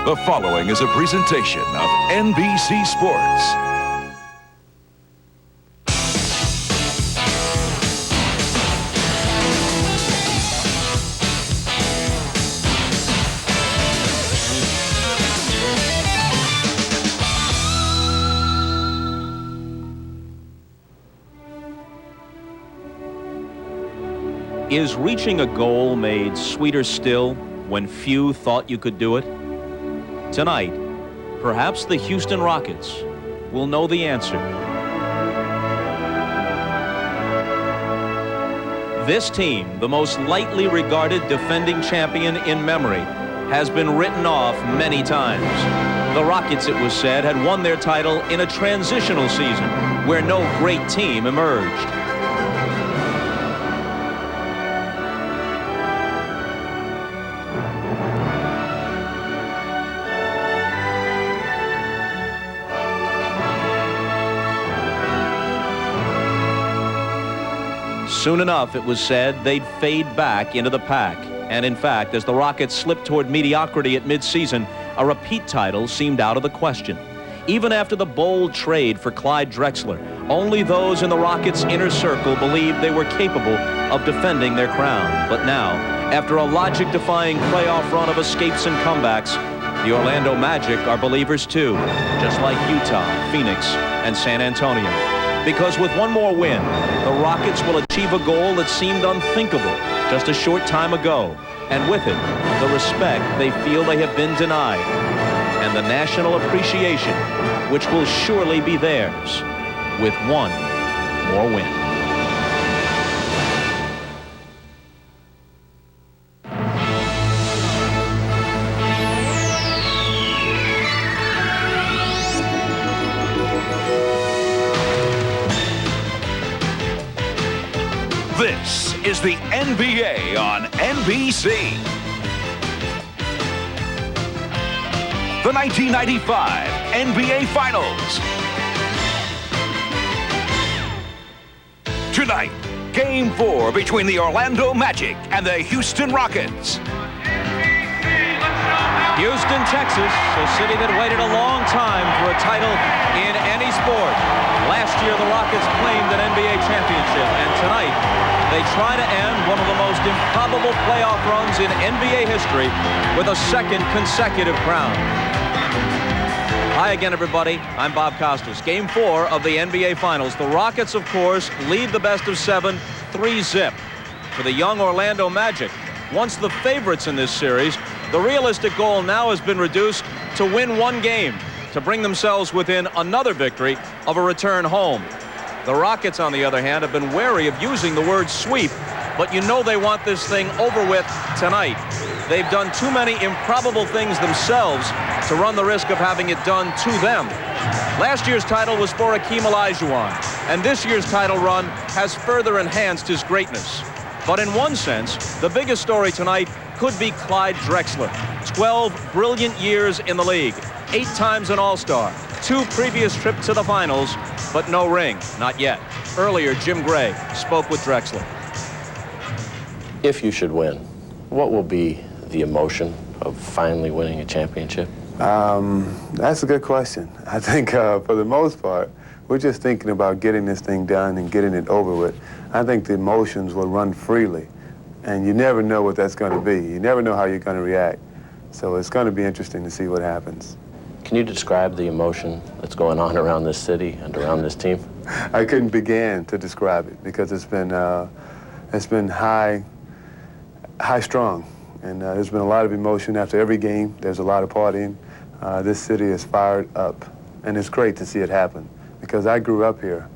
The following is a presentation of NBC Sports. Is reaching a goal made sweeter still when few thought you could do it? Tonight, perhaps the Houston Rockets will know the answer. This team, the most lightly regarded defending champion in memory, has been written off many times. The Rockets, it was said, had won their title in a transitional season where no great team emerged. Soon enough, it was said, they'd fade back into the pack. And in fact, as the Rockets slipped toward mediocrity at midseason, a repeat title seemed out of the question. Even after the bold trade for Clyde Drexler, only those in the Rockets' inner circle believed they were capable of defending their crown. But now, after a logic-defying playoff run of escapes and comebacks, the Orlando Magic are believers too, just like Utah, Phoenix, and San Antonio. Because with one more win, the Rockets will achieve a goal that seemed unthinkable just a short time ago. And with it, the respect they feel they have been denied. And the national appreciation, which will surely be theirs with one more win. This is the NBA on NBC. The 1995 NBA Finals. Tonight, Game 4 between the Orlando Magic and the Houston Rockets. Houston, Texas, a city that waited a long time for a title in any sport. Last year, the Rockets claimed an NBA championship, and tonight, they try to end one of the most improbable playoff runs in NBA history with a second consecutive crown. Hi again, everybody. I'm Bob Costas. Game 4 of the NBA Finals. The Rockets, of course, lead the best of 7, 3-zip. For the young Orlando Magic, once the favorites in this series, the realistic goal now has been reduced to win one game, to bring themselves within another victory of a return home. The Rockets, on the other hand, have been wary of using the word sweep, but you know they want this thing over with tonight. They've done too many improbable things themselves to run the risk of having it done to them. Last year's title was for Hakeem Olajuwon, and this year's title run has further enhanced his greatness. But in one sense, the biggest story tonight could be Clyde Drexler. 12 brilliant years in the league, 8 times an All-Star, 2 previous trips to the finals, but no ring, not yet. Earlier, Jim Gray spoke with Drexler. If you should win, what will be the emotion of finally winning a championship? That's a good question. I think for the most part, we're just thinking about getting this thing done and getting it over with. I think the emotions will run freely, and you never know what that's going to be. You never know how you're going to react. So it's going to be interesting to see what happens. Can you describe the emotion that's going on around this city and around this team? I couldn't begin to describe it because it's been high strung, and there's been a lot of emotion after every game. There's a lot of partying. This city is fired up, and it's great to see it happen because I grew up here,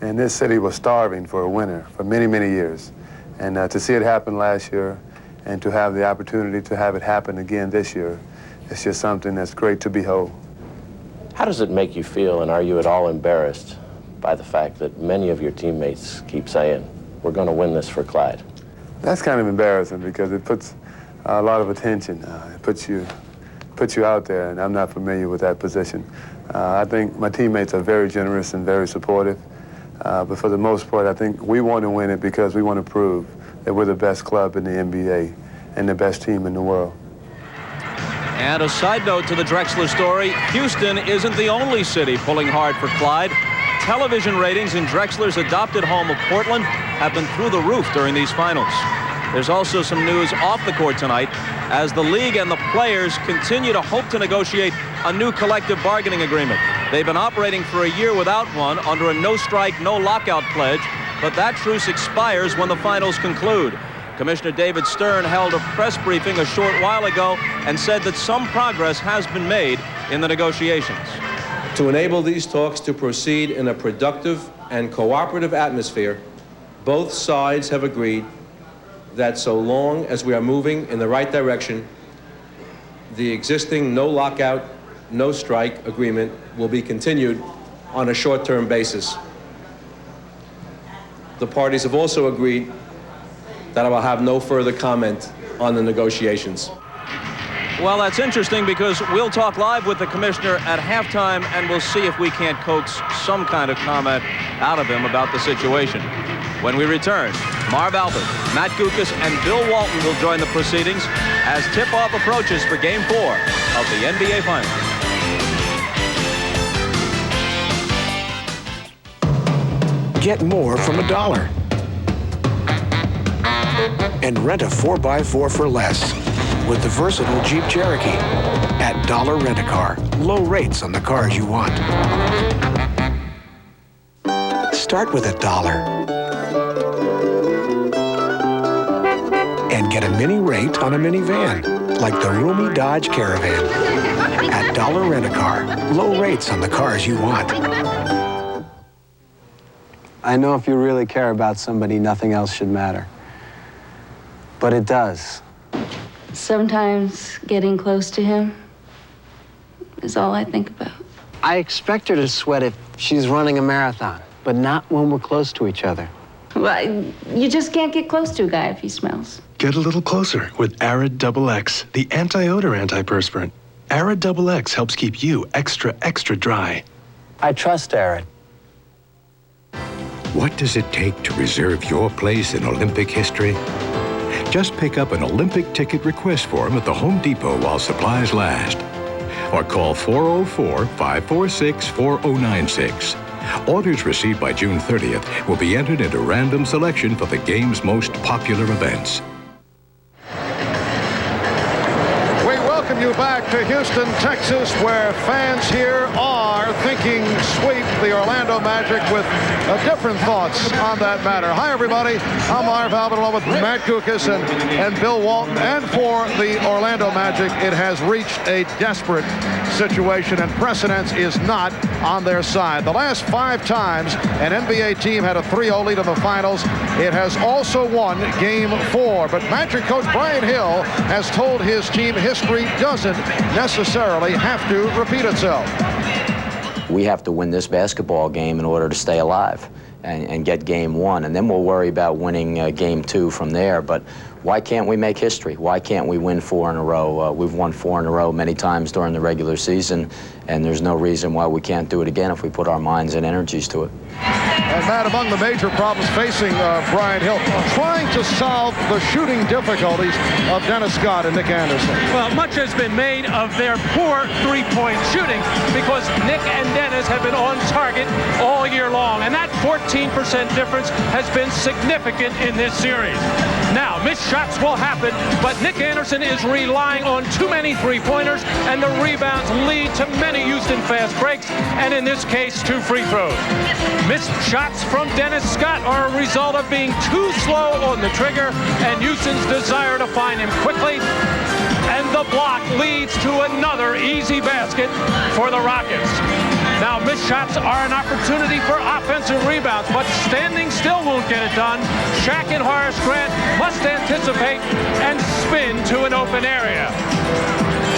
and this city was starving for a winner for many, many years. And to see it happen last year and to have the opportunity to have it happen again this year, it's just something that's great to behold. How does it make you feel, and are you at all embarrassed by the fact that many of your teammates keep saying, we're going to win this for Clyde? That's kind of embarrassing because it puts a lot of attention. It puts you out there, and I'm not familiar with that position. I think my teammates are very generous and very supportive. But for the most part, I think we want to win it because we want to prove that we're the best club in the NBA and the best team in the world. And a side note to the Drexler story, Houston isn't the only city pulling hard for Clyde. Television ratings in Drexler's adopted home of Portland have been through the roof during these finals. There's also some news off the court tonight as the league and the players continue to hope to negotiate a new collective bargaining agreement. They've been operating for a year without one under a no-strike, no-lockout pledge, but that truce expires when the finals conclude. Commissioner David Stern held a press briefing a short while ago and said that some progress has been made in the negotiations. To enable these talks to proceed in a productive and cooperative atmosphere, both sides have agreed that so long as we are moving in the right direction, the existing no lockout, no strike agreement will be continued on a short-term basis. The parties have also agreed that I will have no further comment on the negotiations. Well, that's interesting because we'll talk live with the commissioner at halftime and we'll see if we can't coax some kind of comment out of him about the situation. When we return, Marv Albert, Matt Guokas, and Bill Walton will join the proceedings as tip-off approaches for Game 4 of the NBA Finals. Get more from $1. And rent a 4x4 for less with the versatile Jeep Cherokee at Dollar Rent-A-Car. Low rates on the cars you want. Start with $1 and get a mini rate on a minivan like the roomy Dodge Caravan at Dollar Rent-A-Car. Low rates on the cars you want. I know if you really care about somebody, nothing else should matter. But it does. Sometimes getting close to him is all I think about. I expect her to sweat if she's running a marathon, but not when we're close to each other. Well, you just can't get close to a guy if he smells. Get a little closer with Arid XX, the anti-odor antiperspirant. Arid XX helps keep you extra, extra dry. I trust Arid. What does it take to reserve your place in Olympic history? Just pick up an Olympic ticket request form at the Home Depot while supplies last. Or call 404-546-4096. Orders received by June 30th will be entered into random selection for the game's most popular events. We welcome you back to Houston, Texas, where fans here are thinking sweep the Orlando Magic with different thoughts on that matter. Hi, everybody. I'm Marv Albert along with Matt Guokas and Bill Walton. And for the Orlando Magic, it has reached a desperate situation, and precedence is not on their side. The last 5 times an NBA team had a 3-0 lead in the finals, it has also won Game 4. But Magic coach Brian Hill has told his team history doesn't necessarily have to repeat itself. We have to win this basketball game in order to stay alive and get Game 1, and then we'll worry about winning Game 2 from there. But why can't we make history? Why can't we win 4 in a row? We've won 4 in a row many times during the regular season, and there's no reason why we can't do it again if we put our minds and energies to it. And Matt, among the major problems facing Brian Hill, trying to solve the shooting difficulties of Dennis Scott and Nick Anderson. Well, much has been made of their poor three-point shooting because Nick and Dennis have been on target all year long, and that 14% difference has been significant in this series. Now, missed shots will happen, but Nick Anderson is relying on too many three-pointers, and the rebounds lead to many Houston fast breaks, and in this case, 2 free throws. Missed shots from Dennis Scott are a result of being too slow on the trigger and Houston's desire to find him quickly. And the block leads to another easy basket for the Rockets. Now, missed shots are an opportunity for offensive rebounds, but standing still won't get it done. Shaq and Horace Grant must anticipate and spin to an open area.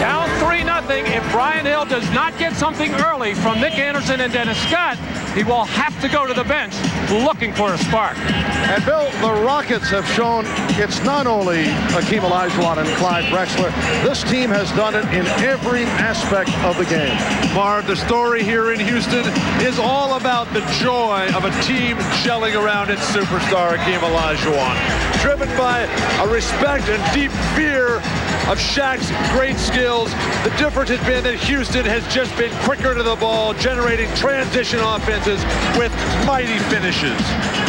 Down 3-0. If Brian Hill does not get something early from Nick Anderson and Dennis Scott, he will have to go to the bench looking for a spark. And Bill, the Rockets have shown it's not only Hakeem Olajuwon and Clyde Drexler. This team has done it in every aspect of the game. Marv, the story here in Houston is all about the joy of a team gelling around its superstar Hakeem Olajuwon. Driven by a respect and deep fear of Shaq's great skills. The difference has been that Houston has just been quicker to the ball, generating transition offenses with mighty finishes.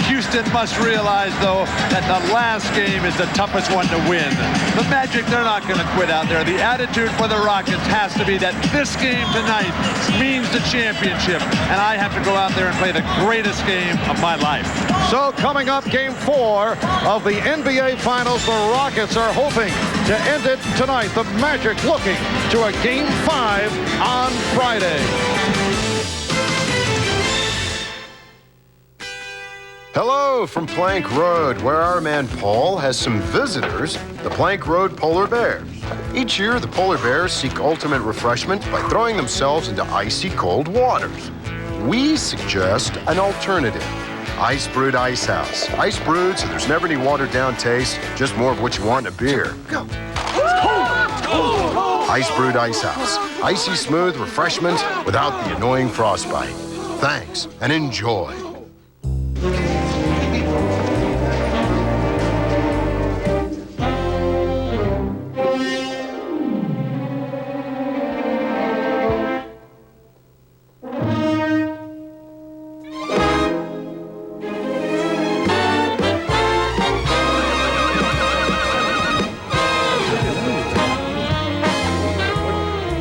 Houston must realize, though, that the last game is the toughest one to win. The Magic, they're not going to quit out there. The attitude for the Rockets has to be that this game tonight means the championship, and I have to go out there and play the greatest game of my life. So coming up, Game 4 of the NBA Finals, the Rockets are hoping to end it tonight. The Magic looking to a Game 5 on Friday. Hello from Plank Road, where our man Paul has some visitors, the Plank Road Polar Bears. Each year, the polar bears seek ultimate refreshment by throwing themselves into icy cold waters. We suggest an alternative. Ice Brewed Ice House. Ice brewed so there's never any watered down taste, just more of what you want in a beer. Go. Ice Brewed Ice House. Icy smooth refreshment without the annoying frostbite. Thanks and enjoy.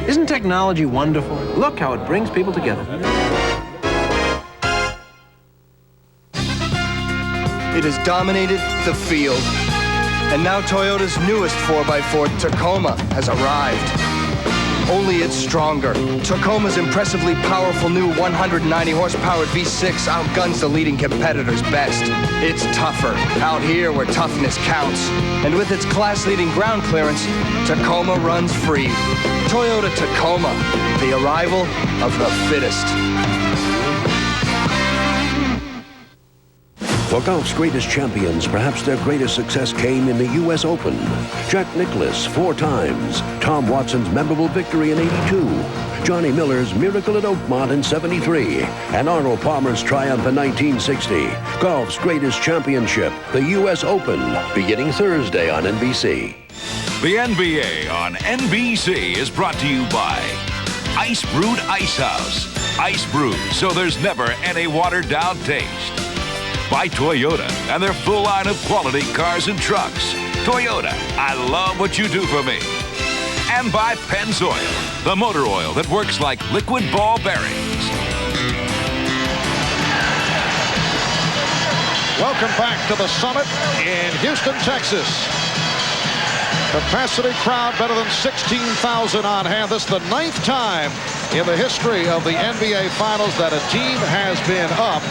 Isn't technology wonderful? Look how it brings people together. It has dominated the field. And now Toyota's newest 4x4, Tacoma, has arrived. Only it's stronger. Tacoma's impressively powerful new 190 horsepower V6 outguns the leading competitor's best. It's tougher, out here where toughness counts. And with its class-leading ground clearance, Tacoma runs free. Toyota Tacoma, the arrival of the fittest. For golf's greatest champions, perhaps their greatest success came in the U.S. Open. Jack Nicklaus 4 times, Tom Watson's memorable victory in '82, Johnny Miller's miracle at Oakmont in '73, and Arnold Palmer's triumph in 1960. Golf's greatest championship, the U.S. Open, beginning Thursday on NBC. The NBA on NBC is brought to you by Ice Brewed Ice House. Ice brewed so there's never any watered down taste. By Toyota and their full line of quality cars and trucks. Toyota, I love what you do for me. And by Pennzoil, the motor oil that works like liquid ball bearings. Welcome back to the Summit in Houston, Texas. Capacity crowd better than 16,000 on hand. This is the 9th time in the history of the NBA Finals that a team has been up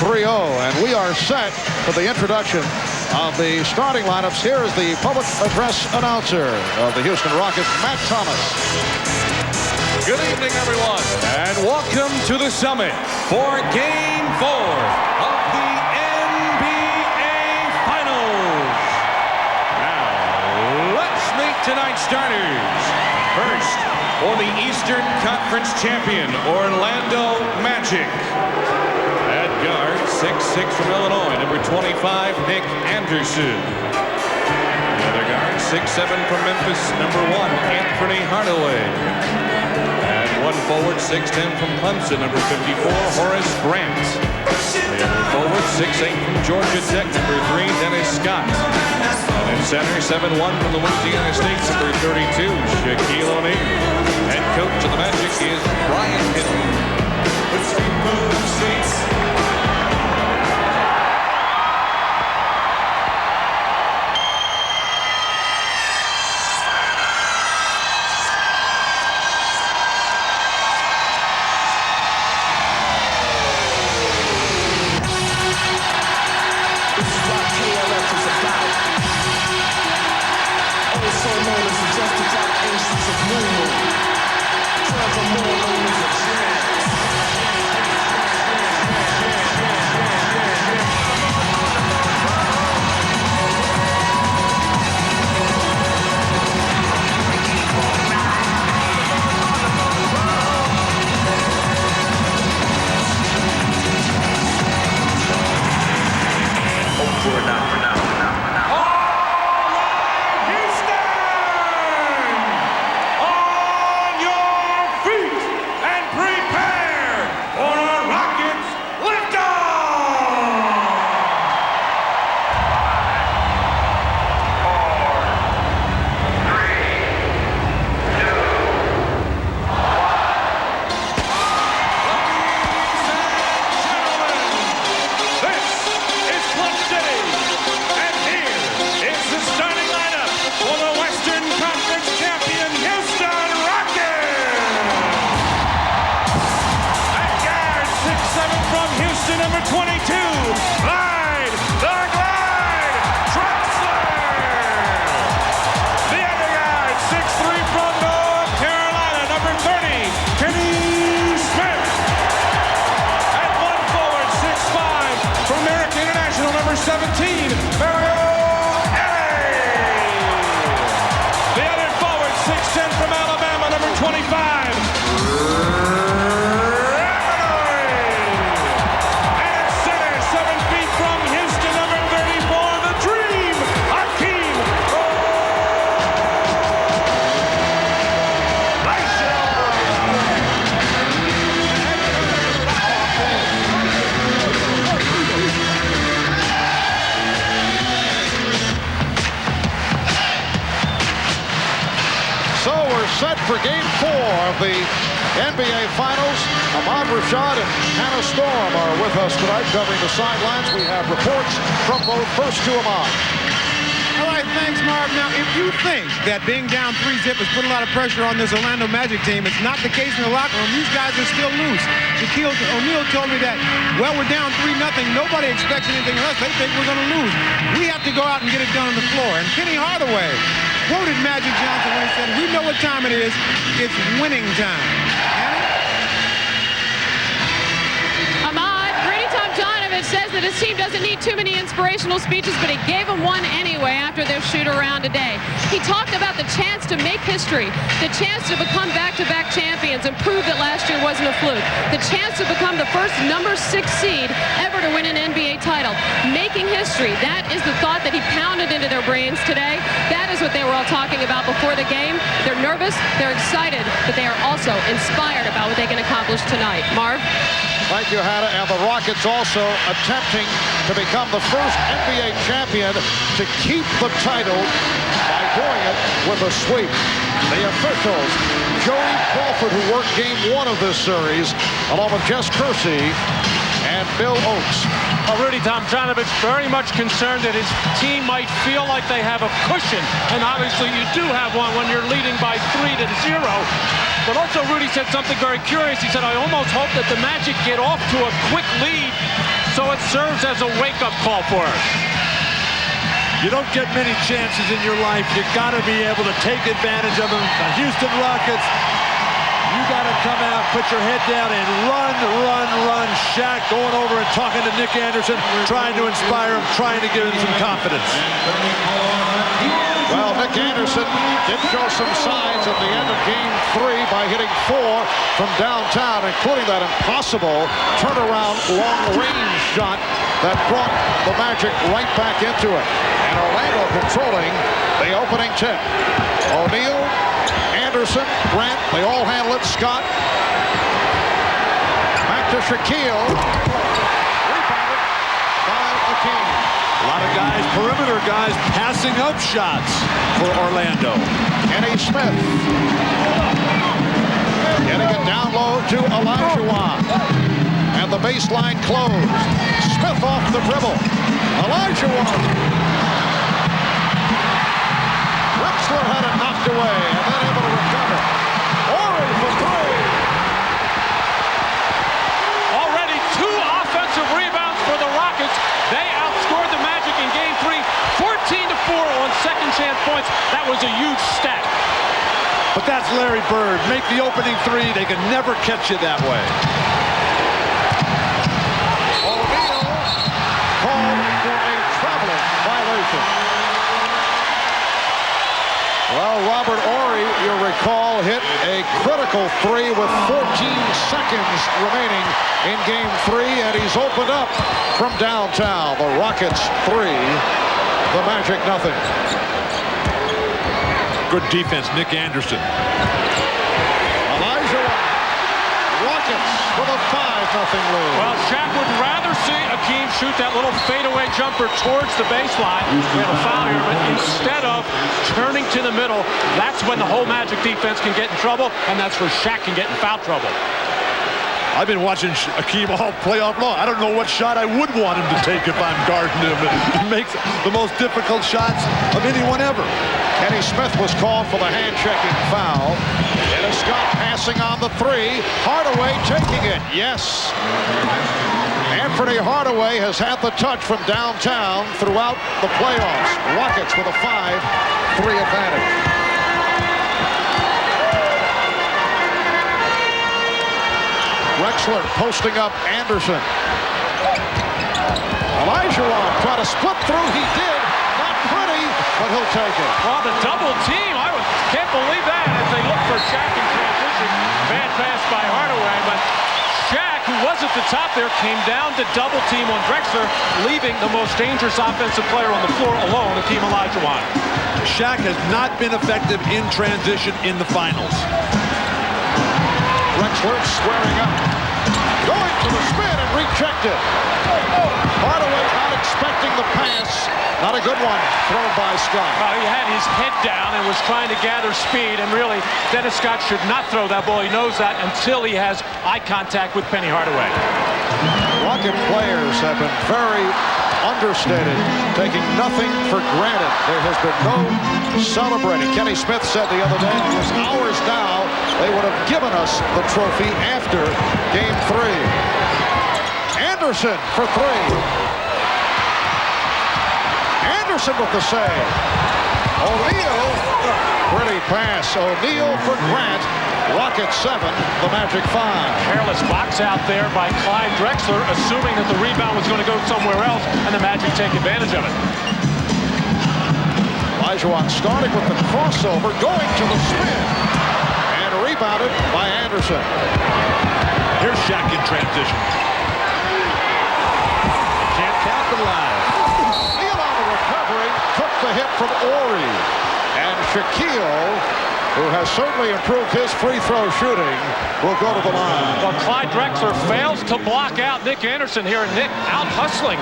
3-0, and we are set for the introduction of the starting lineups. Here is the public address announcer of the Houston Rockets, Matt Thomas. Good evening, everyone, and welcome to the Summit for Game 4 of the NBA Finals. Now, let's meet tonight's starters. First, for the Eastern Conference champion, Orlando Magic. Guard, 6'6" from Illinois, number 25, Nick Anderson. The other guard, 6'7" from Memphis, number 1, Anfernee Hardaway. And one forward, 6'10" from Clemson, number 54, Horace Grant. The other forward, 6'8" from Georgia Tech, number 3, Dennis Scott. And in center, 7'1" from Louisiana State, number 32, Shaquille O'Neal. Head coach of the Magic is Brian Hinton. Let's move seats. number 22, Glide, the Glide, Drexler. The other guard, 6'3" from North Carolina, number 30, Kenny Smith. And one forward, 6'5", from American International, number 17, Mario Elie. The other forward, 6'10", from Alabama, number 25, set for Game 4 of the NBA Finals. Ahmad Rashad and Hannah Storm are with us tonight covering the sidelines. We have reports from both. First to Ahmad. All right, thanks, Marv. Now, if you think that being down 3-0 has put a lot of pressure on this Orlando Magic team, it's not the case in the locker room. These guys are still loose. Shaquille O'Neal told me that, well, we're down 3-0. Nobody expects anything less. They think we're going to lose. We have to go out and get it done on the floor. And Penny Hardaway quoted Magic Johnson when he said, we know what time it is. It's winning time. Ahmad, Brady Tomjanovich says that his team doesn't need too many inspirational speeches, but he gave them one anyway after their shoot-around today. He talked about the chance to make history, the chance to become back-to-back champions and prove that last year wasn't a fluke, the chance to become the first number 6 seed ever to win an NBA title. Making history, that is the thought that he pounded into their brains today. That is what they were all talking about before the game. They're nervous, they're excited, but they are also inspired about what they can accomplish tonight. Marv? Thank you, Hannah. And the Rockets also attempting to become the first NBA champion to keep the title by doing it with a sweep. The officials, Joey Crawford, who worked Game 1 of this series, along with Jess Kersey and Bill Oakes. Rudy Tomjanovich very much concerned that his team might feel like they have a cushion, and obviously you do have one when you're leading by 3-0. But also Rudy said something very curious. He said, I almost hope that the Magic get off to a quick lead so it serves as a wake-up call for us. You don't get many chances in your life. You got to be able to take advantage of them. The Houston Rockets, you got to come out, put your head down, and run. Shaq going over and talking to Nick Anderson, trying to inspire him, trying to give him some confidence. Well, Nick Anderson did show some signs at the end of Game 3 by hitting 4 from downtown, including that impossible turnaround long-range shot that brought the Magic right back into it. And Orlando controlling the opening tip. O'Neal, Anderson, Grant, they all handle it. Scott. Back to Shaquille. Rebounded by Hakeem. A lot of guys, perimeter guys, passing up shots for Orlando. Kenny Smith. Getting it down low to Olajuwon. And the baseline closed. Smith off the dribble. Olajuwon. Drexler had it knocked away and then able to recover. Horry for 3. Already 2 offensive rebounds for the Rockets. They outscored the Magic in Game 3, 14-4 on second chance points. That was a huge stat. But that's Larry Bird. Make the opening 3. They can never catch you that way. O'Neal called for a traveling violation. Well, Robert Horry, you recall, hit a critical 3 with 14 seconds remaining in Game 3, and he's opened up from downtown. The Rockets 3, the Magic nothing. Good defense, Nick Anderson. Olajuwon. Rockets with a 5-0 lead. Well, Shaq would rather see Hakeem shoot that little fadeaway jumper towards the baseline. We have a foul here, but instead of turning to the middle, that's when the whole Magic defense can get in trouble, and that's where Shaq can get in foul trouble. I've been watching Hakeem all playoff long. I don't know what shot I would want him to take if I'm guarding him. He makes the most difficult shots of anyone ever. Kenny Smith was called for the hand-checking foul. Dennis Scott passing on the 3. Hardaway taking it. Yes. Anfernee Hardaway has had the touch from downtown throughout the playoffs. Rockets with a 5-3 advantage. Drexler posting up Anderson. Olajuwon trying to split through. He did. Not pretty, but he'll take it. Well, the double team, can't believe that as they look for Shaq in transition. Bad pass by Hardaway, but Shaq, who was at the top there, came down to double team on Drexler, leaving the most dangerous offensive player on the floor alone, Hakeem Olajuwon. Shaq has not been effective in transition in the finals. Drexler squaring up. Going to the spin and rejected. Hardaway not expecting the pass. Not a good one thrown by Scott. He had his head down and was trying to gather speed, and really, Dennis Scott should not throw that ball. He knows that until he has eye contact with Penny Hardaway. Rocket players have been very understated, taking nothing for granted. There has been no celebrating. Kenny Smith said the other day, it was ours now. They would have given us the trophy after Game 3. Anderson for 3. Anderson with the save. O'Neal, pretty pass. O'Neal for Grant. Rockets 7, the Magic 5. Careless box out there by Clyde Drexler, assuming that the rebound was going to go somewhere else, and the Magic take advantage of it. Olajuwon starting with the crossover, going to the spin, and rebounded by Anderson. Here's Shaq in transition. Can't capitalize. O'Neal on the recovery, took the hit from Ori, and Shaquille, who has certainly improved his free throw shooting, will go to the line. Well, Clyde Drexler fails to block out Nick Anderson here, and Nick out hustling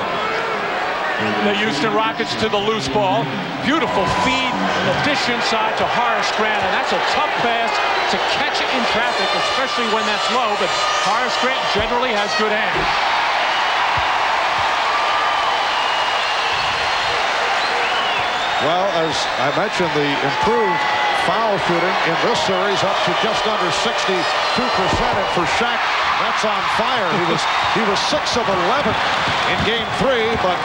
the Houston Rockets to the loose ball. Beautiful feed, the dish inside to Horace Grant, and that's a tough pass to catch it in traffic, especially when that's low, but Horace Grant generally has good hands. Well, as I mentioned, the improved foul shooting in this series up to just under 62%. And for Shaq, that's on fire. He was 6 of 11 in Game 3, but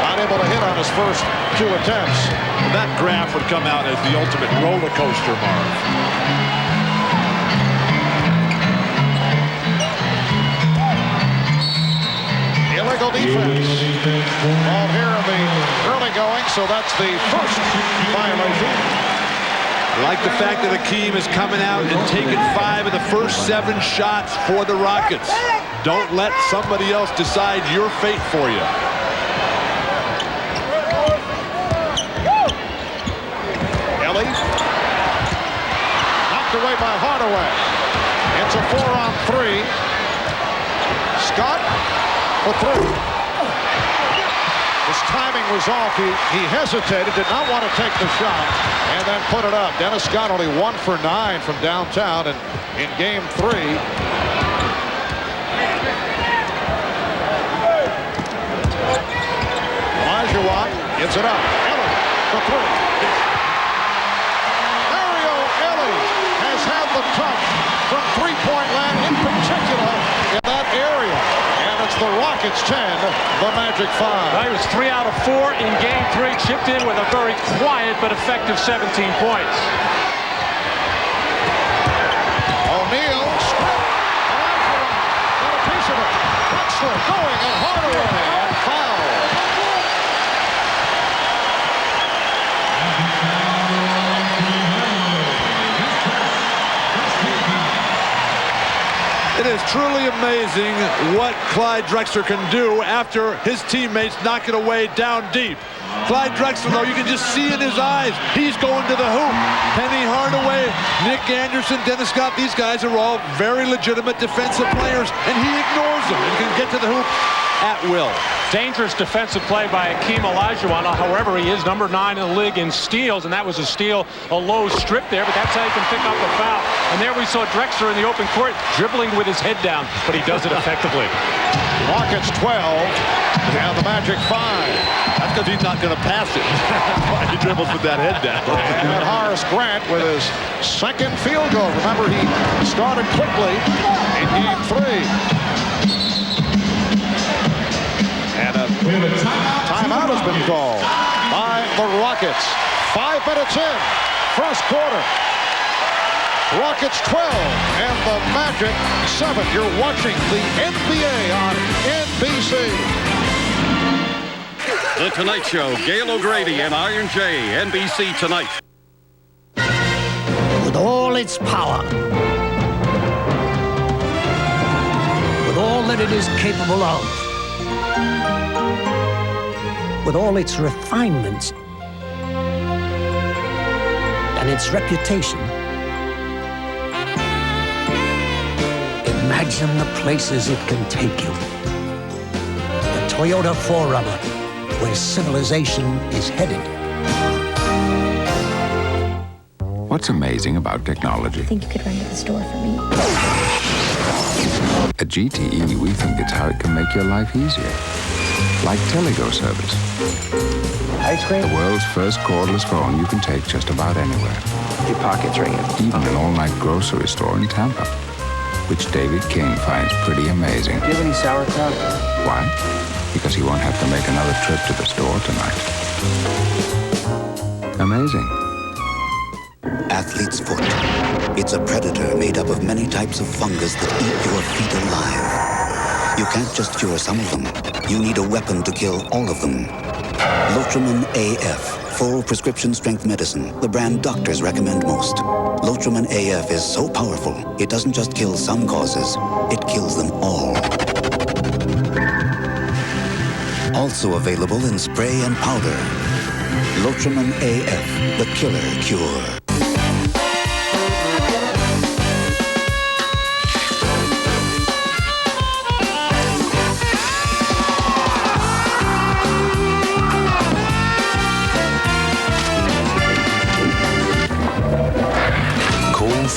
not able to hit on his first 2 attempts. That graph would come out as the ultimate roller coaster, Marv. Illegal defense. Ball here in the early going, so that's the first violation. I like the fact that Hakeem is coming out and taking 5 of the first 7 shots for the Rockets. Don't let somebody else decide your fate for you. Ellie. Knocked away by Hardaway. It's a 4-on-3. Scott for 3. His timing was off. He hesitated, did not want to take the shot, and then put it up. Dennis Scott only 1 for 9 from downtown, and in Game 3. Olajuwon gets it up. Ellie for 3. Mario Ellie has had the touch from three-point land, in particular in that area. It's the Rockets 10, the Magic 5. Well, he was 3 out of 4 in Game 3, chipped in with a very quiet but effective 17 points. O'Neal, stripped, got a piece of it. Drexler going, and Hardaway, and foul. It is truly amazing what Clyde Drexler can do after his teammates knock it away down deep. Clyde Drexler, though, you can just see in his eyes, he's going to the hoop. Penny Hardaway, Nick Anderson, Dennis Scott, these guys are all very legitimate defensive players, and he ignores them and can get to the hoop at will. Dangerous defensive play by Hakeem Olajuwon. However, he is number 9 in the league in steals, and that was a steal, a low strip there, but that's how you can pick up a foul. And there we saw Drexler in the open court dribbling with his head down, but he does it effectively. Rockets 12, and the Magic 5. That's because he's not going to pass it. That's why he dribbles with that head down. And Horace Grant with his second field goal. Remember, he started quickly in Game 3. Timeout has been called by the Rockets. 5 minutes in, first quarter. Rockets 12 and the Magic 7. You're watching the NBA on NBC. The Tonight Show, Gail O'Grady and Iron J, NBC Tonight. With all its power, with all that it is capable of, with all its refinements and its reputation, imagine the places it can take you. The Toyota 4Runner, where civilization is headed. What's amazing about technology? I think you could run to the store for me. At GTE, we think it's how it can make your life easier. Like Telego service. Ice cream? The world's first cordless phone you can take just about anywhere. Your pocket's ringing. Even an all-night grocery store in Tampa, which David King finds pretty amazing. Do you have any sauerkraut? Why? Because he won't have to make another trip to the store tonight. Amazing. Athlete's foot. It's a predator made up of many types of fungus that eat your feet alive. You can't just cure some of them. You need a weapon to kill all of them. Lotramin AF, full prescription strength medicine, the brand doctors recommend most. Lotramin AF is so powerful, it doesn't just kill some causes, it kills them all. Also available in spray and powder. Lotramin AF, the killer cure.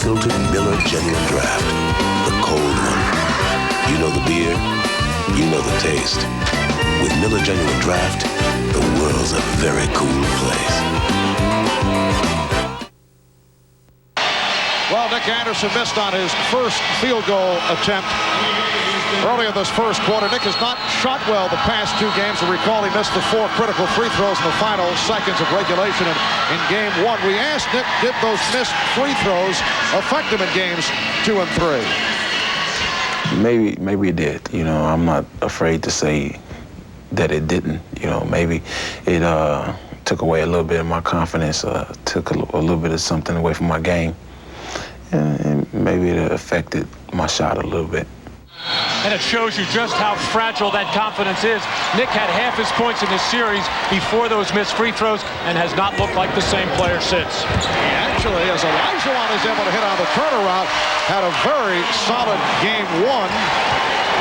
Filtered Miller Genuine Draft. The cold one. You know the beer, you know the taste. With Miller Genuine Draft, the world's a very cool place. Well, Nick Anderson missed on his first field goal attempt early in this first quarter. Nick has not shot well the past 2 games. You recall he missed the 4 critical free throws in the final seconds of regulation in game 1. We asked Nick, did those missed free throws affect him in games 2 and 3? Maybe it did. You know, I'm not afraid to say that it didn't. You know, maybe it took away a little bit of my confidence, took a little bit of something away from my game. And maybe it affected my shot a little bit. And it shows you just how fragile that confidence is. Nick had half his points in this series before those missed free throws and has not looked like the same player since. Actually, as Olajuwon is able to hit on the turnaround, had a very solid game 1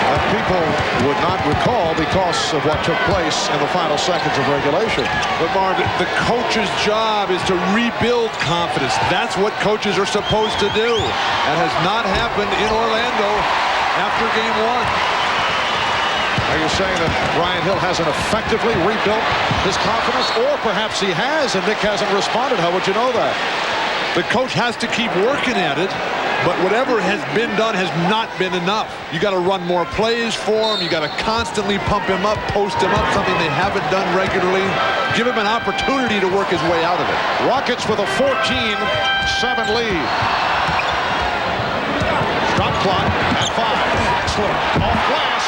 that people would not recall because of what took place in the final seconds of regulation. But Marv, the coach's job is to rebuild confidence. That's what coaches are supposed to do. That has not happened in Orlando after game 1. Are you saying that Ryan Hill hasn't effectively rebuilt his confidence? Or perhaps he has and Nick hasn't responded? How would you know that? The coach has to keep working at it, but whatever has been done has not been enough. You got to run more plays for him. You got to constantly pump him up, post him up, something they haven't done regularly. Give him an opportunity to work his way out of it. Rockets with a 14-7 lead. Shot clock at 5. Excellent. Off glass.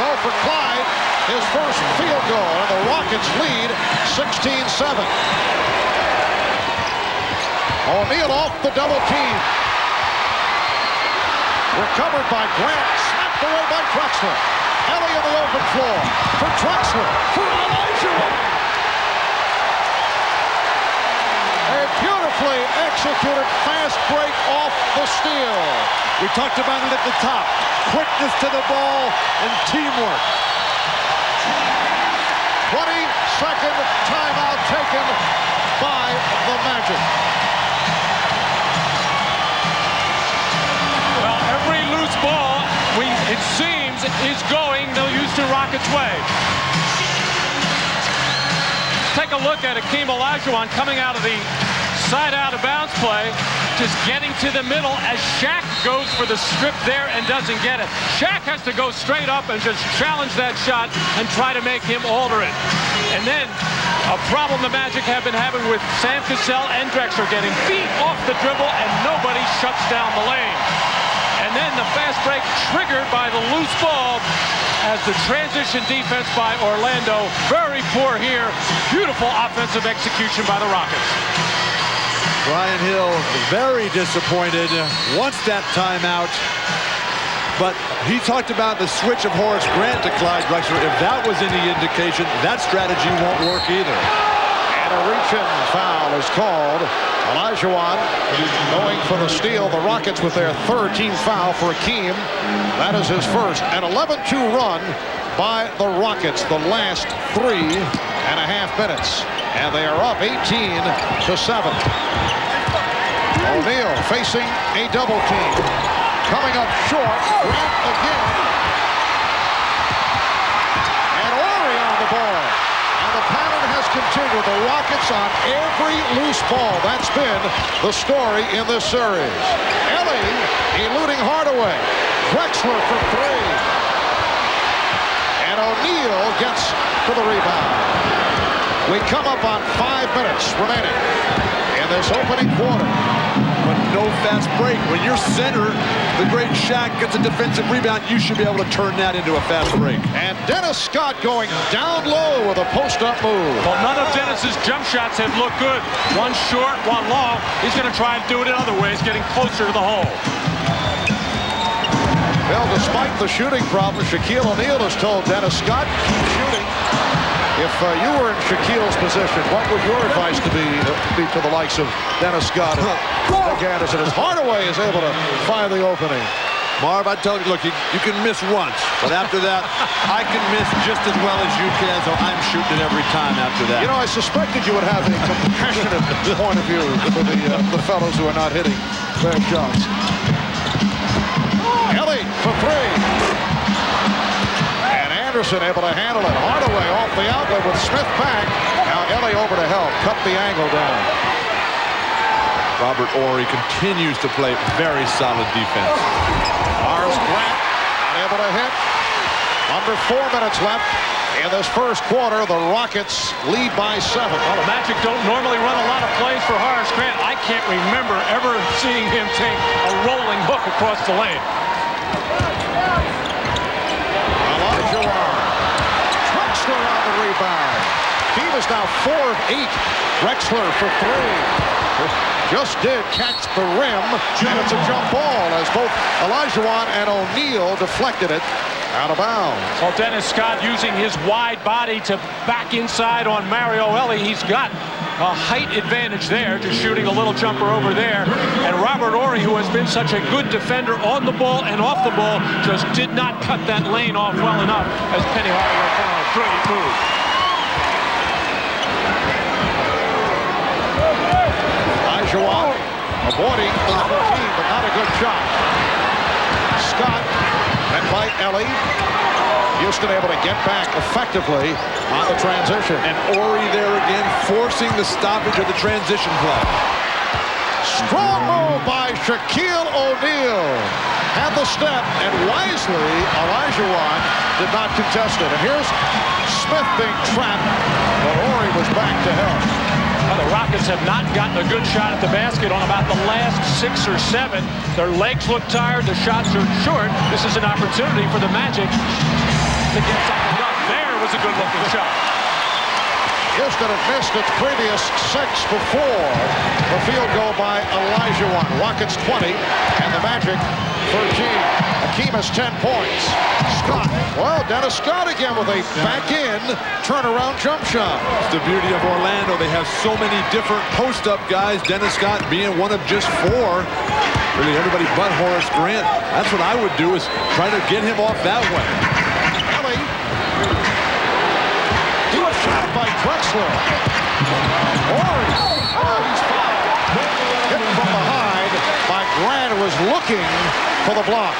So for Clyde, his first field goal, and the Rockets lead 16-7. O'Neal off the double team. Recovered by Grant, snapped away by Drexler. Ellie in the open floor for Drexler, for Olajuwon. A beautifully executed fast break off the steal. We talked about it at the top. Quickness to the ball and teamwork. 20-second timeout taken by the Magic. Well, every loose ball, it seems, is going the Houston Rockets' way. Take a look at Hakeem Olajuwon coming out of the side out of bounds play. just getting to the middle as Shaq goes for the strip there and doesn't get it. Shaq has to go straight up and just challenge that shot and try to make him alter it. And then a problem the Magic have been having with Sam Cassell and Drexler getting feet off the dribble and nobody shuts down the lane. And then the fast break triggered by the loose ball as the transition defense by Orlando. Very poor here. Beautiful offensive execution by the Rockets. Brian Hill very disappointed. Wants that timeout. But he talked about the switch of Horace Grant to Clyde Drexler. If that was any indication, that strategy won't work either. And a reach-in foul is called. Olajuwon going for the steal. The Rockets with their third team foul for Hakeem. That is his first. An 11-2 run by the Rockets the last 3.5 minutes. And they are up 18-7. O'Neal facing a double team. Coming up short. Grant again. And Ori on the ball. And the pattern has continued. The Rockets on every loose ball. That's been the story in this series. Ellie eluding Hardaway. Drexler for 3. And O'Neal gets to the rebound. We come up on 5 minutes remaining in this opening quarter. But no fast break. When your center, the great Shaq, gets a defensive rebound, you should be able to turn that into a fast break. And Dennis Scott going down low with a post-up move. Well, none of Dennis's jump shots have looked good. One short, one long. He's going to try and do it in other ways, getting closer to the hole. Well, despite the shooting problem, Shaquille O'Neal has told Dennis Scott, keep shooting. If you were in Shaquille's position, what would your advice be to the likes of Dennis Scott and Nick Anderson as Hardaway is able to find the opening? Marv, I told you, look, you can miss once, but after that, I can miss just as well as you can, so I'm shooting it every time after that. You know, I suspected you would have a compassionate point of view for the fellows who are not hitting their shots. Ellie for 3. Anderson able to handle it. Hardaway off the outlet with Smith back. Now Ellie over to help. Cut the angle down. Robert Horry continues to play very solid defense. Horace Grant unable to hit. Under 4 minutes left in this first quarter. The Rockets lead by 7. Well, the Magic don't normally run a lot of plays for Horace Grant. I can't remember ever seeing him take a rolling hook across the lane. Drexler on the rebound. He was now 4 of 8. Drexler for 3. Just did catch the rim, and it's a jump ball as both Olajuwon and O'Neal deflected it out of bounds. Well, Dennis Scott using his wide body to back inside on Mario Ellie. He's got a height advantage there, just shooting a little jumper over there. And Robert Horry, who has been such a good defender on the ball and off the ball, just did not cut that lane off well enough as Penny Hardaway put on a brilliant move. Olajuwon avoiding the number team, but not a good shot. Scott met by Ellie. Houston able to get back effectively on the transition. And Horry there again, forcing the stoppage of the transition play. Strong move by Shaquille O'Neal. Had the step, and wisely, Olajuwon did not contest it. And here's Smith being trapped, but Horry was back to help. Well, the Rockets have not gotten a good shot at the basket on about the last 6 or 7. Their legs look tired. The shots are short. This is an opportunity for the Magic to get something done. There was a good-looking shot. Houston had missed its previous 6 before the field goal by Olajuwon. Rockets 20, and the Magic 13. Hakeem has 10 points. Scott, well, Dennis Scott again with a back-in turnaround jump shot. It's the beauty of Orlando. They have so many different post-up guys. Dennis Scott being one of just 4. Really everybody but Horace Grant. That's what I would do, is try to get him off that way. Ellie. He was shot by Drexler. Horry. Oh, he's fouled. Hit from behind by Grant, who was looking for the block.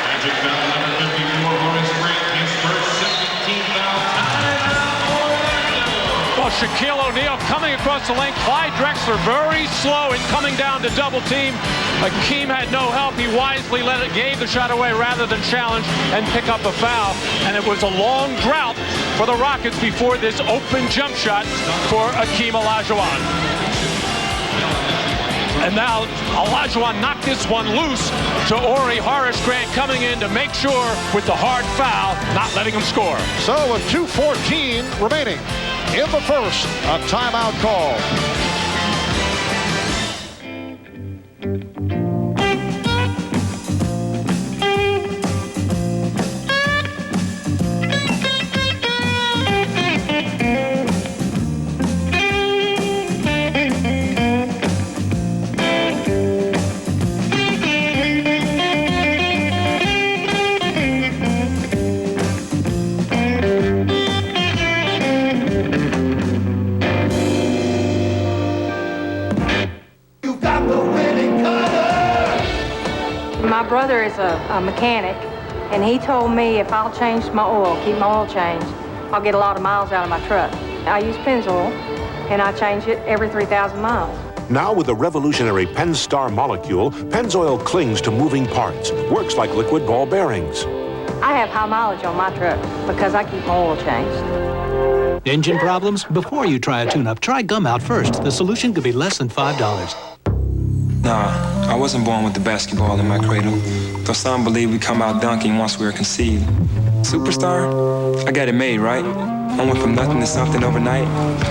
Magic foul number 54, Horace Grant, his first 17th foul. Timeout, Orlando. Well, Shaquille O'Neal coming across the lane. Clyde Drexler very slow in coming down to double team. Hakeem had no help. He wisely gave the shot away rather than challenge and pick up a foul. And it was a long drought for the Rockets before this open jump shot for Hakeem Olajuwon. And now Olajuwon knocked this one loose to Ori. Horace Grant coming in to make sure with the hard foul, not letting him score. So with 2:14 remaining in the first, a timeout call. My brother is a mechanic, and he told me if I'll change my oil, keep my oil changed, I'll get a lot of miles out of my truck. I use Pennzoil, and I change it every 3,000 miles. Now with the revolutionary Penn-Star molecule, Pennzoil clings to moving parts, works like liquid ball bearings. I have high mileage on my truck because I keep my oil changed. Engine problems? Before you try a tune-up, try Gum Out first. The solution could be less than $5. Nah, I wasn't born with the basketball in my cradle. Though some believe we come out dunking once we're conceived. Superstar? I got it made, right? I went from nothing to something overnight.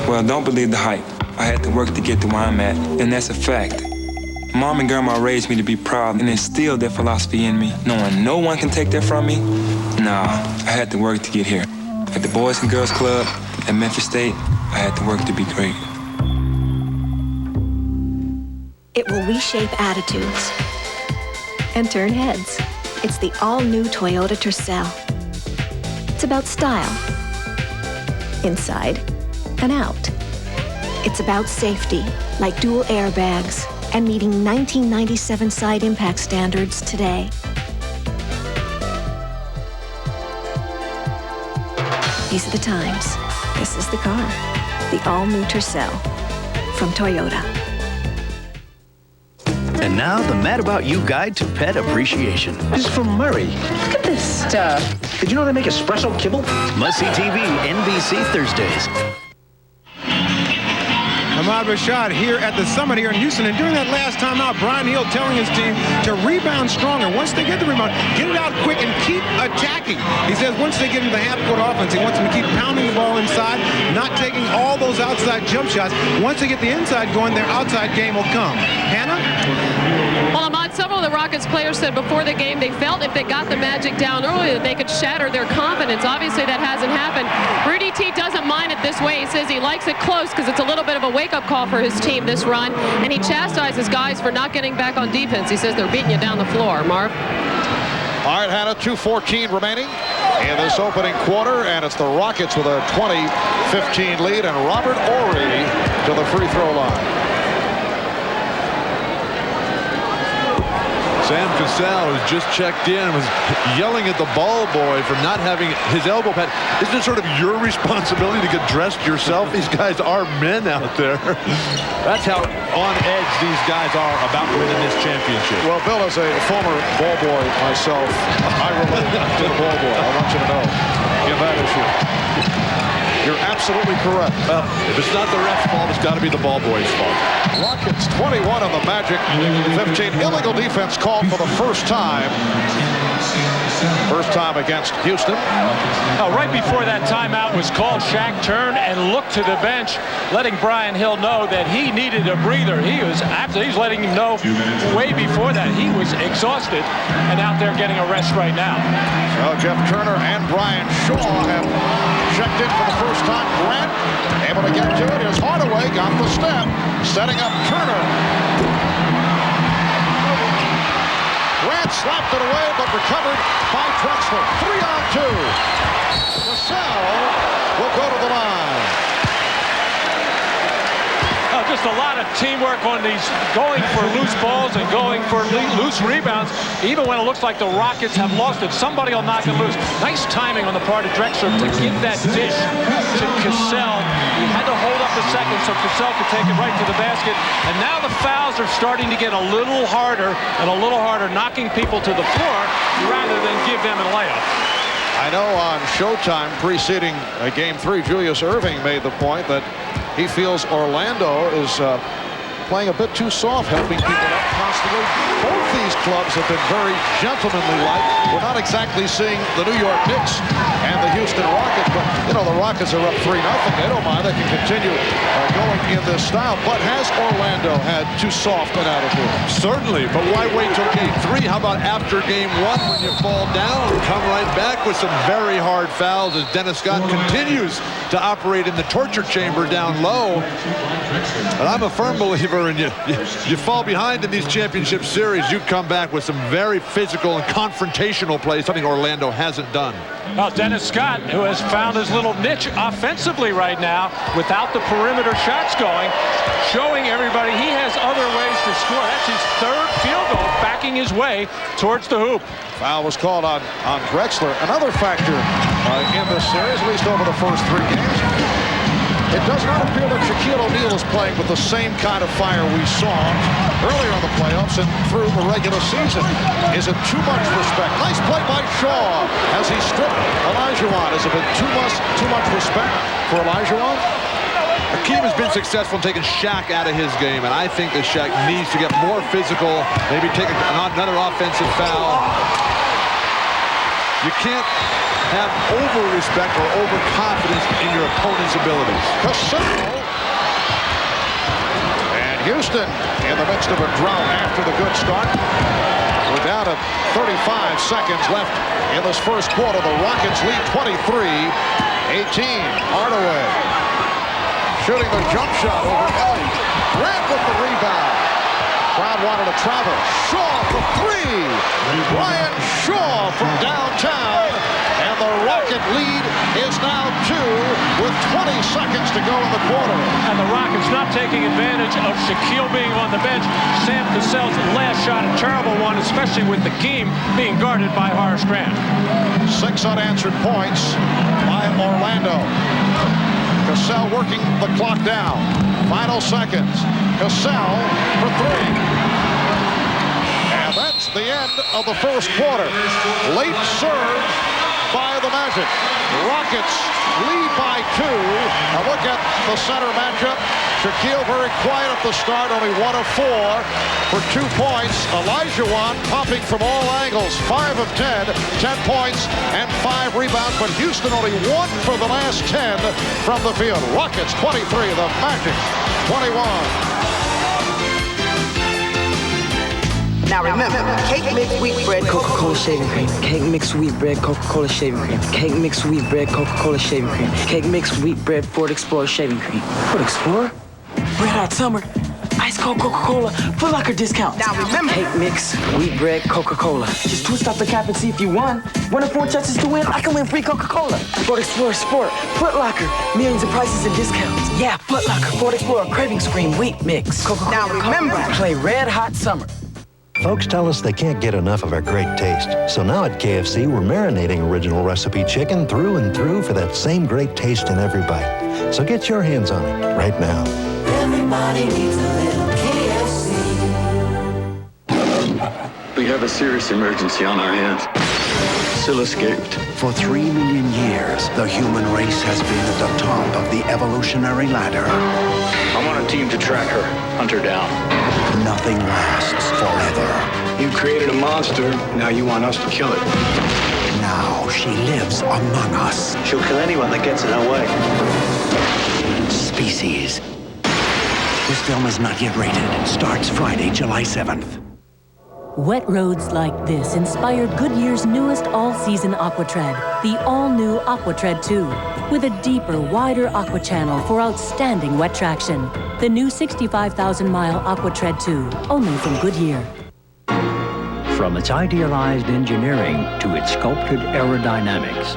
Well, don't believe the hype. I had to work to get to where I'm at, and that's a fact. Mom and Grandma raised me to be proud and instilled their philosophy in me, knowing no one can take that from me. Nah, I had to work to get here. At the Boys and Girls Club, at Memphis State, I had to work to be great. It will reshape attitudes and turn heads. It's the all-new Toyota Tercel. It's about style, inside and out. It's about safety, like dual airbags, and meeting 1997 side impact standards today. These are the times. This is the car. The all-new Tercel from Toyota. And now, the Mad About You Guide to Pet Appreciation. This is from Murray. Look at this stuff. Did you know they make espresso kibble? Must-see TV, NBC Thursdays. Ahmad Rashad here at the Summit here in Houston. And during that last timeout, Brian Hill telling his team to rebound stronger. Once they get the rebound, get it out quick and keep attacking. He says once they get into the half-court offense, he wants them to keep pounding the ball inside, not taking all those outside jump shots. Once they get the inside going, their outside game will come. Hannah? Well, Ahmad, several of the Rockets players said before the game they felt if they got the Magic down early that they could shatter their confidence. Obviously, that hasn't happened. Rudy T doesn't mind it this way. He says he likes it close because it's a little bit of a wake-up call for his team this run, and he chastises guys for not getting back on defense. He says they're beating you down the floor. Marv? All right, Hannah, 2:14 remaining in this opening quarter, and it's the Rockets with a 20-15 lead, and Robert Horry to the free throw line. Sam Cassell, who's just checked in, was yelling at the ball boy for not having his elbow pad. Isn't it sort of your responsibility to get dressed yourself? These guys are men out there. That's how on edge these guys are about winning this championship. Well, Bill, as a former ball boy myself, I relate to the ball boy. I want you to know in that issue. You're absolutely correct. Well, if it's not the ref's fault, it's got to be the ball boy's fault. Rockets 21 on the Magic, 15. Illegal defense called for the first time. First time against Houston. Right before that timeout was called, Shaq turned and looked to the bench, letting Brian Hill know that he needed a breather. He was letting him know way before that he was exhausted and out there getting a rest right now. So Jeff Turner and Brian Shaw have checked in for the first time. Grant able to get to it. Here's Hardaway, got the step, setting up Turner. Grant slapped it away, but recovered by Drexler. 3-on-2. Cassell will go to the line. Just a lot of teamwork on these, going for loose balls and going for loose rebounds. Even when it looks like the Rockets have lost it, somebody will knock it loose. Nice timing on the part of Drexler to give that dish to Cassell. He had to hold up a second so Cassell could take it right to the basket. And now the fouls are starting to get a little harder and a little harder, knocking people to the floor rather than give them a layup. I know on Showtime preceding Game 3, Julius Erving made the point that he feels Orlando is playing a bit too soft, helping people up constantly. Both these clubs have been very gentlemanly-like. We're not exactly seeing the New York Knicks and the Houston Rockets, but, you know, the Rockets are up 3-0. They don't mind. They can continue going in this style. But has Orlando had too soft an attitude? Certainly, but why wait till Game 3? How about after Game 1 when you fall down? Come right back with some very hard fouls as Dennis Scott continues to operate in the torture chamber down low. And I'm a firm believer in you fall behind in these championship series, you come back with some very physical and confrontational plays, something Orlando hasn't done. Well, Dennis Scott, who has found his little niche offensively right now without the perimeter shots going, showing everybody he has other ways to score. That's his third field goal, backing his way towards the hoop. Foul was called on Drexler. Another factor in this series, at least over the first 3 games. It does not appear that Shaquille O'Neal is playing with the same kind of fire we saw earlier in the playoffs and through the regular season. Is it too much respect? Nice play by Shaw as he stripped Olajuwon. Has it been too much respect for Olajuwon? Hakeem has been successful in taking Shaq out of his game, and I think that Shaq needs to get more physical, maybe take another offensive foul. You can't have over-respect or over-confidence in your opponent's abilities. And Houston in the midst of a drought after the good start. We're down to 35 seconds left in this first quarter. The Rockets lead 23-18. Hardaway shooting the jump shot over Ellie. Grant with the rebound. Crowd wanted to travel. Shaw for 3. Brian Shaw from downtown. And the Rocket lead is now 2 with 20 seconds to go in the quarter. And the Rockets not taking advantage of Shaquille being on the bench. Sam Cassell's last shot, a terrible one, especially with Hakeem being guarded by Horace Grant. 6 unanswered points by Orlando. Cassell working the clock down. Final seconds. Cassell for 3. And that's the end of the first quarter. Late serve by the Magic. Rockets lead by 2. Now look at the center matchup. Shaquille very quiet at the start, only 1 of 4 for 2 points. Olajuwon popping from all angles, 5 of 10, 10 points and 5 rebounds, but Houston only 1 for the last 10 from the field. Rockets 23, the Magic 21. Now remember, cake mix wheat bread, Coca-Cola shaving cream. Cake mix wheat bread, Coca-Cola shaving cream. Cake mix wheat bread, Coca-Cola shaving cream. Cake mix wheat bread, Ford Explorer shaving cream. Ford Explorer? Red Hot Summer. Ice cold Coca-Cola. Foot Locker discounts. Now remember, cake mix wheat bread, Coca-Cola. Just twist off the cap and see if you won. 1 in 4 chances to win. I can win free Coca-Cola. Ford Explorer Sport. Foot Locker. Millions of prices and discounts. Yeah, Foot Locker. Ford Explorer Craving Scream Wheat Mix. Coca-Cola. Now remember, play Red Hot Summer. Folks tell us they can't get enough of our great taste. So now at KFC, we're marinating original recipe chicken through and through for that same great taste in every bite. So get your hands on it right now. Everybody needs a little KFC. We have a serious emergency on our hands. Syl escaped. For 3 million years, the human race has been at the top of the evolutionary ladder. I want a team to track her, hunt her down. Nothing lasts forever. You created a monster, now you want us to kill it. Now she lives among us. She'll kill anyone that gets in her way. Species. This film is not yet rated. Starts Friday, July 7th. Wet roads like this inspired Goodyear's newest all-season AquaTread, the all-new AquaTread 2, with a deeper, wider aqua channel for outstanding wet traction. The new 65,000-mile AquaTread 2, only from Goodyear. From its idealized engineering to its sculpted aerodynamics,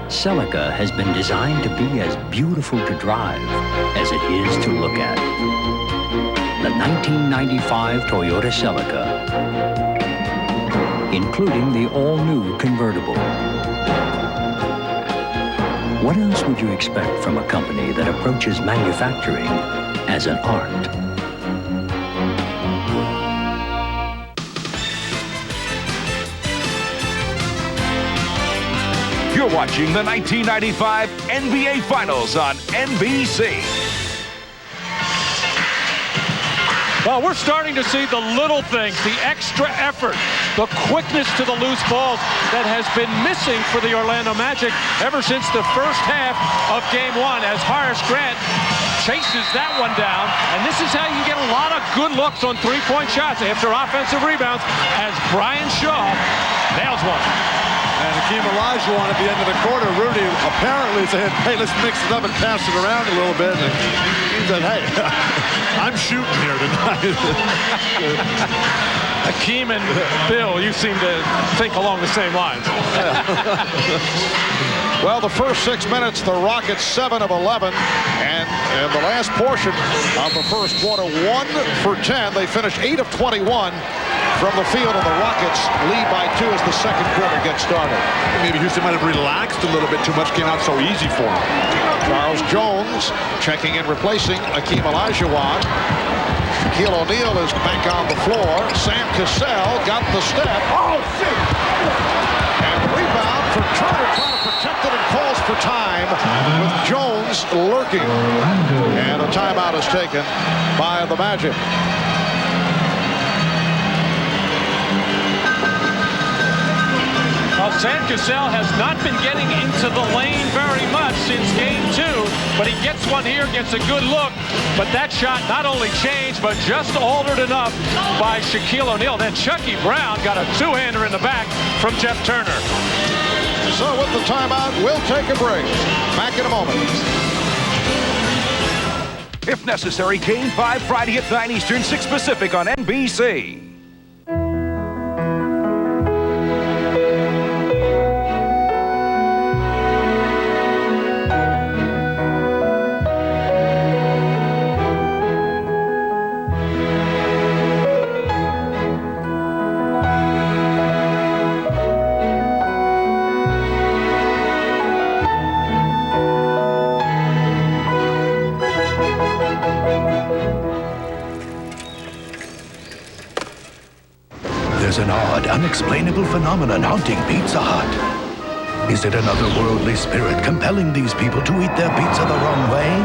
Celica has been designed to be as beautiful to drive as it is to look at. the 1995 Toyota Celica, including the all-new convertible. What else would you expect from a company that approaches manufacturing as an art? You're watching the 1995 NBA Finals on NBC. Well, we're starting to see the little things, the extra effort, the quickness to the loose balls that has been missing for the Orlando Magic ever since the first half of Game 1 as Horace Grant chases that one down. And this is how you get a lot of good looks on three-point shots after offensive rebounds as Brian Shaw nails one. And Hakeem Olajuwon at the end of the quarter, Rudy apparently said, hey, let's mix it up and pass it around a little bit. And he said, hey, I'm shooting here tonight. Hakeem and Bill, you seem to think along the same lines. Well, the first 6 minutes, the Rockets 7 of 11. And in the last portion of the first quarter, 1 for 10. They finished 8 of 21 from the field, and the Rockets lead by 2 as the second quarter gets started. Maybe Houston might have relaxed a little bit too much, came out so easy for him. Charles Jones checking in, replacing Hakeem Olajuwon. Shaquille O'Neal is back on the floor. Sam Cassell got the step. Oh, shit! And the rebound for Turner, trying to protect it, and calls for time with Jones lurking. And a timeout is taken by the Magic. Well, Sam Cassell has not been getting into the lane very much since Game 2, but he gets one here, gets a good look. But that shot not only changed, but just altered enough by Shaquille O'Neal. Then Chucky Brown got a two-hander in the back from Jeff Turner. So with the timeout, we'll take a break. Back in a moment. If necessary, Game 5 Friday at 9 Eastern, 6 Pacific on NBC. There's an odd, unexplainable phenomenon haunting Pizza Hut. Is it another worldly spirit compelling these people to eat their pizza the wrong way?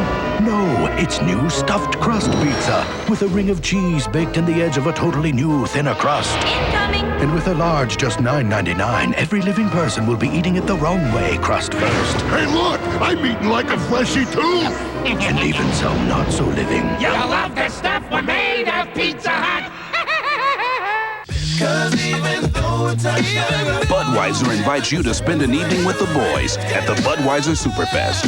No, it's new stuffed crust pizza with a ring of cheese baked in the edge of a totally new, thinner crust. Incoming! And with a large just $9.99, every living person will be eating it the wrong way crust first. Hey, look! I'm eating like a fleshy too! And even some not so living. You'll love the stuff we made of Pizza Hut! Budweiser invites you to spend an evening with the boys at the Budweiser Superfest.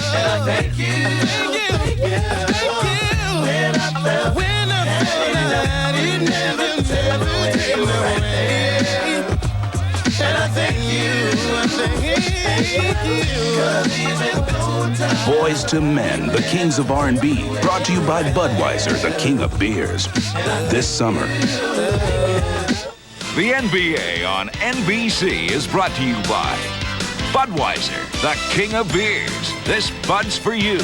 Boys to Men, the Kings of R&B, brought to you by Budweiser, the King of Beers. This summer. The NBA on NBC is brought to you by Budweiser, the King of Beers. This Bud's for you.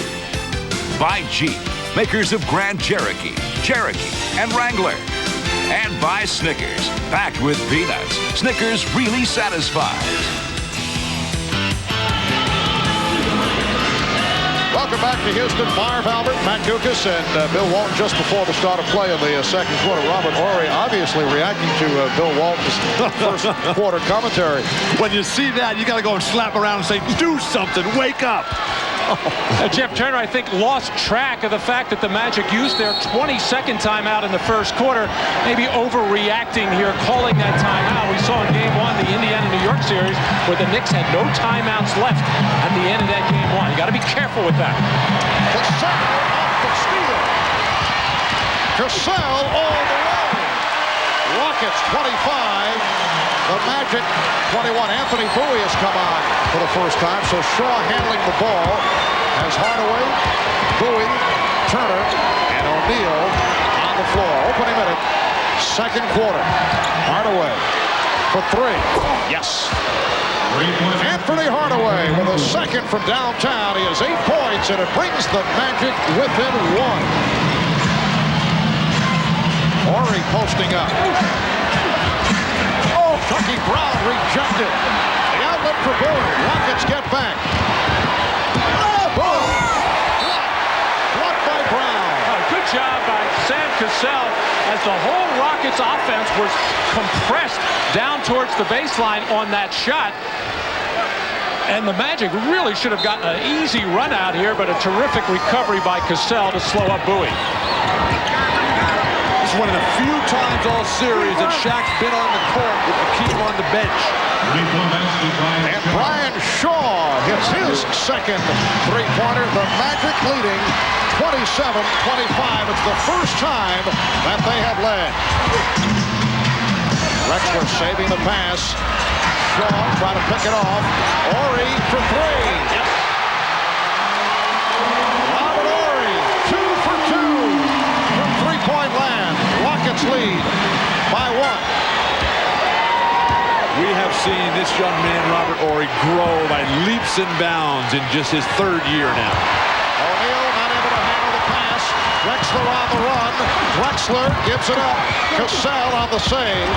By Jeep, makers of Grand Cherokee, Cherokee, and Wrangler. And by Snickers, packed with peanuts. Snickers really satisfies. Welcome back to Houston. Marv Albert, Matt Dukas, and Bill Walton just before the start of play in the second quarter. Robert Horry obviously reacting to Bill Walton's first quarter commentary. When you see that, you got to go and slap around and say, do something, wake up. Jeff Turner, I think, lost track of the fact that the Magic used their 22nd timeout in the first quarter, maybe overreacting here, calling that timeout. We saw in Game 1, the Indiana-New York series, where the Knicks had no timeouts left at the end of that Game 1. You got to be careful with that. Cassell off the steal. Cassell all the way. Rockets 25. The Magic 21. Anfernee Bowie has come on for the first time. So Shaw handling the ball as Hardaway, Bowie, Turner, and O'Neal on the floor. Opening minute, second quarter. Hardaway for three. Yes. Anfernee Hardaway with a second from downtown. He has 8 points, and it brings the Magic within 1. Horry posting up. Oh, Chucky Brown rejected. The outlet for Bowie. Rockets get back. Oh, boom! Blocked by Brown. Good job by Sam Cassell as the whole Rockets offense was compressed down towards the baseline on that shot. And the Magic really should have gotten an easy run out here, but a terrific recovery by Cassell to slow up Bowie. This is one of the few times all series that Shaq's been on the court with Hakeem on the bench. And Brian Shaw hits his second three-pointer. The Magic leading 27-25. It's the first time that they have led. Drexler saving the pass. Shaw trying to pick it off. Horry for three. Robert Horry, 2 for 2 from three-point land. Rockets lead by 1. We have seen this young man, Robert Horry, grow by leaps and bounds in just his third year now. O'Neal not able to handle the pass. Drexler on the run. Drexler gives it up. Cassell on the save.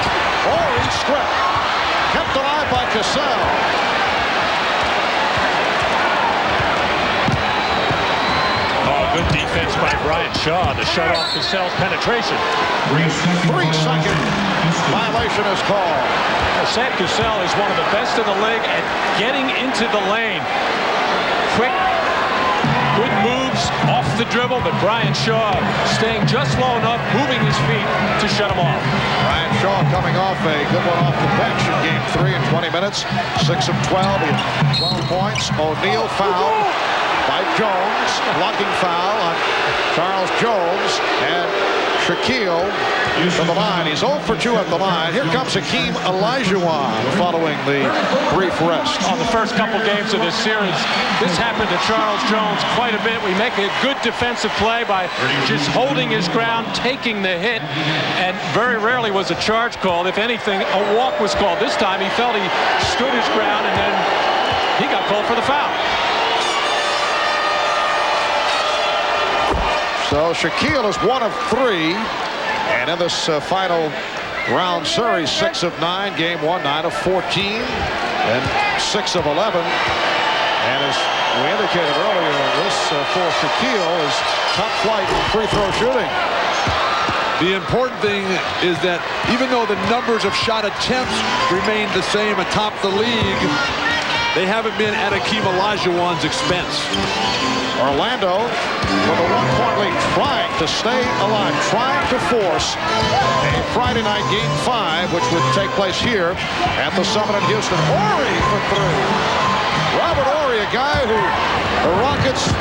Horry stripped. Kept alive by Cassell. Oh, good defense by Brian Shaw to shut off Cassell's penetration. 3-second violation is called. Sam Cassell is one of the best in the league at getting into the lane. Quick, good moves off the dribble, but Brian Shaw staying just low enough, moving his feet to shut him off. Brian Shaw coming off a good one off the bench in game 3 in 20 minutes. 6 of 12, 12 points. O'Neal fouled by Jones. Blocking foul on Charles Jones. And Shaquille from the line. He's 0 for 2 at the line. Here comes Hakeem Olajuwon following the brief rest. On the first couple games of this series, this happened to Charles Jones quite a bit. We make a good defensive play by just holding his ground, taking the hit, and very rarely was a charge called. If anything, a walk was called. This time he felt he stood his ground, and then he got called for the foul. So Shaquille is 1 of 3. And in this final round series, 6 of 9. Game 1, 9 of 14. And 6 of 11. And as we indicated earlier, this for Shaquille is top flight free throw shooting. The important thing is that even though the numbers of shot attempts remain the same atop the league, they haven't been at Hakeem Olajuwon's expense. Orlando with a 1-point lead, trying to stay alive, trying to force a Friday night game 5, which would take place here at the Summit in Houston. Horry for 3. Robert Horry, a guy who the Rockets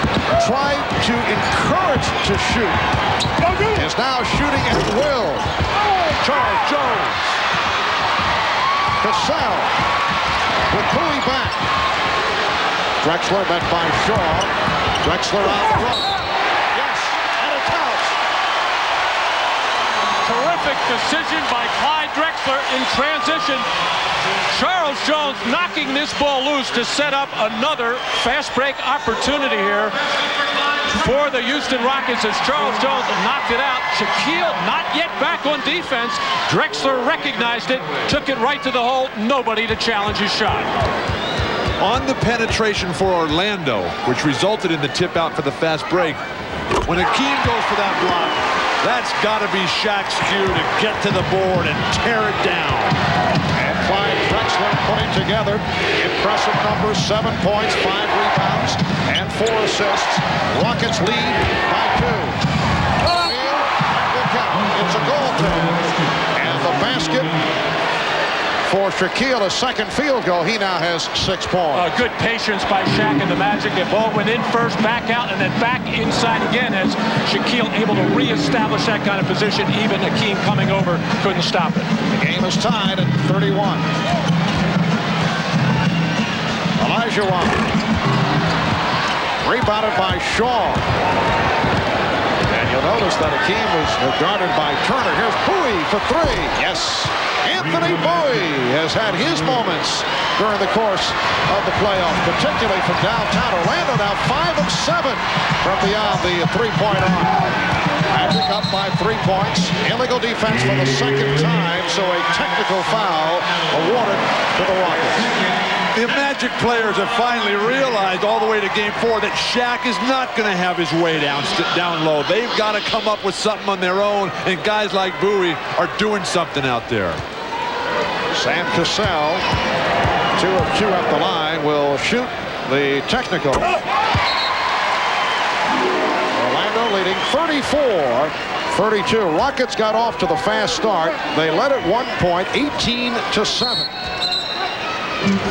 tried to encourage to shoot, is now shooting at will. Charles Jones. Cassell with Bowie back. Drexler met by Shaw. Drexler on the run. Yes, and it counts. Terrific decision by Clyde Drexler in transition. Charles Jones knocking this ball loose to set up another fast break opportunity here for the Houston Rockets as Charles Jones knocked it out. Shaquille not yet back on defense. Drexler recognized it, took it right to the hole. Nobody to challenge his shot. On the penetration for Orlando, which resulted in the tip out for the fast break, when Hakeem goes for that block, that's got to be Shaq's cue to get to the board and tear it down. And Clyde Drexler putting together impressive numbers, 7 points, 5 rebounds, and 4 assists. Rockets lead by 2. O'Neal, good count. It's a goaltend. And the basket for Shaquille, a second field goal. He now has 6 points. Good patience by Shaq and the Magic. The ball went in first, back out, and then back inside again as Shaquille able to reestablish that kind of position. Even Hakeem coming over couldn't stop it. The game is tied at 31. Olajuwon. Rebounded by Shaw. And you'll notice that Hakeem was guarded by Turner. Here's Bowie for three. Yes. Anfernee Bowie has had his moments during the course of the playoffs, particularly from downtown. Orlando now 5 of 7 from beyond the three-point arc. Magic up by 3 points. Illegal defense for the second time, so a technical foul awarded to the Rockets. The Magic players have finally realized all the way to Game 4 that Shaq is not going to have his way down low. They've got to come up with something on their own, and guys like Bowie are doing something out there. Sam Cassell, 2 of 2 at the line, will shoot the technical. Orlando leading 34-32. Rockets got off to the fast start. They led at 1 point, 18-7.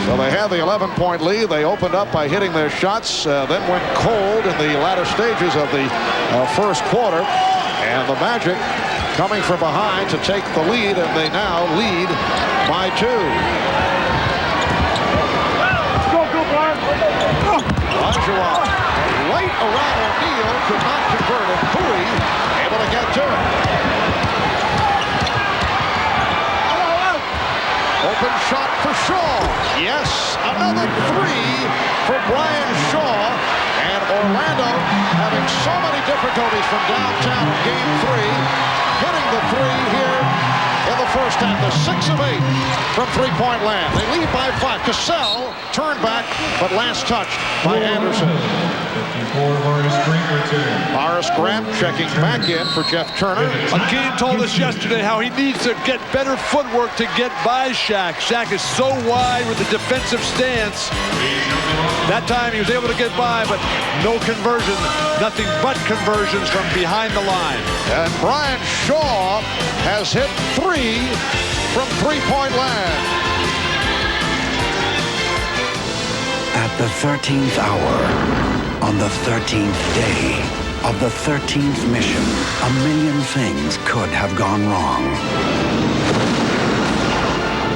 So they have the 11-point lead. They opened up by hitting their shots, then went cold in the latter stages of the first quarter. And the Magic coming from behind to take the lead, and they now lead by 2. Olajuwon right around O'Neal, could not convert it. Bowie able to get to it. Open shot for Shaw. Yes, another 3 for Brian Shaw. And Orlando having so many difficulties from downtown in Game 3. Hitting the 3 here in the first half. They're 6 of 8 from three-point land. They lead by 5. Cassell turned back, but last touched by Anderson. Horace Grant checking back in for Jeff Turner. Hakeem told us yesterday how he needs to get better footwork to get by Shaq. Shaq is so wide with the defensive stance. That time he was able to get by, but no conversion. Nothing but conversions from behind the line. And Brian Shaw has hit 3 from three-point land. At the 13th hour, on the 13th day of the 13th mission, a million things could have gone wrong.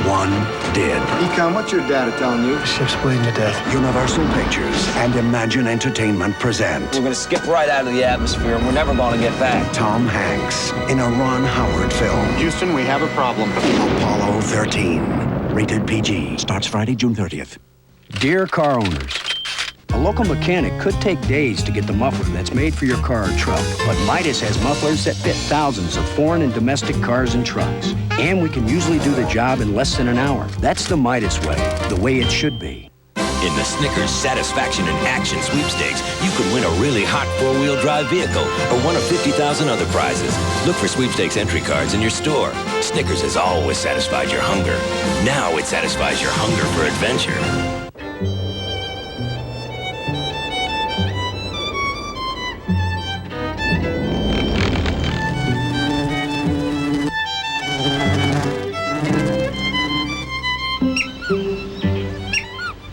One did. Econ, what's your data telling you? The ship's bleeding to death. Universal Pictures and Imagine Entertainment present. We're going to skip right out of the atmosphere, and we're never going to get back. Tom Hanks in a Ron Howard film. Houston, we have a problem. Apollo 13. Rated PG. Starts Friday, June 30th. Dear car owners, a local mechanic could take days to get the muffler that's made for your car or truck, but Midas has mufflers that fit thousands of foreign and domestic cars and trucks. And we can usually do the job in less than an hour. That's the Midas way, the way it should be. In the Snickers Satisfaction in Action Sweepstakes, you could win a really hot four-wheel drive vehicle or one of 50,000 other prizes. Look for sweepstakes entry cards in your store. Snickers has always satisfied your hunger. Now it satisfies your hunger for adventure.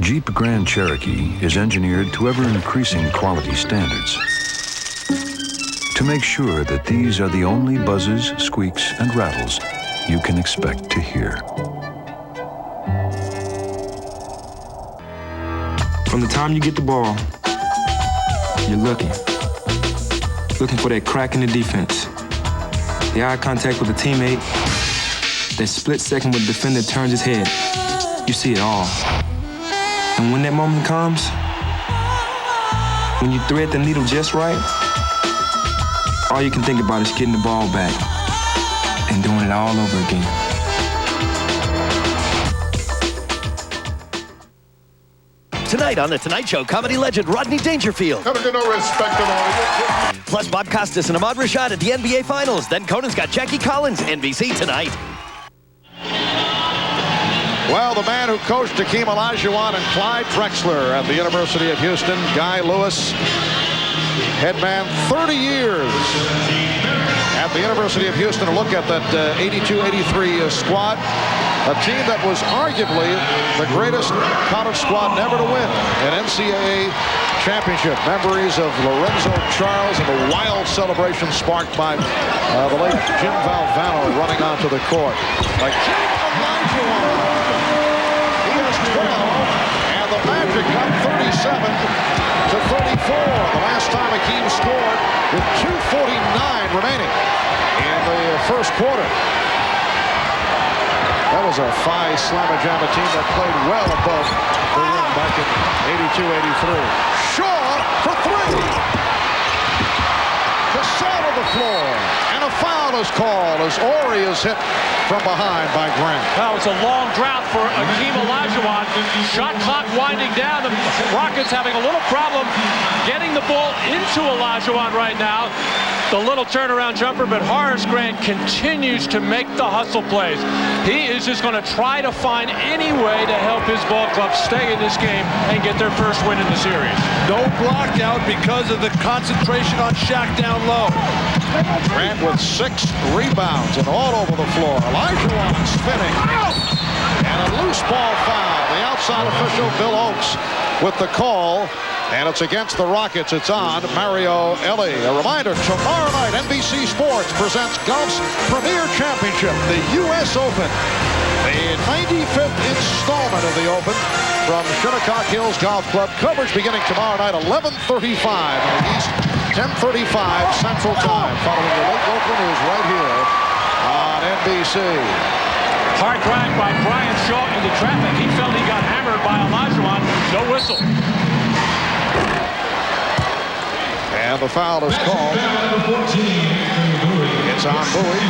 Jeep Grand Cherokee is engineered to ever-increasing quality standards to make sure that these are the only buzzes, squeaks, and rattles you can expect to hear. From the time you get the ball, you're looking for that crack in the defense, the eye contact with a teammate, that split second when the defender turns his head. You see it all. And when that moment comes, when you thread the needle just right, all you can think about is getting the ball back and doing it all over again. Tonight on The Tonight Show, comedy legend Rodney Dangerfield. Never get no respect at all. Plus Bob Costas and Ahmad Rashad at the NBA Finals. Then Conan's got Jackie Collins, NBC tonight. Well, the man who coached Hakeem Olajuwon and Clyde Drexler at the University of Houston, Guy Lewis, head man 30 years at the University of Houston. A look at that 82-83 squad, a team that was arguably the greatest college squad never to win an NCAA championship. Memories of Lorenzo Charles and the wild celebration sparked by the late Jim Valvano running onto the court. Like Olajuwon. 12, and the Magic got 37-34. The last time Hakeem scored with 2:49 first quarter. That was a Phi Slamma Jamma team that played well above the rim back in 82-83. Shaw for three. Cassell to the floor. And a foul is called as Ori is hit from behind by Grant. That was a long drought for Hakeem Olajuwon. Shot clock winding down. The Rockets having a little problem getting the ball into Olajuwon right now. The little turnaround jumper, but Horace Grant continues to make the hustle plays. He is just going to try to find any way to help his ball club stay in this game and get their first win in the series. No block out because of the concentration on Shaq down low. Grant with 6 rebounds and all over the floor. Olajuwon spinning. And a loose ball foul. The outside official, Bill Oakes, with the call. And it's against the Rockets. It's on Mario Elie. A reminder, tomorrow night, NBC Sports presents golf's premier championship, the U.S. Open. The 95th installment of the Open from Shinnecock Hills Golf Club. Coverage beginning tomorrow night, 11:35 in the East, 10:35 Central Time. Following the late local news right here on NBC. Hard drag by Brian Shaw into traffic. He felt he got hammered by Olajuwon. No whistle. And the foul is called. It's on Bowie.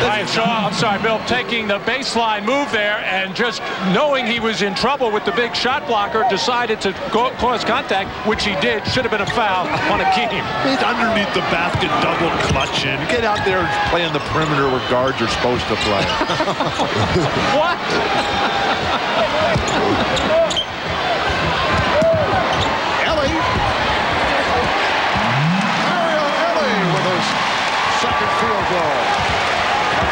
Brian Shaw, I'm sorry, Bill, taking the baseline move there and just knowing he was in trouble with the big shot blocker, decided to cause contact, which he did. Should have been a foul on Hakeem. He's underneath the basket, double clutching. Get out there and play on the perimeter where guards are supposed to play. What? Second field goal.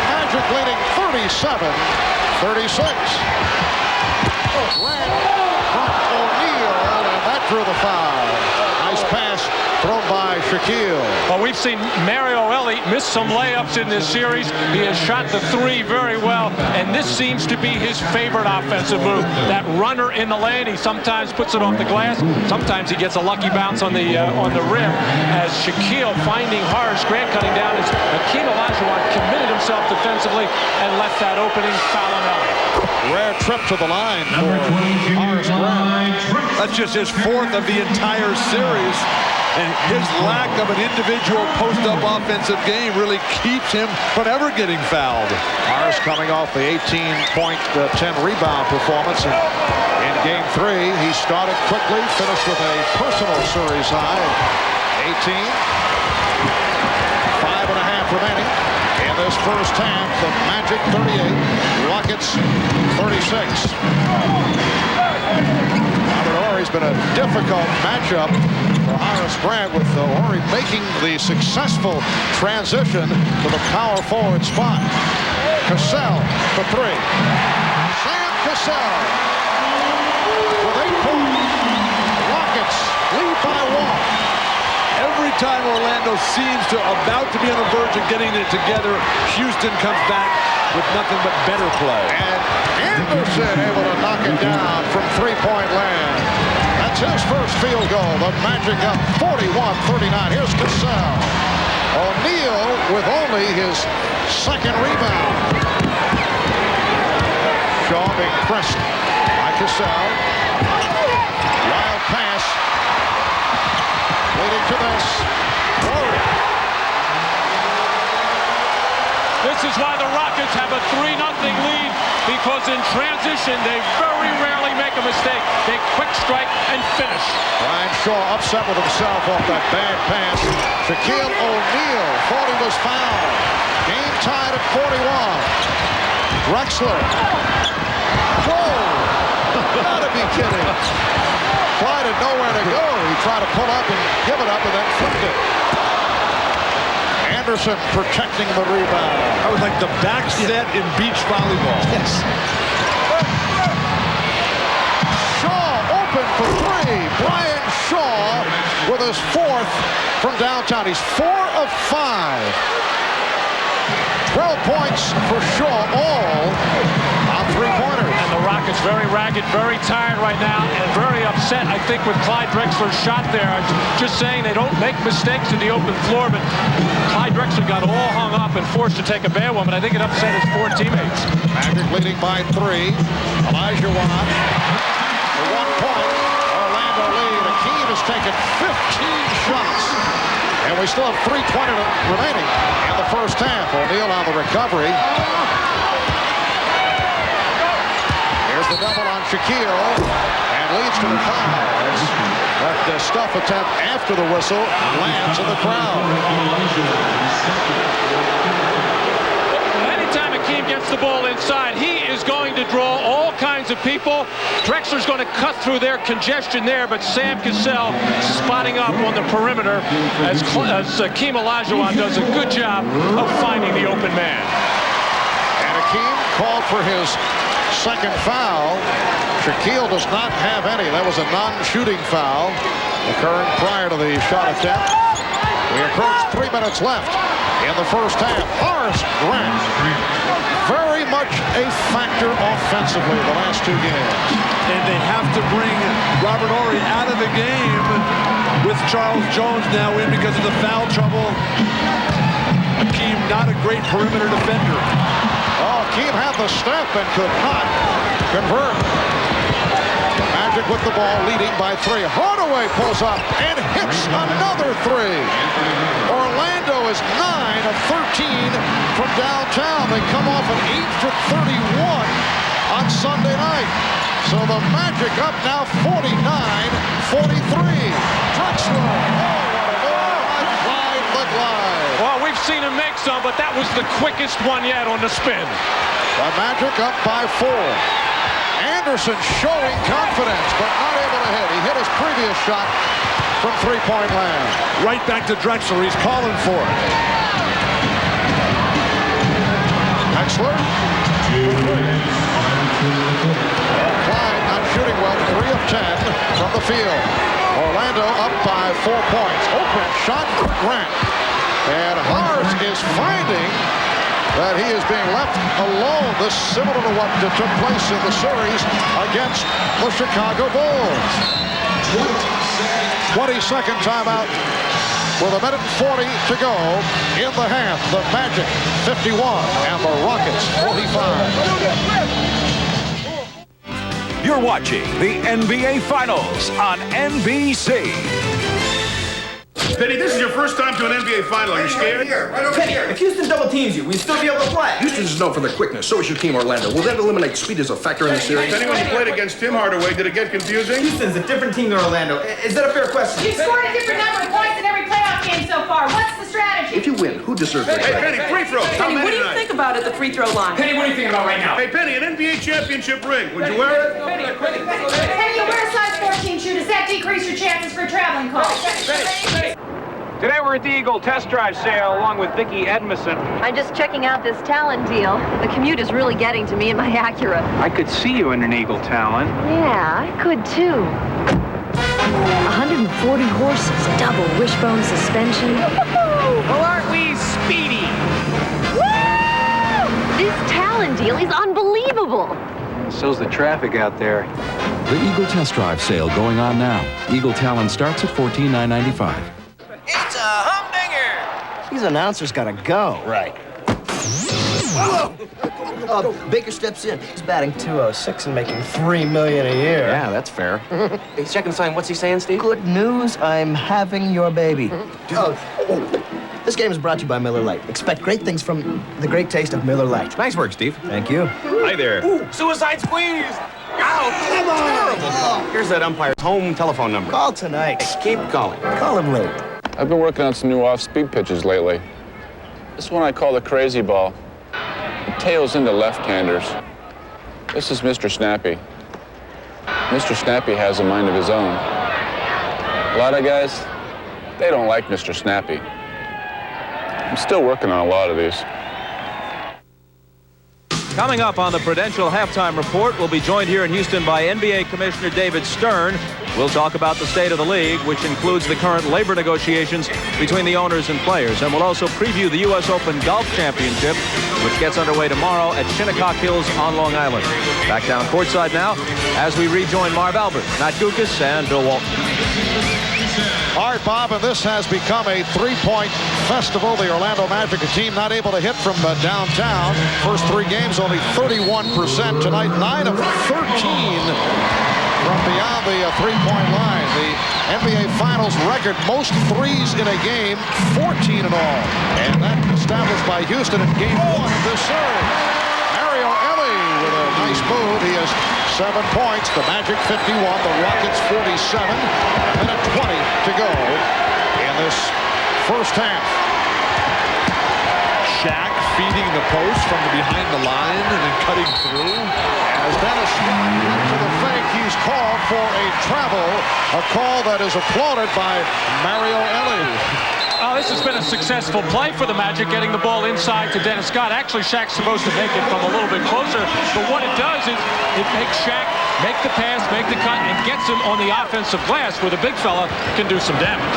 Magic leading 37-36. Grant from O'Neal, and that drew the foul. Nice pass thrown by Shaquille. Well, we've seen Mario Elie miss some layups in this series. He has shot the three very well, and this seems to be his favorite offensive move. That runner in the lane, he sometimes puts it off the glass. Sometimes he gets a lucky bounce on the rim. As Shaquille finding Horace Grant cutting down, as Hakeem Olajuwon committed himself defensively and left that opening foul on Elie. Rare trip to the line for Horace Grant. That's just his 4th of the entire series. And his lack of an individual post-up offensive game really keeps him from ever getting fouled. Horace coming off the 18-point, 10-rebound performance in Game 3. He started quickly, finished with a personal series high, 18. 5.5 remaining in this first half. The Magic 38, Rockets 36. Robert Horry's been a difficult matchup for Horace Grant, with Horry making the successful transition to the power forward spot. Cassell for 3. Sam Cassell with 8 points. Rockets lead by 1. Every time Orlando seems about to be on the verge of getting it together, Houston comes back with nothing but better play. And Anderson able to knock it down from 3-point land. That's his first field goal. The Magic up 41-39. Here's Cassell. O'Neal with only his 2nd rebound. Shaw being pressed by Cassell. Wild pass. Leading to this. This is why the Rockets have a 3-0 lead, because in transition they very rarely make a mistake. They quick strike and finish. Brian Shaw upset with himself off that bad pass. Shaquille O'Neal thought he was fouled. Game tied at 41. Drexler. Whoa! Gotta be kidding. Clyde had nowhere to go. He tried to pull up and give it up and then flipped it. Anderson protecting the rebound. That was like the back set in beach volleyball. Yes. Shaw open for 3. Brian Shaw with his 4th from downtown. He's 4 of 5. 12 points for Shaw, all on 3-pointers. And the Rockets very ragged, very tired right now, and very upset, I think, with Clyde Drexler's shot there. I'm just saying they don't make mistakes in the open floor, but Clyde Drexler got all hung up and forced to take a bad one, but I think it upset his 4 teammates. Magic leading by 3. Olajuwon for 1 point. Orlando lead. Hakeem has taken 15 shots. And we still have 3:20 remaining in the first half. O'Neal on the recovery. Here's the double on Shaquille. And leads to the foul. That stuff attempt after the whistle lands in the crowd. Anytime Hakeem gets the ball inside, he is going to draw all kinds of people. Drexler's going to cut through their congestion there, but Sam Cassell spotting up on the perimeter as Hakeem Olajuwon does a good job of finding the open man. And Hakeem called for his second foul. Shaquille does not have any. That was a non-shooting foul occurring prior to the shot attempt. We approach 3 minutes left in the first half. Horace Grant, very much a factor offensively the last 2 games. And they have to bring Robert Horry out of the game with Charles Jones now in because of the foul trouble. Hakeem, not a great perimeter defender. Oh, Hakeem had the step and could not convert. Magic with the ball, leading by 3. Hardaway pulls up and hits another 3. Orlando is 9 of 13 from downtown. They come off an 8 for 31 on Sunday night. So the Magic up now 49-43. Drexler. Clyde the glide. Well, we've seen him make some, but that was the quickest one yet on the spin. The Magic up by 4. Anderson showing confidence, but not able to hit. He hit his previous shot from 3-point land. Right back to Drexler. He's calling for it. Drexler. Clyde not shooting well. 3 of 10 from the field. Orlando up by 4 points. Open shot for Grant. And Horace is finding that he is being left alone. This is similar to what took place in the series against the Chicago Bulls. 22nd timeout with 1 minute and 40 to go in the half. The Magic 51 and the Rockets 45. You're watching the NBA Finals on NBC. Penny, this is your first time to an NBA final. Are you scared? Penny, if Houston double teams you, will you still be able to play? Houston's known for their quickness. So is your team, Orlando. Will that eliminate speed as a factor in the series? Penny, when you played against Tim Hardaway, did it get confusing? Houston's a different team than Orlando. Is that a fair question? You've scored a different number of points in every playoff game so far. What's the strategy? If you win, who deserves that? Hey, Penny, free throw. Penny, what do you think about at the free throw line? Penny, what are you thinking about right now? Hey, Penny, an NBA championship ring. Would you wear it? Penny, you wear a size 14 shoe. Does that decrease your chances for a traveling call? Today we're at the Eagle Test Drive sale along with Vicki Edmondson. I'm just checking out this Talon deal. The commute is really getting to me in my Acura. I could see you in an Eagle Talon. Yeah, I could too. 140 horses, double wishbone suspension. Well, aren't we speedy? Woo! This Talon deal is unbelievable. So's the traffic out there. The Eagle Test Drive sale going on now. Eagle Talon starts at $14,995. It's a humdinger! These announcers gotta go. Right. Baker steps in. He's batting .206 and making $3 million a year. Yeah, that's fair. He's checking sign. What's he saying, Steve? Good news. I'm having your baby. This game is brought to you by Miller Lite. Expect great things from the great taste of Miller Lite. Nice work, Steve. Thank you. Hi there. Suicide squeeze! Ow, come on! Terrible. Here's that umpire's home telephone number. Call tonight. Keep calling. Call him late. I've been working on some new off-speed pitches lately. This one I call the crazy ball. It tails into left-handers. This is Mr. Snappy. Mr. Snappy has a mind of his own. A lot of guys, they don't like Mr. Snappy. I'm still working on a lot of these. Coming up on the Prudential Halftime Report, we'll be joined here in Houston by NBA Commissioner David Stern. We'll talk about the state of the league, which includes the current labor negotiations between the owners and players. And we'll also preview the U.S. Open Golf Championship which gets underway tomorrow at Shinnecock Hills on Long Island. Back down courtside now as we rejoin Marv Albert, Matt Gukas, and Bill Walton. All right, Bob, and this has become a three-point festival. The Orlando Magic, a team not able to hit from downtown. First three games, only 31%. Tonight, 9 of 13 from beyond the three-point line. The NBA Finals record, most threes in a game, 14 in all. And that established by Houston in Game 1 of this series. Mario Elie with a nice move. He has 7 points. The Magic 51, the Rockets 47. A minute 20 to go in this first half. Shaq feeding the post from behind the line and then cutting through. As Dennis went to the fake, he's called for a travel, a call that is applauded by Mario Elie. Oh, this has been a successful play for the Magic, getting the ball inside to Dennis Scott. Actually, Shaq's supposed to make it from a little bit closer, but what it does is it makes Shaq make the pass, make the cut, and gets him on the offensive glass where the big fella can do some damage.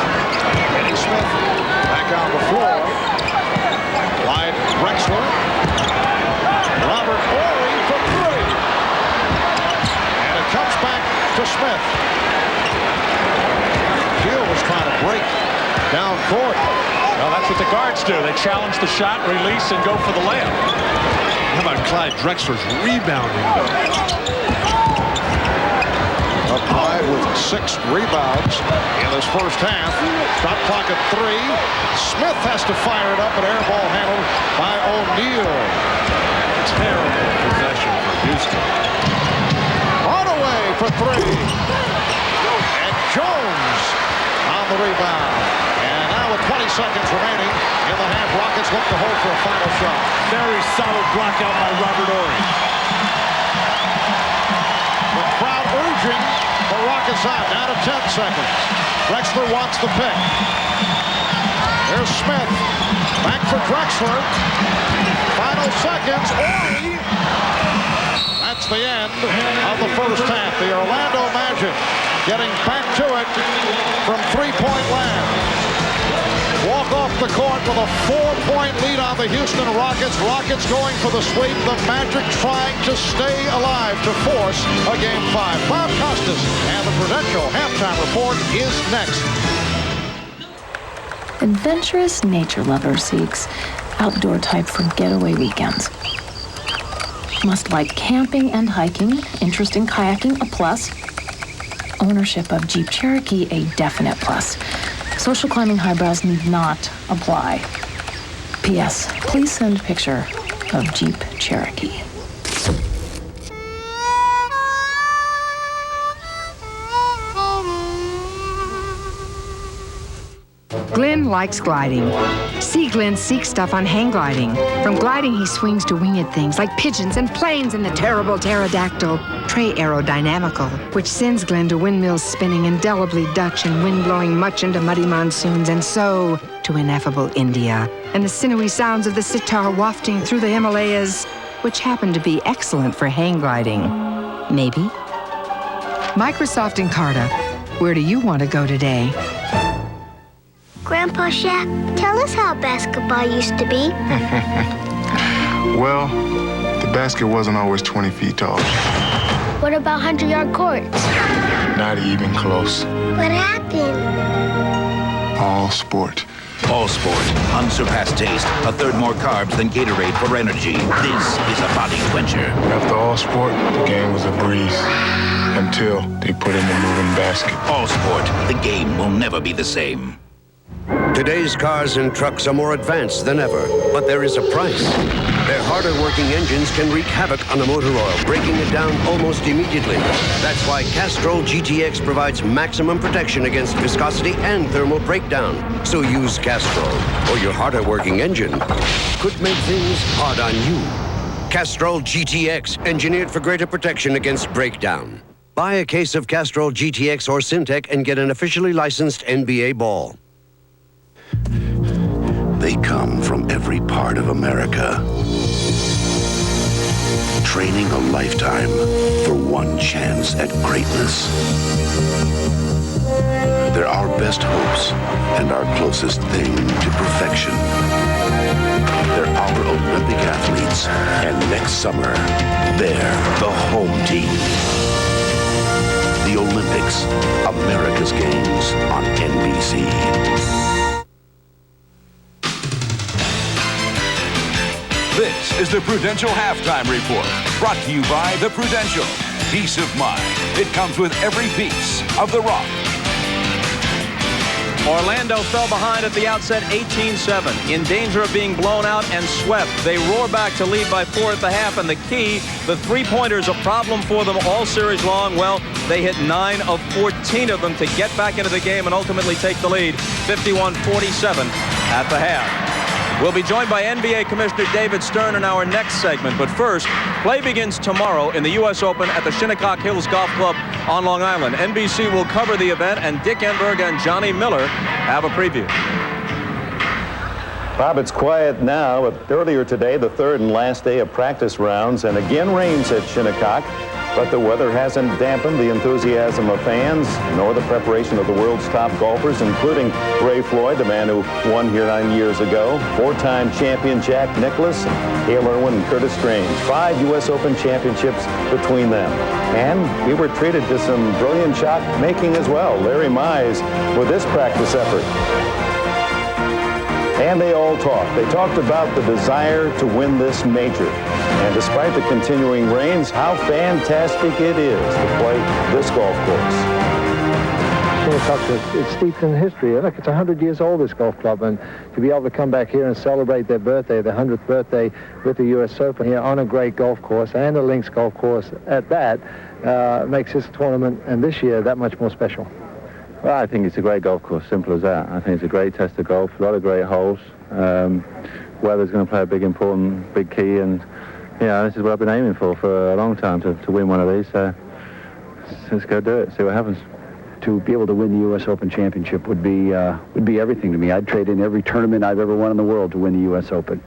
Eddie Smith back on the floor. Clyde Drexler. Robert Horry for three. And it comes back to Smith. Gill was trying to break down court. Well, that's what the guards do. They challenge the shot, release, and go for the layup. How about Clyde Drexler's rebounding? Clyde with 6 rebounds in this first half. Shot clock at 3. Smith has to fire it up, but air ball handled by O'Neal. Terrible possession for Houston. Hardaway for 3. And Jones on the rebound. And now with 20 seconds remaining in the half, Rockets look to hold for a final shot. Very solid block out by Robert Horry. The crowd urging the Rockets out. Down to 10 seconds. Drexler wants the pick. There's Smith. Back for Drexler. Final seconds. Horry. That's the end of the first half. The Orlando Magic getting back to it from three-point land. Walk off the court with a 4-point lead on the Houston Rockets. Rockets going for the sweep. The Magic trying to stay alive to force a Game 5. Bob Costas and the Prudential Halftime Report is next. Adventurous nature lover seeks outdoor type for getaway weekends. Must like camping and hiking, interest in kayaking, a plus. Ownership of Jeep Cherokee, a definite plus. Social climbing highbrows need not apply. P.S. Please send picture of Jeep Cherokee. Glenn likes gliding. See Glenn's Seek stuff on hang gliding. From gliding, he swings to winged things like pigeons and planes and the terrible pterodactyl, Trey Aerodynamical, which sends Glenn to windmills spinning indelibly Dutch and wind blowing much into muddy monsoons and so to ineffable India. And the sinewy sounds of the sitar wafting through the Himalayas, which happen to be excellent for hang gliding. Maybe? Microsoft Encarta. Where do you want to go today? Grandpa Shaq, tell us how basketball used to be. Well, the basket wasn't always 20 feet tall. What about 100-yard courts? Not even close. What happened? All sport. All sport, unsurpassed taste, a third more carbs than Gatorade for energy. This is a body quencher. After all sport, the game was a breeze. Until they put in the moving basket. All sport, the game will never be the same. Today's cars and trucks are more advanced than ever, but there is a price. Their harder working engines can wreak havoc on the motor oil, breaking it down almost immediately. That's why Castrol GTX provides maximum protection against viscosity and thermal breakdown. So use Castrol, or your harder working engine could make things hard on you. Castrol GTX, engineered for greater protection against breakdown. Buy a case of Castrol GTX or Syntec and get an officially licensed NBA ball. They come from every part of America, training a lifetime for one chance at greatness. They're our best hopes and our closest thing to perfection. They're our for Olympic athletes. And next summer, they're the home team. The Olympics, America's Games on NBC. This is the Prudential Halftime Report, brought to you by the Prudential. Peace of mind. It comes with every piece of the rock. Orlando fell behind at the outset 18-7, in danger of being blown out and swept. They roar back to lead by 4 at the half, and the key, the three-pointers, a problem for them all series long. Well, they hit 9 of 14 of them to get back into the game and ultimately take the lead, 51-47 at the half. We'll be joined by NBA Commissioner David Stern in our next segment. But first, play begins tomorrow in the U.S. Open at the Shinnecock Hills Golf Club on Long Island. NBC will cover the event, and Dick Enberg and Johnny Miller have a preview. Bob, it's quiet now, but earlier today, the third and last day of practice rounds, and again rains at Shinnecock. But the weather hasn't dampened the enthusiasm of fans, nor the preparation of the world's top golfers, including Ray Floyd, the man who won here 9 years ago, 4-time champion Jack Nicklaus, Hale Irwin, and Curtis Strange. 5 U.S. Open championships between them. And we were treated to some brilliant shot making as well. Larry Mize with this practice effort. And they all talked. They talked about the desire to win this major. And despite the continuing rains, how fantastic it is to play this golf course. It's steeped in history. Look, it's 100 years old, this golf club, and to be able to come back here and celebrate their birthday, their 100th birthday with the U.S. Open here on a great golf course and a links golf course at that, makes this tournament and this year that much more special. Well, I think it's a great golf course, simple as that. I think it's a great test of golf, a lot of great holes. Weather's going to play a big key, and this is what I've been aiming for a long time, to win one of these. So let's go do it, see what happens. To be able to win the U.S. Open Championship would be everything to me. I'd trade in every tournament I've ever won in the world to win the U.S. Open.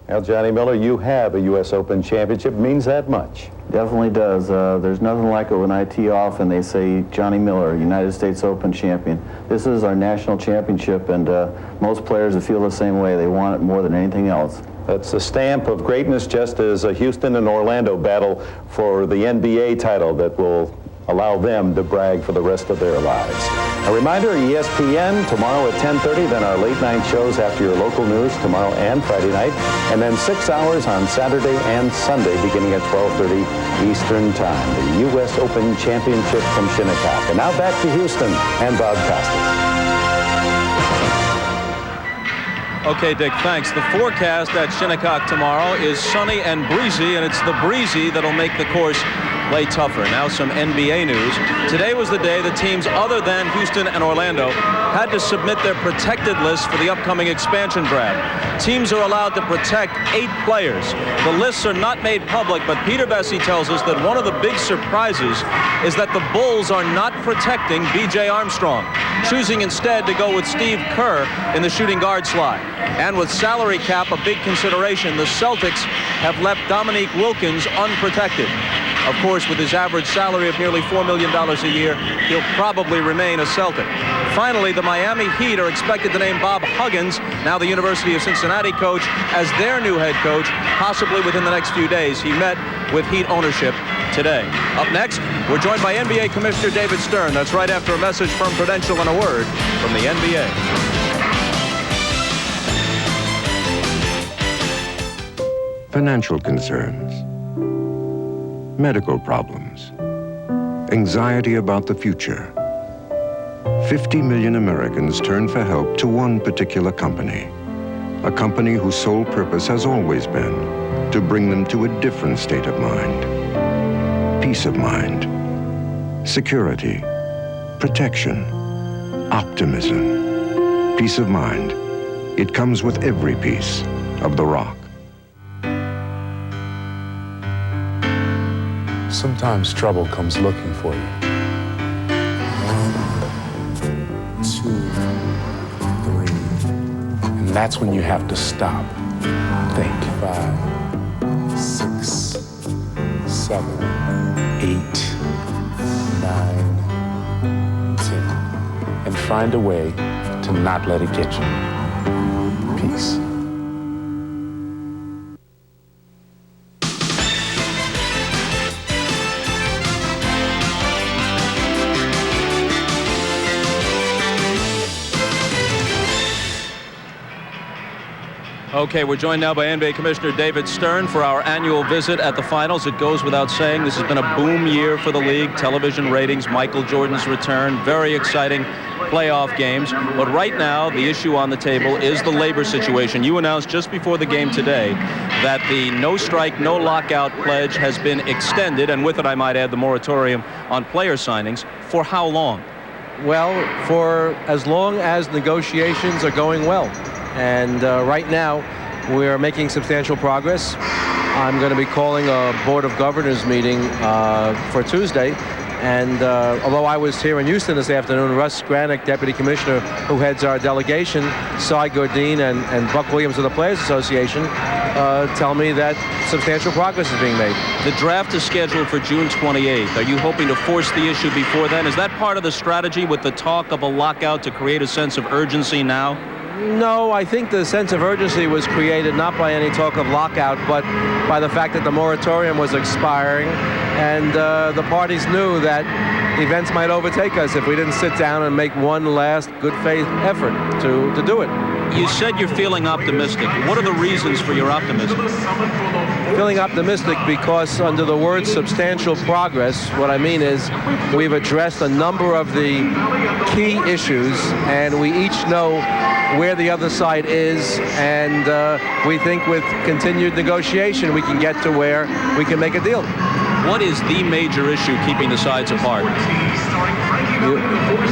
Well, Johnny Miller, you have a U.S. Open Championship. Means that much. Definitely does. There's nothing like it when I tee off and they say, Johnny Miller, United States Open champion. This is our national championship, and most players feel the same way. They want it more than anything else. That's the stamp of greatness, just as Houston and Orlando battle for the NBA title that will allow them to brag for the rest of their lives. A reminder, ESPN tomorrow at 10:30, then our late night shows after your local news tomorrow and Friday night, and then 6 hours on Saturday and Sunday beginning at 12:30 Eastern Time. The U.S. Open Championship from Shinnecock. And now back to Houston and Bob Costas. Okay, Dick, thanks. The forecast at Shinnecock tomorrow is sunny and breezy, and it's the breezy that'll make the course play tougher. Now some NBA news. Today was the day the teams other than Houston and Orlando had to submit their protected lists for the upcoming expansion draft. Teams are allowed to protect 8 players. The lists are not made public, but Peter Bessie tells us that one of the big surprises is that the Bulls are not protecting B.J. Armstrong, choosing instead to go with Steve Kerr in the shooting guard slot. And with salary cap a big consideration, the Celtics have left Dominique Wilkins unprotected. Of course, with his average salary of nearly $4 million a year, he'll probably remain a Celtic. Finally, the Miami Heat are expected to name Bob Huggins, now the University of Cincinnati coach, as their new head coach, possibly within the next few days. He met with Heat ownership today. Up next, we're joined by NBA Commissioner David Stern. That's right after a message from Prudential and a word from the NBA. Financial concerns, medical problems, anxiety about the future. 50 million Americans turn for help to one particular company, a company whose sole purpose has always been to bring them to a different state of mind. Peace of mind, security, protection, optimism. Peace of mind. It comes with every piece of the rock. Sometimes trouble comes looking for you. 1, 2, 3. And that's when you have to stop. Think. 5, 6, 7, 8, 9, 10. And find a way to not let it get you. Peace. Okay, we're joined now by NBA Commissioner David Stern for our annual visit at the finals. It goes without saying, this has been a boom year for the league. Television ratings, Michael Jordan's return, very exciting playoff games. But right now, the issue on the table is the labor situation. You announced just before the game today that the no strike, no lockout pledge has been extended, and with it, I might add, the moratorium on player signings. For how long? Well, for as long as negotiations are going well. And right now, we're making substantial progress. I'm going to be calling a Board of Governors meeting for Tuesday. And although I was here in Houston this afternoon, Russ Granick, Deputy Commissioner, who heads our delegation, Cy Gordine and Buck Williams of the Players Association, tell me that substantial progress is being made. The draft is scheduled for June 28th. Are you hoping to force the issue before then? Is that part of the strategy with the talk of a lockout to create a sense of urgency now? No, I think the sense of urgency was created not by any talk of lockout, but by the fact that the moratorium was expiring, and the parties knew that events might overtake us if we didn't sit down and make one last good faith effort to do it. You said you're feeling optimistic. What are the reasons for your optimism? Feeling optimistic because under the word substantial progress, what I mean is we've addressed a number of the key issues, and we each know where the other side is, and we think with continued negotiation we can get to where we can make a deal. What is the major issue keeping the sides apart?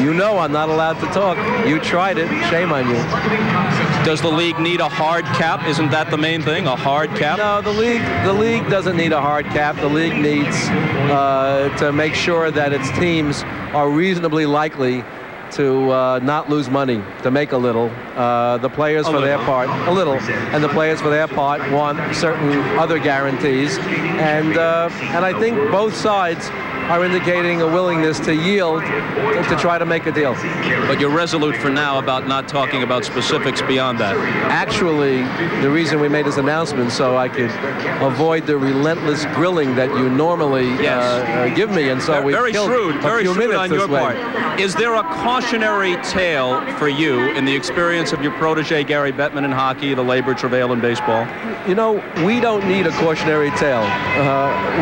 You know I'm not allowed to talk. You tried it. Shame on you. Does the league need a hard cap? Isn't that the main thing, a hard cap? No, the league doesn't need a hard cap. The league needs to make sure that its teams are reasonably likely to not lose money, to make a little. The players for their part, a little, and the players for their part want certain other guarantees. And I think both sides are indicating a willingness to yield to try to make a deal. But you're resolute for now about not talking about specifics beyond that. Actually, the reason we made this announcement so I could avoid the relentless grilling that you normally give me, and so we very shrewd on your part. Is there a cautionary tale for you in the experience of your protege Gary Bettman in hockey, the labor travail in baseball? You know, we don't need a cautionary tale.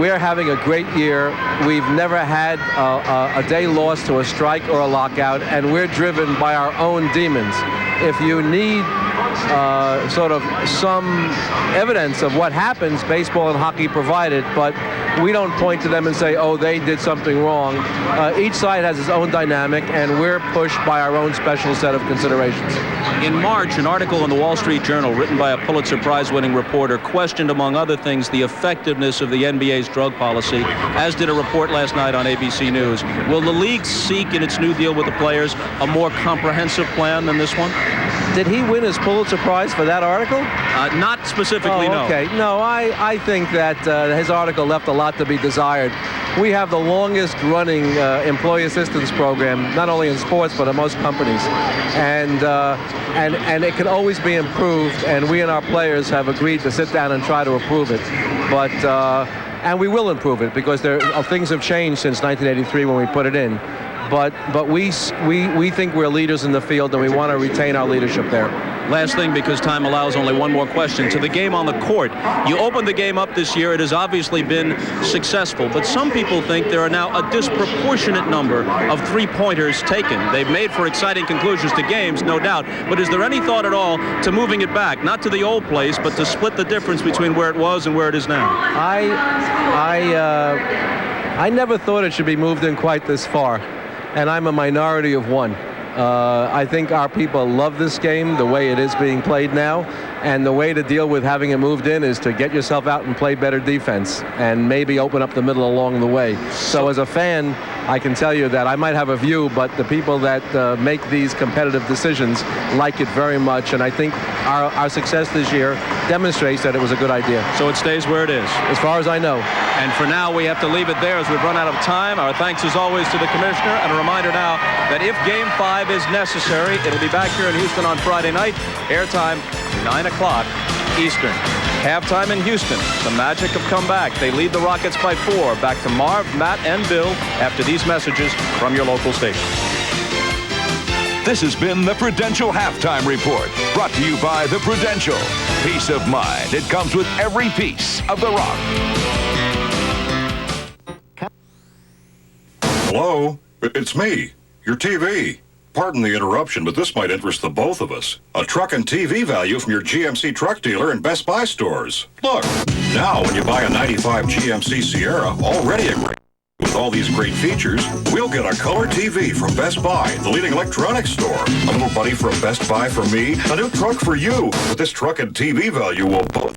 We're having a great year. We've never had a day lost to a strike or a lockout, and we're driven by our own demons. If you need sort of some evidence of what happens, baseball and hockey provide it, but we don't point to them and say, oh, they did something wrong. Each side has its own dynamic, and we're pushed by our own special set of considerations. In March, an article in the Wall Street Journal written by a Pulitzer Prize-winning reporter questioned, among other things, the effectiveness of the NBA's drug policy, as did a report last night on ABC News. Will the league seek in its new deal with the players a more comprehensive plan than this one? Did he win his Pulitzer Prize for that article? Not specifically, no. Okay. No, I think that his article left a lot to be desired. We have the longest running employee assistance program, not only in sports, but in most companies. And it can always be improved, and we and our players have agreed to sit down and try to improve it. But, and we will improve it, because things have changed since 1983 when we put it in. But we think we're leaders in the field, and we want to retain our leadership there. Last thing, because time allows only one more question. To the game on the court. You opened the game up this year. It has obviously been successful, but some people think there are now a disproportionate number of three-pointers taken. They've made for exciting conclusions to games, no doubt, but is there any thought at all to moving it back, not to the old place, but to split the difference between where it was and where it is now? I never thought it should be moved in quite this far, and I'm a minority of one. I think our people love this game the way it is being played now, and the way to deal with having it moved in is to get yourself out and play better defense and maybe open up the middle along the way. So as a fan, I can tell you that I might have a view, but the people that make these competitive decisions like it very much, and I think our success this year demonstrates that it was a good idea. So it stays where it is? As far as I know. And for now, we have to leave it there as we've run out of time. Our thanks as always to the commissioner, and a reminder now that if Game 5 is necessary, it'll be back here in Houston on Friday night. Airtime 9 o'clock Eastern. Halftime in Houston. The Magic have come back. They lead the Rockets by 4. Back to Marv, Matt, and Bill after these messages from your local station. This has been the Prudential Halftime Report, brought to you by the Prudential. Peace of mind. It comes with every piece of the rock. Hello? It's me, your TV. Pardon the interruption, but this might interest the both of us. A truck and TV value from your GMC truck dealer and Best Buy stores. Look, now when you buy a 95 GMC Sierra, already equipped with all these great features, we'll get a color TV from Best Buy, the leading electronics store. A little buddy from Best Buy for me, a new truck for you. But this truck and TV value will both...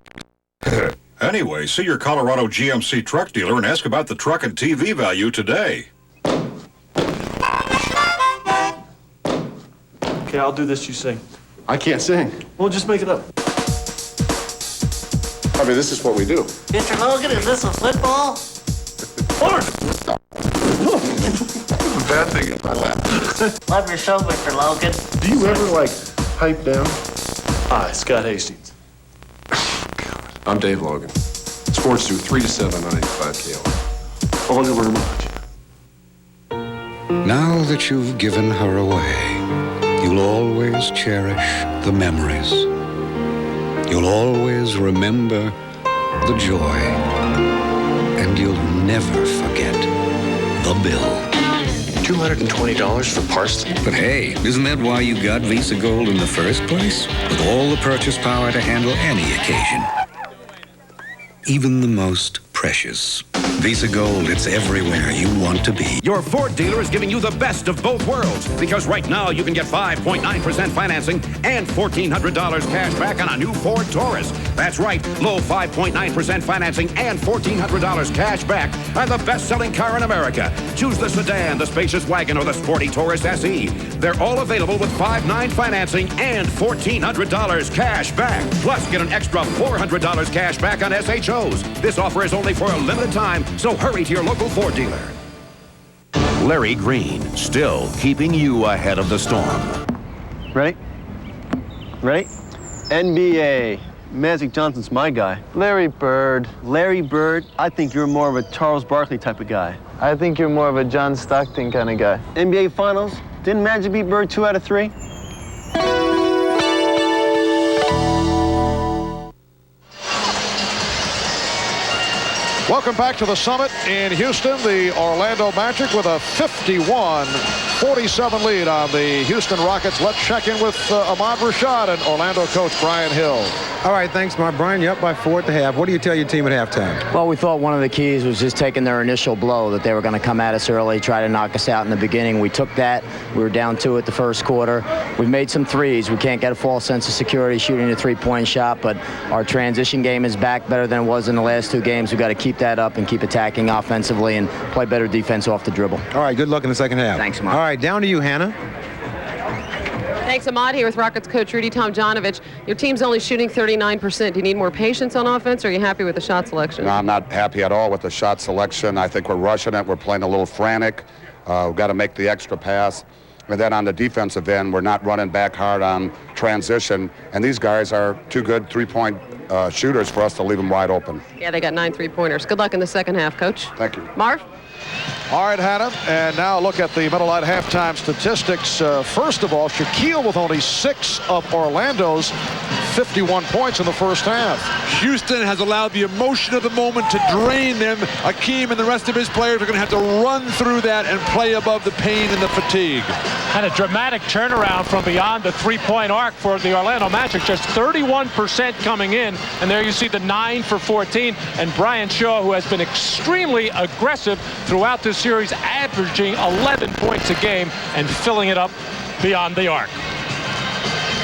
Anyway, see your Colorado GMC truck dealer and ask about the truck and TV value today. Okay, I'll do this, you sing. I can't sing. Well, just make it up. I mean, this is what we do. Mr. Logan, is this a football? Bad thing in my lap. Love your show, Mr. Logan. Do you ever, like, pipe down? Hi, Scott Hastings. I'm Dave Logan. Sports do 3 to 7 on 85 KO. Oh, you very much. Now that you've given her away, you'll always cherish the memories. You'll always remember the joy. And you'll never forget the bill. $220 for parsley? But hey, isn't that why you got Visa Gold in the first place? With all the purchase power to handle any occasion. Even the most precious. Visa Gold, it's everywhere you want to be. Your Ford dealer is giving you the best of both worlds, because right now you can get 5.9% financing and $1,400 cash back on a new Ford Taurus. That's right, low 5.9% financing and $1,400 cash back on the best-selling car in America. Choose the sedan, the spacious wagon, or the sporty Taurus SE. They're all available with 5.9 financing and $1,400 cash back. Plus, get an extra $400 cash back on SHOs. This offer is only for a limited time, so hurry to your local Ford dealer. Larry Green, still keeping you ahead of the storm. Ready? Ready? NBA. Magic Johnson's my guy. Larry Bird. Larry Bird, I think you're more of a Charles Barkley type of guy. I think you're more of a John Stockton kind of guy. NBA Finals, didn't Magic beat Bird 2 out of 3? Welcome back to the Summit in Houston. The Orlando Magic with a 51-47 lead on the Houston Rockets. Let's check in with Ahmad Rashad and Orlando coach Brian Hill. All right, thanks, Mark. Brian, you're up by 4 at the half. What do you tell your team at halftime? Well, we thought one of the keys was just taking their initial blow, that they were going to come at us early, try to knock us out in the beginning. We took that. We were down 2 at the first quarter. We've made some threes. We can't get a false sense of security shooting a three-point shot, but our transition game is back better than it was in the last 2 games. We've got to keep that up and keep attacking offensively and play better defense off the dribble. All right, good luck in the second half. Thanks, Mark. All right, down to you, Hannah. Thanks, Ahmad, here with Rockets coach Rudy Tomjanovich. Your team's only shooting 39%. Do you need more patience on offense, or are you happy with the shot selection? No, I'm not happy at all with the shot selection. I think we're rushing it. We're playing a little frantic. We've got to make the extra pass. And then on the defensive end, we're not running back hard on transition. And these guys are too good three-point shooters for us to leave them wide open. Yeah, they got 9 3-pointers. Good luck in the second half, Coach. Thank you. Marv? All right, Hannah, and now look at the Miller Lite halftime statistics. First of all, Shaquille with only 6 of Orlando's 51 points in the first half. Houston has allowed the emotion of the moment to drain them. Hakeem and the rest of his players are going to have to run through that and play above the pain and the fatigue. And a dramatic turnaround from beyond the three-point arc for the Orlando Magic. Just 31% coming in. And there you see the 9 for 14. And Brian Shaw, who has been extremely aggressive throughout this series, averaging 11 points a game and filling it up beyond the arc.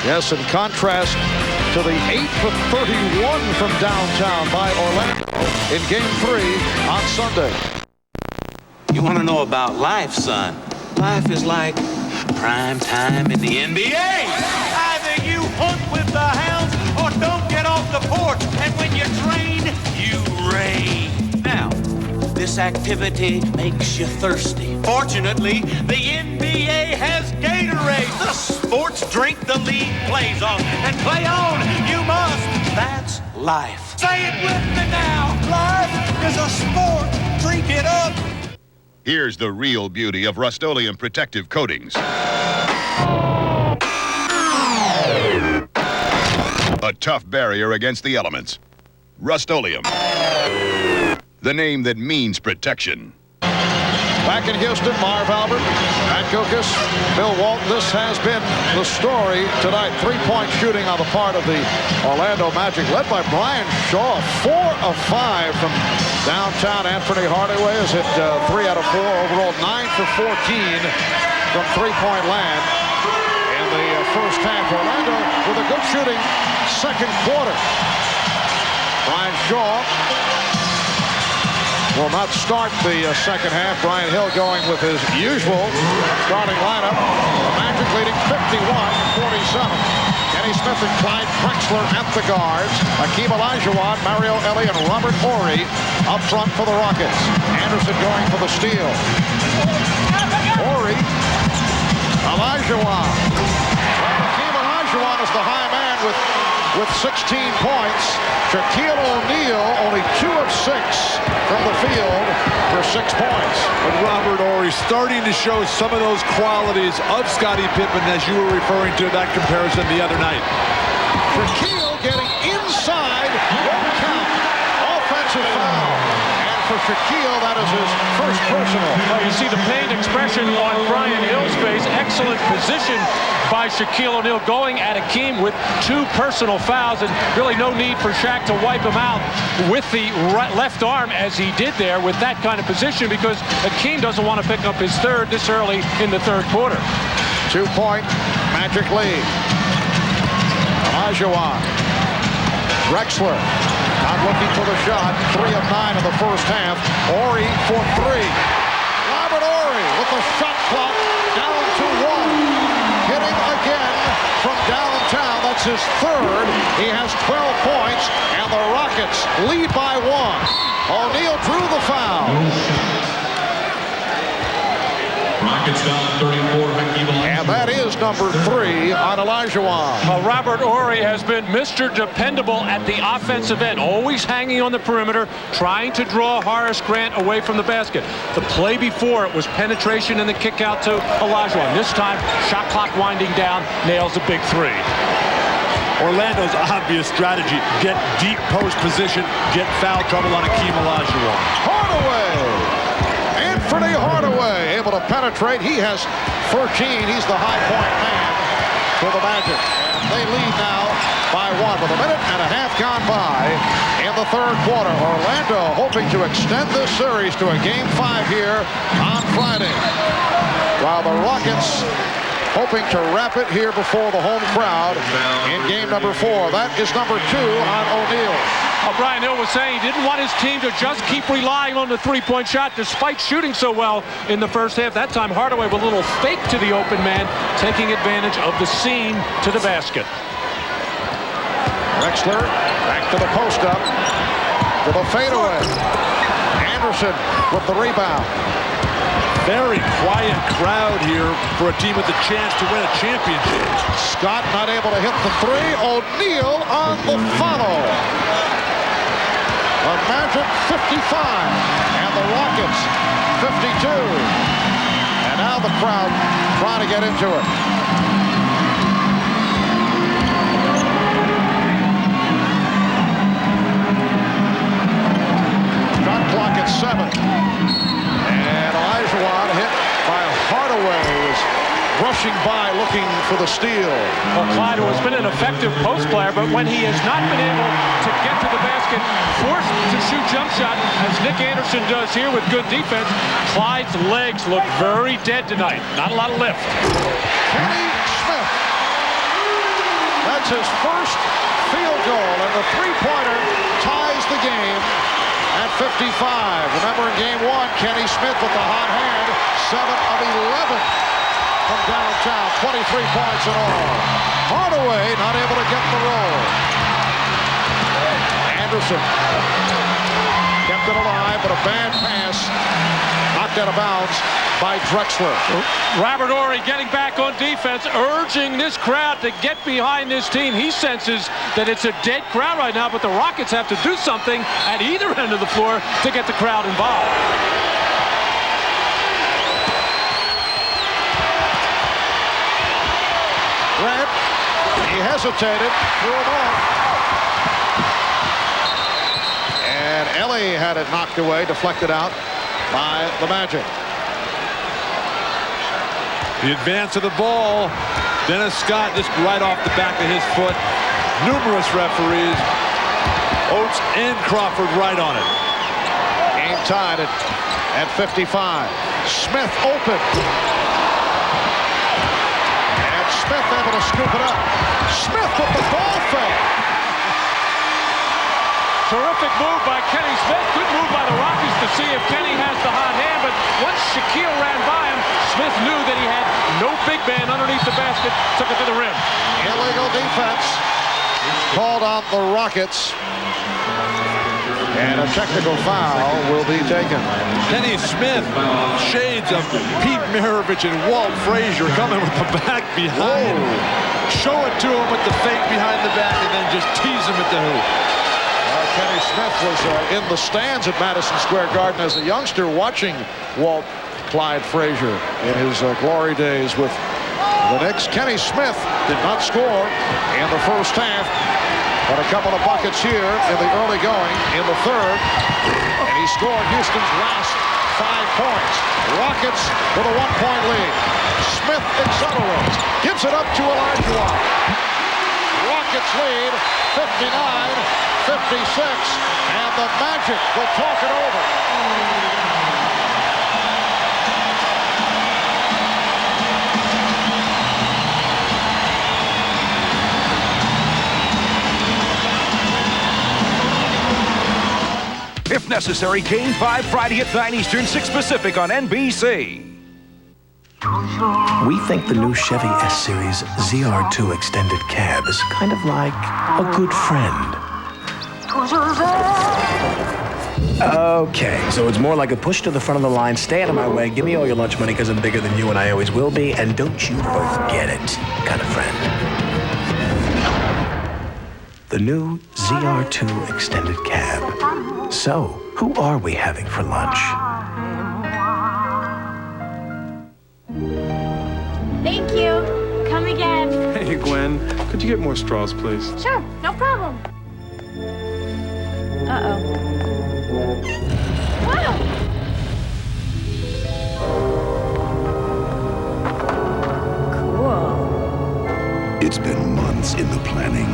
Yes, in contrast to the 8 for 31 from downtown by Orlando in Game 3 on Sunday. You want to know about life, son? Life is like prime time in the NBA. Either you hunt with the hounds or don't get off the porch. And when you train, you rain. Now, this activity makes you thirsty. Fortunately, the NBA has Gatorade, the sports drink the league plays on. And play on, you must. That's life. Say it with me now. Life is a sport. Drink it up. Here's the real beauty of Rust-Oleum protective coatings. A tough barrier against the elements. Rust-Oleum. The name that means protection. Back in Houston, Marv Albert, Matt Guokas, Bill Walton. This has been the story tonight. Three-point shooting on the part of the Orlando Magic, led by Brian Shaw. 4 of 5 from downtown. Anfernee Hardaway has hit 3 out of 4. Overall, 9 for 14 from three-point land. In the first half, Orlando with a good shooting second quarter. Brian Shaw will not start the second half. Brian Hill going with his usual starting lineup. The Magic leading 51-47. Kenny Smith and Clyde Drexler at the guards. Hakeem Olajuwon, Mario Elie, and Robert Horry up front for the Rockets. Anderson going for the steal. Horry, Olajuwon. Hakeem Olajuwon is the high man with 16 points. Shaquille O'Neal only 2 of 6 from the field for 6 points. But Robert Horry starting to show some of those qualities of Scottie Pippen, as you were referring to that comparison the other night. Shaquille getting inside, won't count. Offensive foul. And for Shaquille, that is his first personal. Oh, you see the pained expression on Brian Hill's face. Excellent position by Shaquille O'Neal, going at Hakeem with 2 personal fouls, and really no need for Shaq to wipe him out with the left arm as he did there with that kind of position, because Hakeem doesn't want to pick up his third this early in the third quarter. 2-point Magic lead. Olajuwon. Drexler not looking for the shot. 3 of 9 in the first half. Horry for 3. Robert Horry with the shot clock down to 1. Hitting again from downtown. That's his third. He has 12 points, and the Rockets lead by 1. O'Neal drew the foul. Rockets down 34. And that is number 3 on Olajuwon. Well, Robert Horry has been Mr. Dependable at the offensive end, always hanging on the perimeter, trying to draw Horace Grant away from the basket. The play before it was penetration and the kick out to Olajuwon. This time, shot clock winding down, nails a big 3. Orlando's obvious strategy: get deep post position, get foul trouble on Hakeem Olajuwon. Hardaway! Anfernee Hardaway able to penetrate. He has 13. He's the high point man for the Magic. And they lead now by 1 with a minute and a half gone by in the third quarter. Orlando hoping to extend this series to a Game 5 here on Friday, while the Rockets hoping to wrap it here before the home crowd in game number 4. That is number 2 on O'Neal. Brian Hill was saying he didn't want his team to just keep relying on the three-point shot despite shooting so well in the first half. That time Hardaway with a little fake to the open man, taking advantage of the seam to the basket. Drexler back to the post-up to the fadeaway. Anderson with the rebound. Very quiet crowd here for a team with a chance to win a championship. Scott not able to hit the 3. O'Neal on the follow. The Magic 55 and the Rockets 52. And now the crowd trying to get into it. Shot clock at 7. And Olajuwon hit by Hardaway, was rushing by looking for the steal. Well, Clyde has been an effective post player, but when he has not been able to get to the basket, forced to shoot jump shot, as Nick Anderson does here with good defense, Clyde's legs look very dead tonight. Not a lot of lift. Kenny Smith. That's his first field goal, and the three-pointer ties the game at 55. Remember in game 1, Kenny Smith with the hot hand, 7 of 11 from downtown, 23 points in all. Hardaway not able to get the roll. Anderson kept it alive, but a bad pass knocked out of bounds by Drexler. Robert Horry getting back on defense, urging this crowd to get behind this team. He senses that it's a dead crowd right now, but the Rockets have to do something at either end of the floor to get the crowd involved. Grant, he has hesitated, threw him off. And Ellie had it knocked away, deflected out by the Magic. The advance of the ball. Dennis Scott just right off the back of his foot. Numerous referees. Oates and Crawford right on it. Game tied at 55. Smith open. And Smith able to scoop it up. Smith with the ball fake. Terrific move by Kenny Smith. Good move by the Rockets to see if Kenny has the hot hand. But once Shaquille ran by him, Smith knew that he had no big man underneath the basket. Took it to the rim. Illegal defense called on the Rockets. And a technical foul will be taken. Kenny Smith, shades of Pete Maravich and Walt Frazier coming with the back behind. Show it to him with the fake behind the back and then just tease him at the hoop. Kenny Smith was in the stands at Madison Square Garden as a youngster watching Walt Clyde Frazier in his glory days with the Knicks. Kenny Smith did not score in the first half, but a couple of buckets here in the early going in the third, and he scored Houston's last 5 points. Rockets with a 1-point lead. Smith accelerates, gives it up to Olajuwon. Rockets lead 59-56, and the Magic will talk it over. If necessary, Game 5 Friday at 9 Eastern, 6 Pacific on NBC. We think the new Chevy S-Series ZR2 Extended Cab is kind of like a good friend. Okay, so it's more like a push to the front of the line, stay out of my way, give me all your lunch money because I'm bigger than you and I always will be, and don't you forget it kind of friend. The new ZR2 Extended Cab. So, who are we having for lunch? Thank you. Come again. Hey, Gwen, could you get more straws, please? Sure, no problem. Uh-oh. Wow! Cool. It's been months in the planning.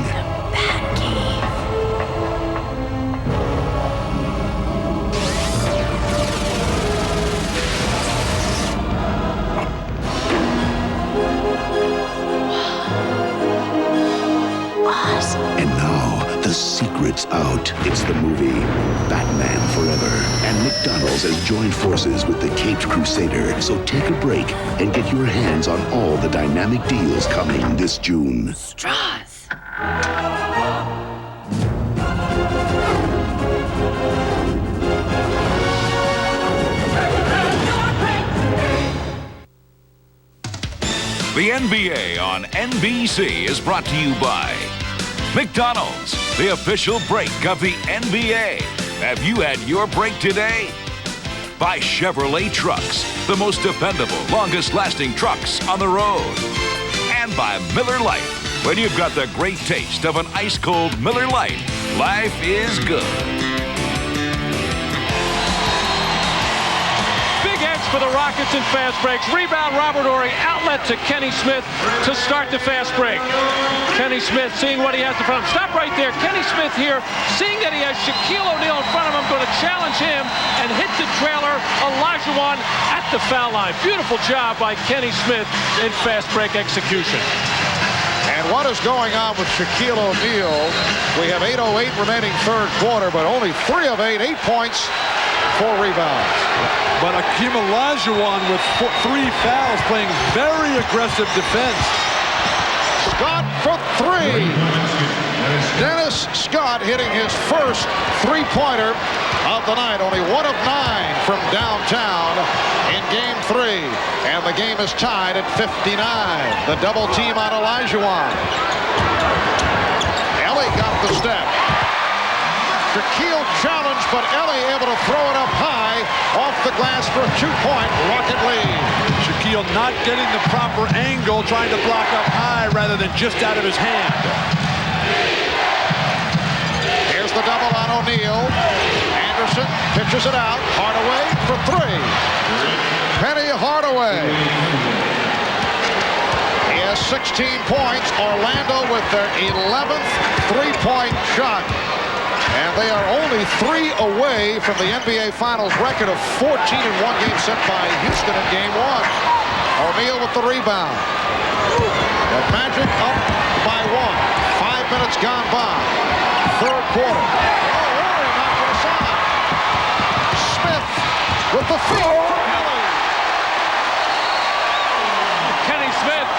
And now, the secret's out. It's the movie Batman Forever. And McDonald's has joined forces with the Caped Crusader. So take a break and get your hands on all the dynamic deals coming this June. Straws. The NBA on NBC is brought to you by McDonald's, the official break of the NBA. Have you had your break today? By Chevrolet Trucks, the most dependable, longest-lasting trucks on the road. And by Miller Lite. When you've got the great taste of an ice-cold Miller Lite, life is good. For the Rockets in fast breaks. Rebound, Robert Horry. Outlet to Kenny Smith to start the fast break. Kenny Smith seeing what he has in front of him. Stop right there. Kenny Smith here, seeing that he has Shaquille O'Neal in front of him, going to challenge him and hit the trailer. Olajuwon at the foul line. Beautiful job by Kenny Smith in fast break execution. And what is going on with Shaquille O'Neal? We have 8:08 remaining third quarter, but only 3 of 8, 8 points, 4 rebounds. But Hakeem Olajuwon with 3 fouls, playing very aggressive defense. Scott for 3. Dennis Scott hitting his first 3-pointer of the night. Only 1 of 9 from downtown in Game 3. And the game is tied at 59. The double team on Olajuwon. Ellie got the step. Shaquille challenged, but Ellie able to throw it up high off the glass for a 2-point Rocket lead. Shaquille not getting the proper angle, trying to block up high rather than just out of his hand. Here's the double on O'Neal. Anderson pitches it out. Hardaway for 3. Penny Hardaway. He has 16 points. Orlando with their 11th three-point shot. And they are only 3 away from the NBA Finals record of 14 in one game set by Houston in Game 1. O'Neal with the rebound. The Magic up by 1. 5 minutes gone by. Third quarter. Rory knocked it aside. Smith with the feed. Kenny Smith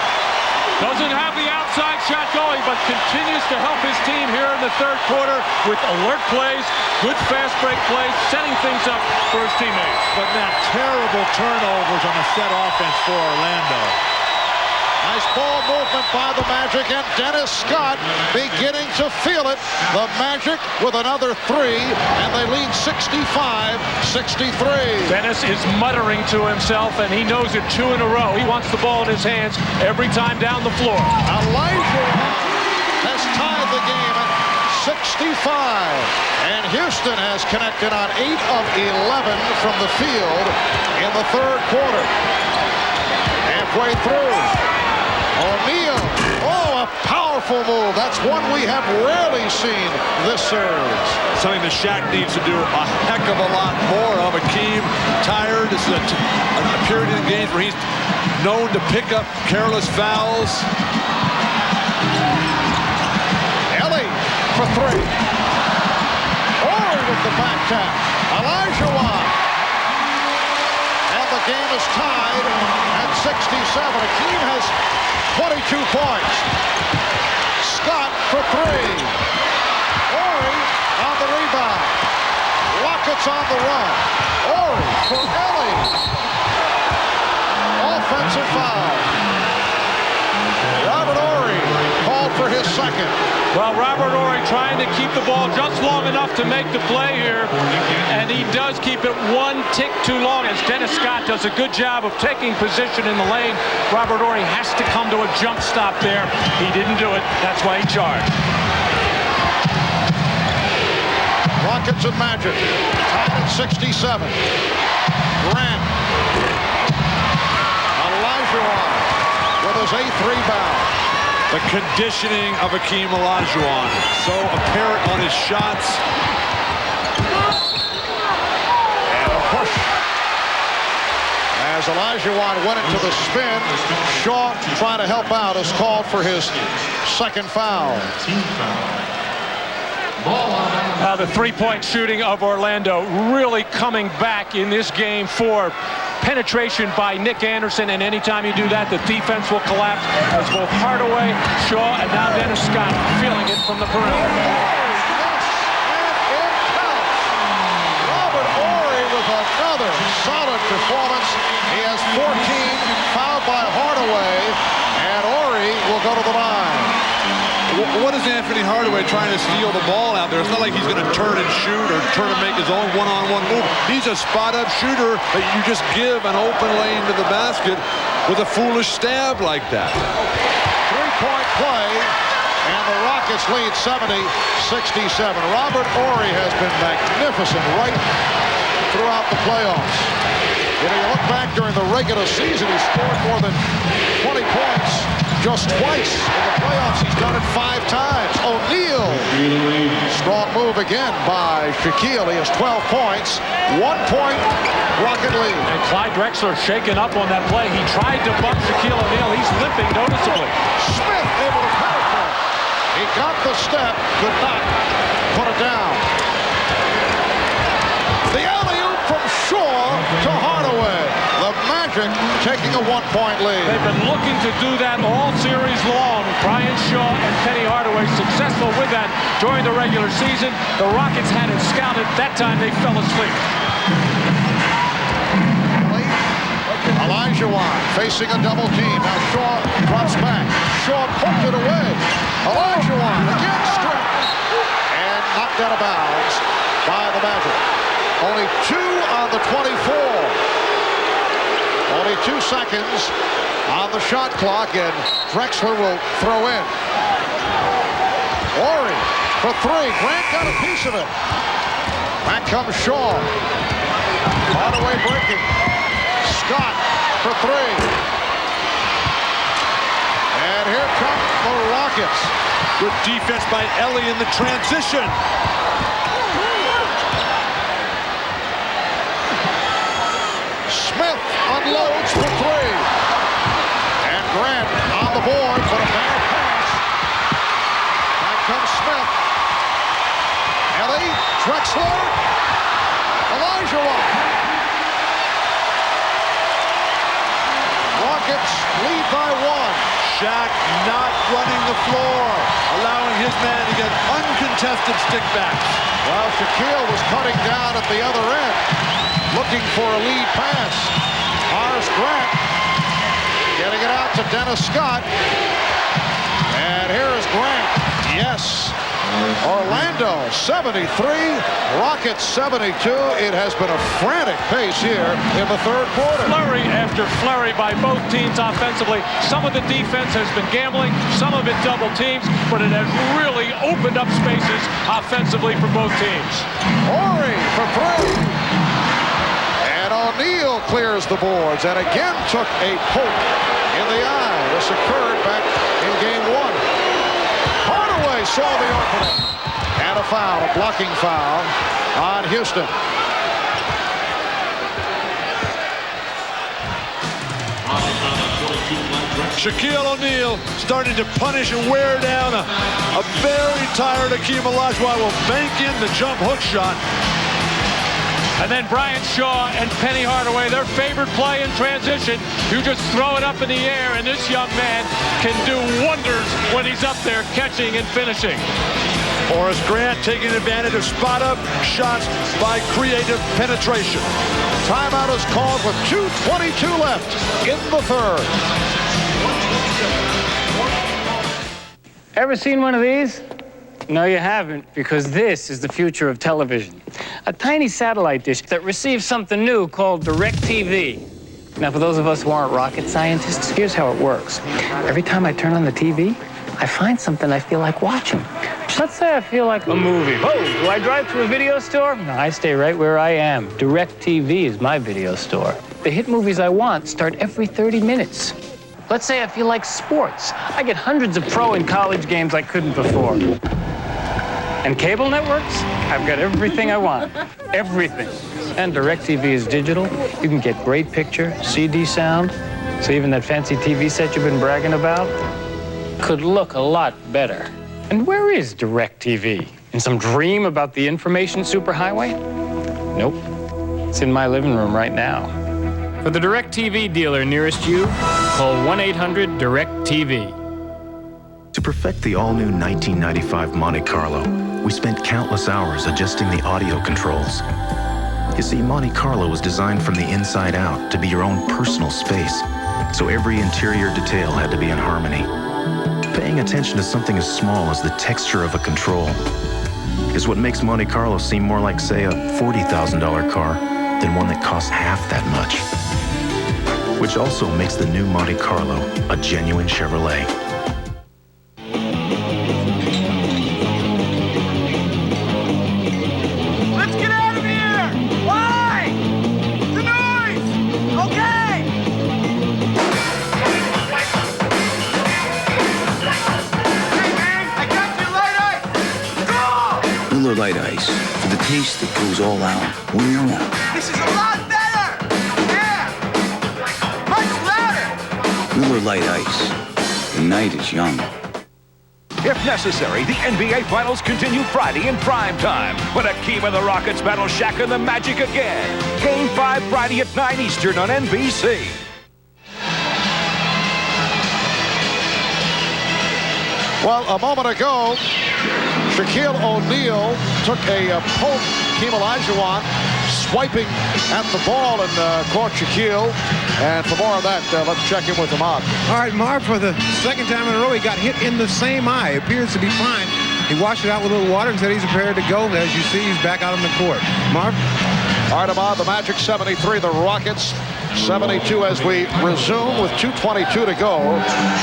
doesn't have the outside shot going, but continues to help his team here in the third quarter with alert plays, good fast break plays, setting things up for his teammates. But now terrible turnovers on the set offense for Orlando. Nice ball movement by the Magic, and Dennis Scott beginning to feel it. The Magic with another 3, and they lead 65-63. Dennis is muttering to himself, and he knows it 2 in a row. He wants the ball in his hands every time down the floor. Olajuwon has tied the game at 65, and Houston has connected on 8 of 11 from the field in the third quarter. Halfway through. O'Neal, a powerful move. That's one we have rarely seen this series. Something that Shaq needs to do a heck of a lot more of. Hakeem tired. This is a period in the game where he's known to pick up careless fouls. Ellie for 3. Ori with the back tap. Olajuwon. And the game is tied at 67. Hakeem has 22 points. Scott for 3. Ori on the rebound. Rockets on the run. Ori for Ellie. Offensive foul. Robert Ori called for his second. Well, Robert Ori trying to keep the ball just long enough to make the play here, and he does keep it 1 tick too long as Dennis Scott does a good job of taking position in the lane. Robert Ori has to come to a jump stop there. He didn't do it. That's why he charged. Rockets and Magic tied at 67. Grant. Olajuwon with his 8th rebound. The conditioning of Hakeem Olajuwon, so apparent on his shots. And a push. As Olajuwon went into the spin, Shaw trying to help out is called for his second foul. The three-point shooting of Orlando really coming back in this game for penetration by Nick Anderson, and anytime you do that, the defense will collapse as both Hardaway, Shaw, and now Dennis Scott feeling it from the perimeter. Robert Ori with another solid performance. He has 14, fouled by Hardaway, and Ori will go to the line. What is Anfernee Hardaway trying to steal the ball out there? It's not like he's going to turn and shoot or turn and make his own one-on-one move. He's a spot-up shooter that you just give an open lane to the basket with a foolish stab like that. 3-point play, and the Rockets lead 70-67. Robert Ori has been magnificent right throughout the playoffs. If you look back during the regular season, he scored more than 20 points just twice. In the playoffs, he's done it 5 times. O'Neal. Strong move again by Shaquille. He has 12 points. 1-point Rocket lead. And Clyde Drexler shaken up on that play. He tried to bump Shaquille O'Neal. He's limping noticeably. Smith able to penetrate. He got the step, could not put it down. The alley-oop from Shaw to Hardaway. The Magic taking a 1-point lead. They've been looking to do that all series long. Brian Shaw and Penny Hardaway successful with that during the regular season. The Rockets had it scouted. That time they fell asleep. Olajuwon facing a double team. Now Shaw drops back. Shaw poked it away. Olajuwon again stripped. And knocked out of bounds by the Magic. Only 2 on the 24. Only 2 seconds on the shot clock, and Drexler will throw in. Horry for 3. Grant got a piece of it. Back comes Shaw. Hardaway breaking. Scott for 3. And here come the Rockets. Good defense by Ellie in the transition. Smith unloads for 3. And Grant on the board for a bad pass. Back comes Smith. Ellie, Drexler, Olajuwon. Rockets lead by 1. Shaq not running the floor, allowing his man to get uncontested stickbacks. Well, Shaquille was cutting down at the other end, looking for a lead pass. Horace Grant getting it out to Dennis Scott. And here is Grant. Yes. Orlando 73, Rockets 72. It has been a frantic pace here in the third quarter. Flurry after flurry by both teams offensively. Some of the defense has been gambling, some of it double teams, but it has really opened up spaces offensively for both teams. Horry for 3. And O'Neal clears the boards and again took a poke in the eye. This occurred back in game 1. Hardaway saw the opening. And a foul, a blocking foul on Houston. Shaquille O'Neal starting to punish and wear down a very tired Hakeem Olajuwon. Will bank in the jump hook shot. And then Brian Shaw and Penny Hardaway, their favorite play in transition. You just throw it up in the air, and this young man can do wonders when he's up there catching and finishing. Horace Grant taking advantage of spot-up shots by creative penetration. Timeout is called with 2:22 left in the third. Ever seen one of these? No, you haven't, because this is the future of television. A tiny satellite dish that receives something new called DirecTV. Now, for those of us who aren't rocket scientists, here's how it works. Every time I turn on the TV, I find something I feel like watching. Let's say I feel like a movie. Oh, do I drive to a video store? No, I stay right where I am. DirecTV is my video store. The hit movies I want start every 30 minutes. Let's say I feel like sports. I get hundreds of pro and college games I couldn't before. And cable networks? I've got everything I want. Everything. And DirecTV is digital. You can get great picture, CD sound, so even that fancy TV set you've been bragging about could look a lot better. And where is DirecTV? In some dream about the information superhighway? Nope. It's in my living room right now. For the DirecTV dealer nearest you, call 1-800-DirecTV. To perfect the all-new 1995 Monte Carlo, we spent countless hours adjusting the audio controls. You see, Monte Carlo was designed from the inside out to be your own personal space, so every interior detail had to be in harmony. Paying attention to something as small as the texture of a control is what makes Monte Carlo seem more like, say, a $40,000 car than one that costs half that much. Which also makes the new Monte Carlo a genuine Chevrolet. Let's get out of here! Why? The noise! Okay! Hey, man! I got you light ice! Go! Miller Lite Ice, for the taste that goes all out when you're out. This is a lot better! Yeah! Much louder! Miller Lite Ice. The night is young. If necessary, the NBA Finals continue Friday in prime time when Hakeem and the Rockets battle Shaq and the Magic again. Game 5 Friday at 9 Eastern on NBC. Well, a moment ago, Shaquille O'Neal took a poke. Hakeem Olajuwon swiping at the ball and caught Shaquille. And for more of that, let's check in with Ahmad. All right, Marv, for the second time in a row, he got hit in the same eye. Appears to be fine. He washed it out with a little water and said he's prepared to go. As you see, he's back out on the court. Marv? All right, Ahmad, the Magic 73, the Rockets 72 as we resume with 2:22 to go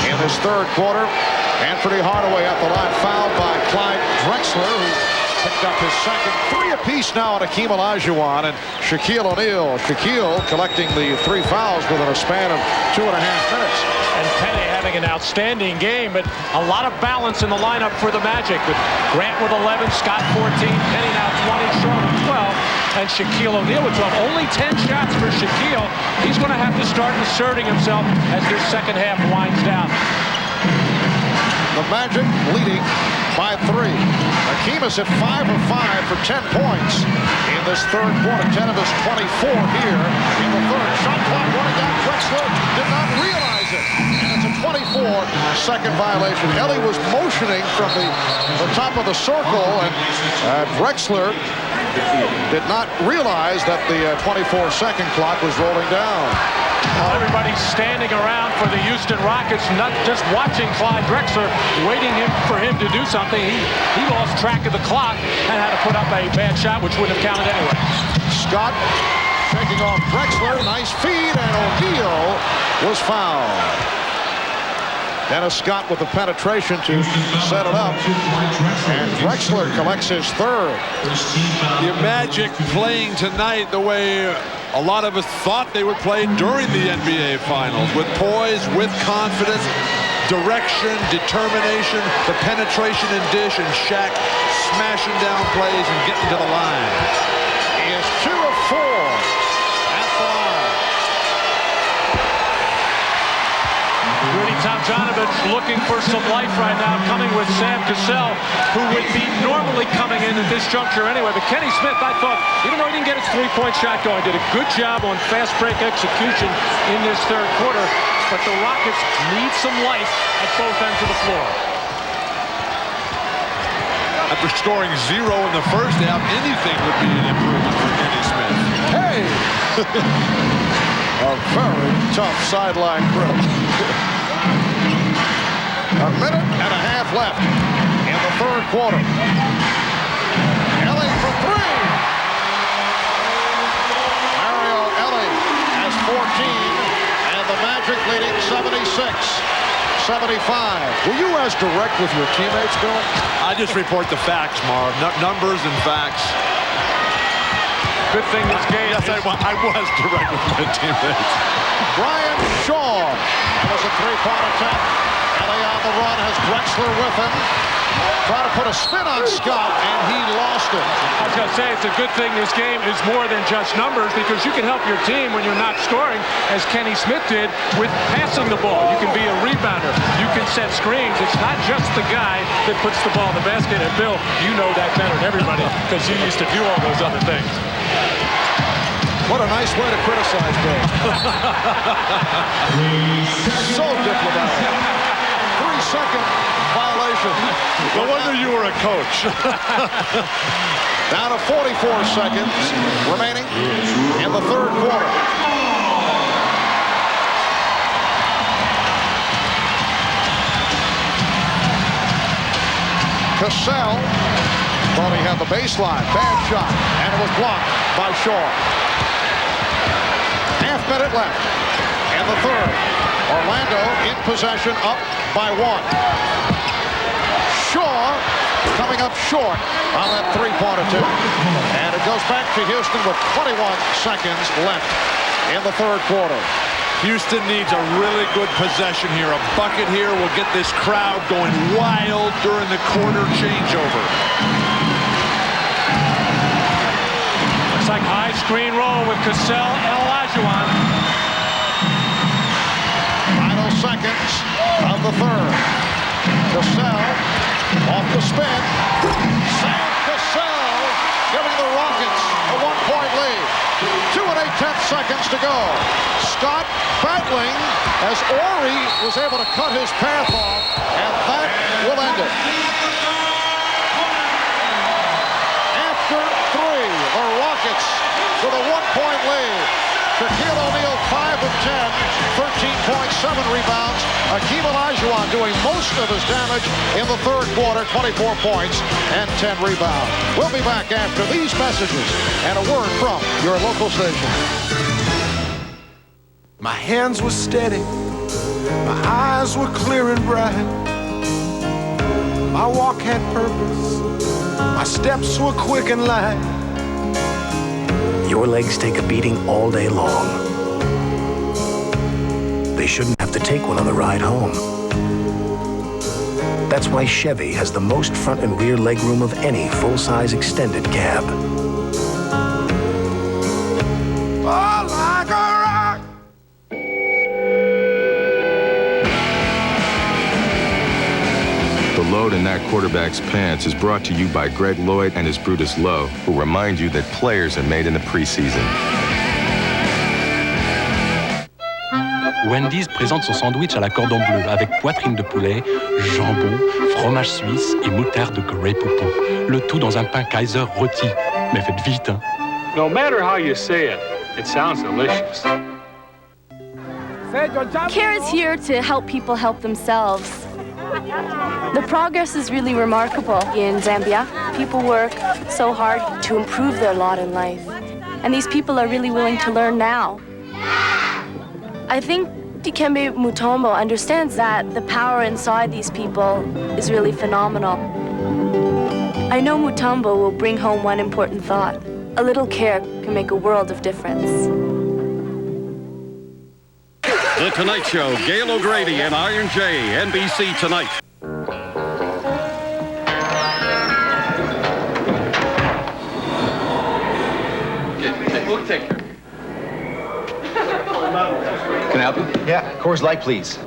in this third quarter. Anfernee Hardaway at the line, fouled by Clyde Drexler, who picked up his second. 3 apiece now on Hakeem Olajuwon and Shaquille O'Neal. Shaquille collecting the 3 fouls within a span of 2.5 minutes. And Penny having an outstanding game, but a lot of balance in the lineup for the Magic, with Grant with 11, Scott 14, Penny now 20, Shaw with 12, and Shaquille O'Neal with 12. Only 10 shots for Shaquille. He's going to have to start asserting himself as this second half winds down. The Magic leading by 3. Hakeem is at 5 of 5 for 10 points in this third quarter. 10 of his 24 here in the third. Shot clock running down. Drexler did not realize it. And it's a 24-second violation. Ellie was motioning from the top of the circle, and Drexler did not realize that the 24-second clock was rolling down. Everybody's standing around for the Houston Rockets, not just watching Clyde Drexler, waiting for him to do something. He lost track of the clock and had to put up a bad shot, which wouldn't have counted anyway. Scott shaking off Drexler. Nice feed, and O'Neal was fouled. Dennis Scott with the penetration to set it up. And Drexler collects his third. The Magic playing tonight the way a lot of us thought they would play during the NBA Finals, with poise, with confidence, direction, determination, the penetration and dish, and Shaq smashing down plays and getting to the line. He is 2 of 4 at the line. Rudy Tomjanovich looking for some life right now, coming with Sam Cassell, who would be normally coming in at this juncture anyway. But Kenny Smith, I thought, even though he didn't get his 3-point shot going, did a good job on fast break execution in this third quarter. But the Rockets need some life at both ends of the floor. After scoring 0 in the first half, anything would be an improvement for Kenny Smith. Hey! A very tough sideline grip. A minute and a half left in the third quarter. Ellie for 3. Mario Ellie has 14, and the Magic leading 76-75. Were you as direct with your teammates, Bill? I just report the facts, Marv. Numbers and facts. Good thing this game. Yes, I was direct with my teammates. Brian Shaw. That was a 3-point attempt. Ellie on the run, has Drexler with him. Trying to put a spin on Scott, and he lost it. I was going to say, it's a good thing this game is more than just numbers, because you can help your team when you're not scoring, as Kenny Smith did with passing the ball. You can be a rebounder. You can set screens. It's not just the guy that puts the ball in the basket. And Bill, you know that better than everybody, because you used to do all those other things. What a nice way to criticize Bill. So diplomatic. 3-second violation. No wonder you were a coach. Down to 44 seconds remaining in the third quarter. Cassell thought he had the baseline. Bad shot, and it was blocked by Shaw. Half-minute left in the third. Orlando in possession, up by 1. Shaw coming up short on that 3-point attempt. And it goes back to Houston with 21 seconds left in the third quarter. Houston needs a really good possession here. A bucket here will get this crowd going wild during the quarter changeover. Looks like high screen roll with Cassell and Olajuwon. Final seconds of the third. Cassell off the spin. Sam Cassell giving the Rockets a 1-point lead. 2 8/10 seconds to go. Scott battling as Ori was able to cut his path off, and that will end it. After 3, the Rockets with a 1-point lead. Shaquille O'Neal 5 of 10, 13.7 rebounds, Hakeem Olajuwon doing most of his damage in the third quarter, 24 points and 10 rebounds. We'll be back after these messages and a word from your local station. My hands were steady, my eyes were clear and bright. My walk had purpose, my steps were quick and light. Your legs take a beating all day long. They shouldn't have to take one on the ride home. That's why Chevy has the most front and rear legroom of any full-size extended cab. Oh, like a rock. The load in that quarterback's pants is brought to you by Greg Lloyd and his Brutus Lowe, who remind you that players are made in the preseason. Wendy's présente son sandwich à la cordon bleu avec poitrine de poulet, jambon, fromage suisse et moutarde Grey Poupon. Le tout dans un pain Kaiser rôti. Mais faites vite, hein. No matter how you say it, it sounds delicious. CARE is here to help people help themselves. The progress is really remarkable in Zambia. People work so hard to improve their lot in life. And these people are really willing to learn now. I think Dikembe Mutombo understands that the power inside these people is really phenomenal. I know Mutombo will bring home one important thought. A little care can make a world of difference. The Tonight Show, Gail O'Grady and Iron J, NBC Tonight. We'll take care. Can I help you? Yeah, Coors Light, please.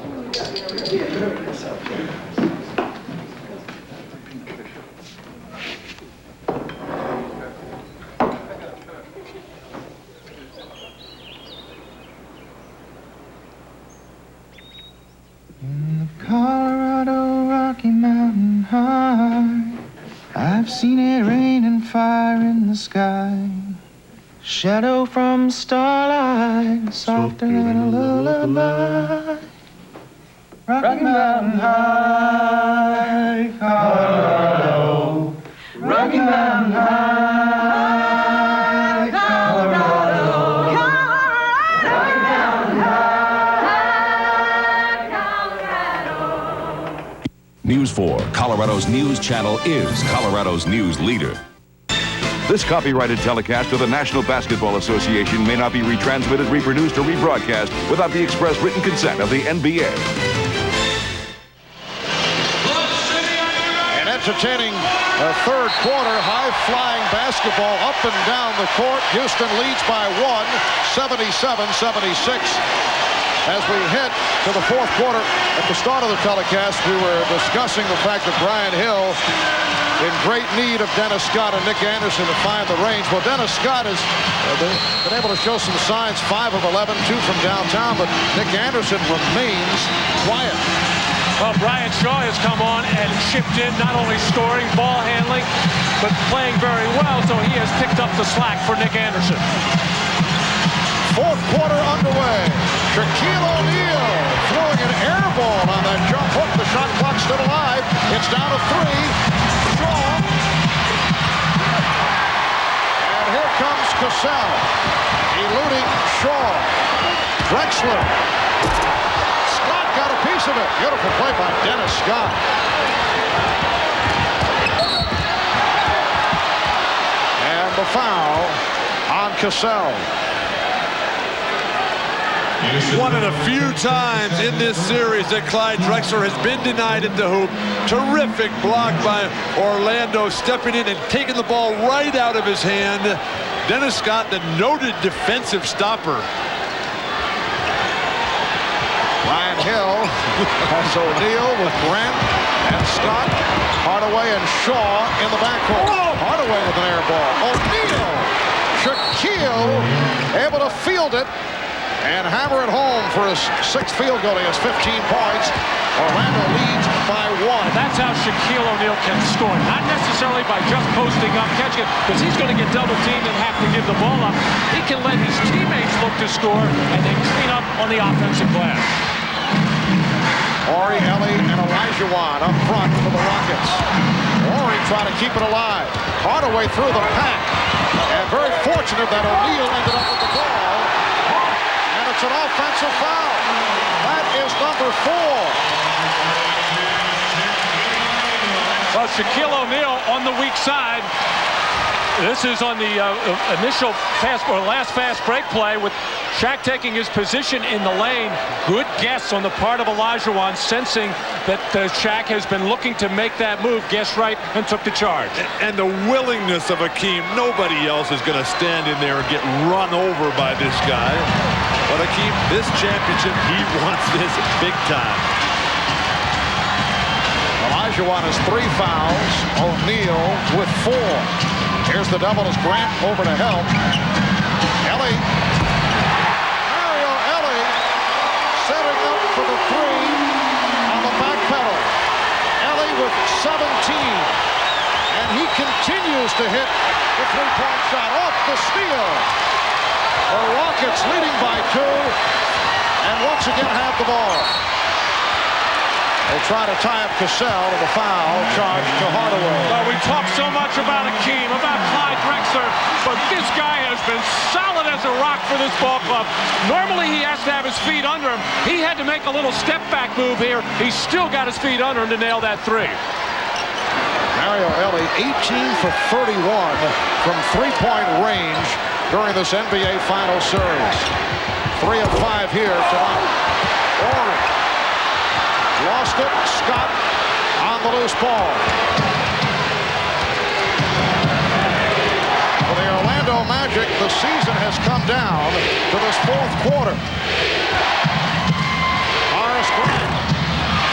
In the Colorado Rocky Mountain High, I've seen it rain and fire in the sky. Shadow from starlight, softer than a lullaby. Rocky Mountain High, Colorado. Rocky Mountain High, Colorado. Rocky Mountain High, News 4, Colorado's news channel, is Colorado's news leader. This copyrighted telecast of the National Basketball Association may not be retransmitted, reproduced, or rebroadcast without the express written consent of the NBA. And entertaining third quarter, high-flying basketball up and down the court. Houston leads by 1, 77-76. As we head to the fourth quarter, at the start of the telecast, we were discussing the fact that Brian Hill in great need of Dennis Scott and Nick Anderson to find the range. Well, Dennis Scott has been able to show some signs, 5 of 11, 2 from downtown, but Nick Anderson remains quiet. Well, Brian Shaw has come on and chipped in, not only scoring, ball handling, but playing very well, so he has picked up the slack for Nick Anderson. Fourth quarter underway. Shaquille O'Neal throwing an air ball on that jump hook. The shot clock still alive. It's down to 3. Shaw. And here comes Cassell. Eluding Shaw. Drexler. Scott got a piece of it. Beautiful play by Dennis Scott. And the foul on Cassell. One of the few times in this series that Clyde Drexler has been denied at the hoop. Terrific block by Orlando, stepping in and taking the ball right out of his hand. Dennis Scott, the noted defensive stopper. Ryan Hill has O'Neal with Grant and Scott. Hardaway and Shaw in the backcourt. Hardaway with an air ball. O'Neal. Shaquille able to field it and hammer it home for his 6th field goal. He has 15 points. Orlando leads by 1. That's how Shaquille O'Neal can score. Not necessarily by just posting up, catching it, because he's going to get double teamed and have to give the ball up. He can let his teammates look to score and then clean up on the offensive glass. Horry, Ellie, and Olajuwon up front for the Rockets. Horry trying to keep it alive. Hardaway through the pack. And very fortunate that O'Neal ended up with the ball. And it's an offensive foul. That is number 4. Well, Shaquille O'Neal on the weak side. This is on the initial last fast break play with Shaq taking his position in the lane. Good guess on the part of Olajuwon, sensing that Shaq has been looking to make that move. Guessed right and took the charge. And the willingness of Hakeem. Nobody else is going to stand in there and get run over by this guy. But Hakeem, this championship, he wants this big time. Olajuwon has 3 fouls. O'Neal with 4. Here's the double as Grant over to help. Ellie. Mario Ellie setting up for the 3 on the back pedal. Ellie with 17. And he continues to hit the 3-point shot off the steal. The Rockets leading by 2. And once again have the ball. They try to tie up Cassell to the foul charge to Hardaway. Well, we talk so much about Hakeem, about Clyde Drexler, but this guy has been solid as a rock for this ball club. Normally he has to have his feet under him. He had to make a little step back move here. He's still got his feet under him to nail that 3. Mario Ellie 18 for 31 from 3-point range during this NBA Finals series. 3 of 5 here tonight. Horry. Lost it. Scott on the loose ball. For the Orlando Magic, the season has come down to this 4th quarter. Horace Grant.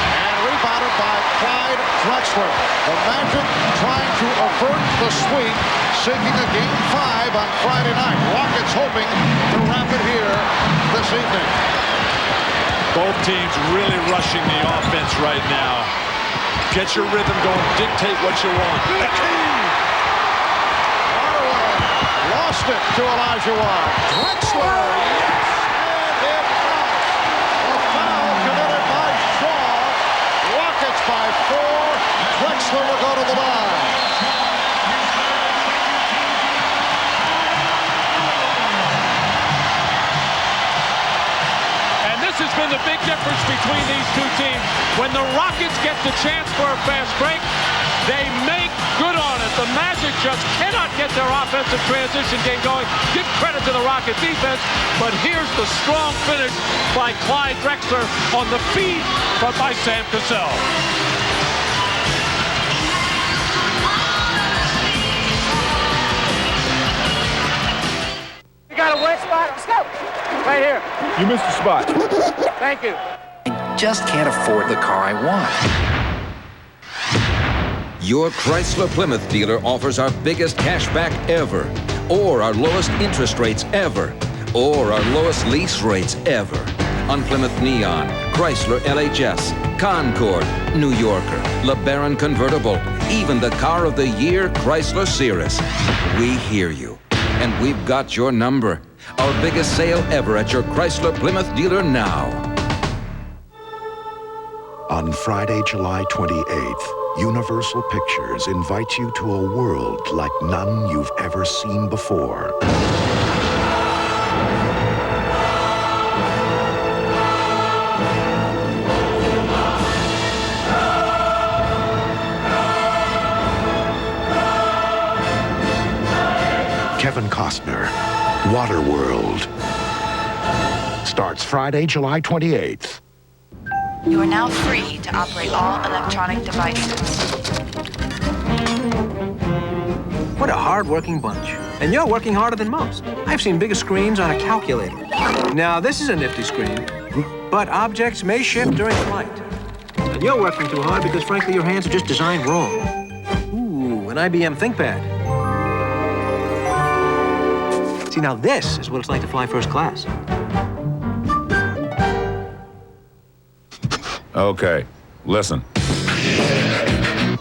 And rebounded by Clyde Drexler. The Magic trying to avert the sweep, seeking a Game 5 on Friday night. Rockets hoping to wrap it here this evening. Both teams really rushing the offense right now. Get your rhythm going. Dictate what you want. Hardaway lost it to Olajuwon. Drexler. And it counts. A foul committed by Shaw. Rockets by 4. Drexler will go to the line. This has been the big difference between these 2 teams. When the Rockets get the chance for a fast break, they make good on it. The Magic just cannot get their offensive transition game going. Give credit to the Rocket defense, but here's the strong finish by Clyde Drexler on the feed by Sam Cassell. You got a wet spot? Let's go. Right here. You missed a spot. Thank you. I just can't afford the car I want. Your Chrysler Plymouth dealer offers our biggest cash back ever, or our lowest interest rates ever, or our lowest lease rates ever. On Plymouth Neon, Chrysler LHS, Concorde, New Yorker, LeBaron Convertible, even the car of the year, Chrysler Cirrus. We hear you, and we've got your number. Our biggest sale ever at your Chrysler Plymouth dealer now. On Friday, July 28th, Universal Pictures invites you to a world like none you've ever seen before. Kevin Costner, Waterworld. Starts Friday, July 28th. You are now free to operate all electronic devices. What a hard-working bunch. And you're working harder than most. I've seen bigger screens on a calculator. Now, this is a nifty screen, but objects may shift during flight. And you're working too hard because, frankly, your hands are just designed wrong. Ooh, an IBM ThinkPad. See, now this is what it's like to fly first class. Okay, listen.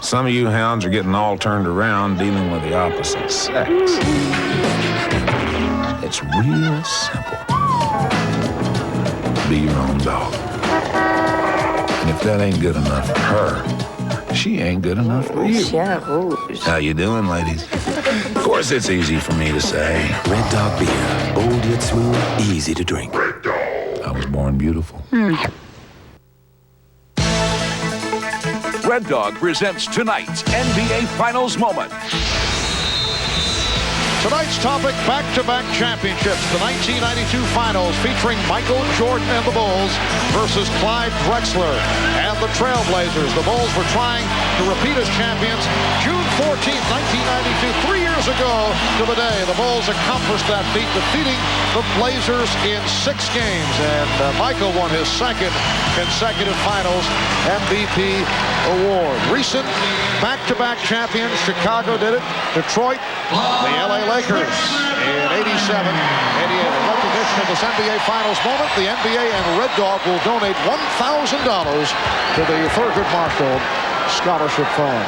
Some of you hounds are getting all turned around dealing with the opposite sex. It's real simple. Be your own dog. And if that ain't good enough for her, she ain't good enough for you. How you doing, ladies? Of course, it's easy for me to say. Red Dog beer. Bold yet smooth, easy to drink. I was born beautiful. Red Dog presents tonight's NBA Finals moment. Tonight's topic, back-to-back championships. The 1992 Finals featuring Michael Jordan and the Bulls versus Clyde Drexler and the Trailblazers. The Bulls were trying to repeat as champions June 14th, 1992, 3 years ago to the day. The Bulls accomplished that feat, defeating the Blazers in 6 games. And Michael won his second consecutive Finals MVP award. Recent back-to-back champions, Chicago did it. Detroit, the LA Lakers in 87, 88. In recognition of this NBA Finals moment, the NBA and Red Dog will donate $1,000 to the Thurgood Marshall Scholarship Fund.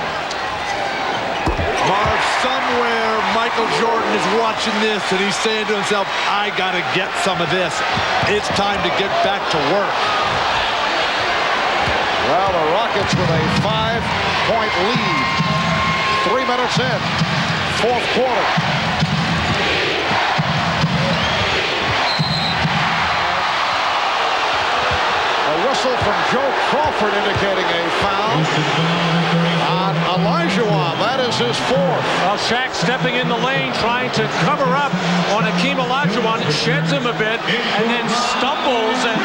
Marv, somewhere Michael Jordan is watching this and he's saying to himself, I gotta get some of this. It's time to get back to work. Well, the Rockets with a 5-point lead. 3 minutes in, fourth quarter. A whistle from Joe Crawford indicating a foul on Olajuwon. That is his fourth. Well, Shaq stepping in the lane, trying to cover up on Hakeem Olajuwon. It sheds him a bit and then stumbles, and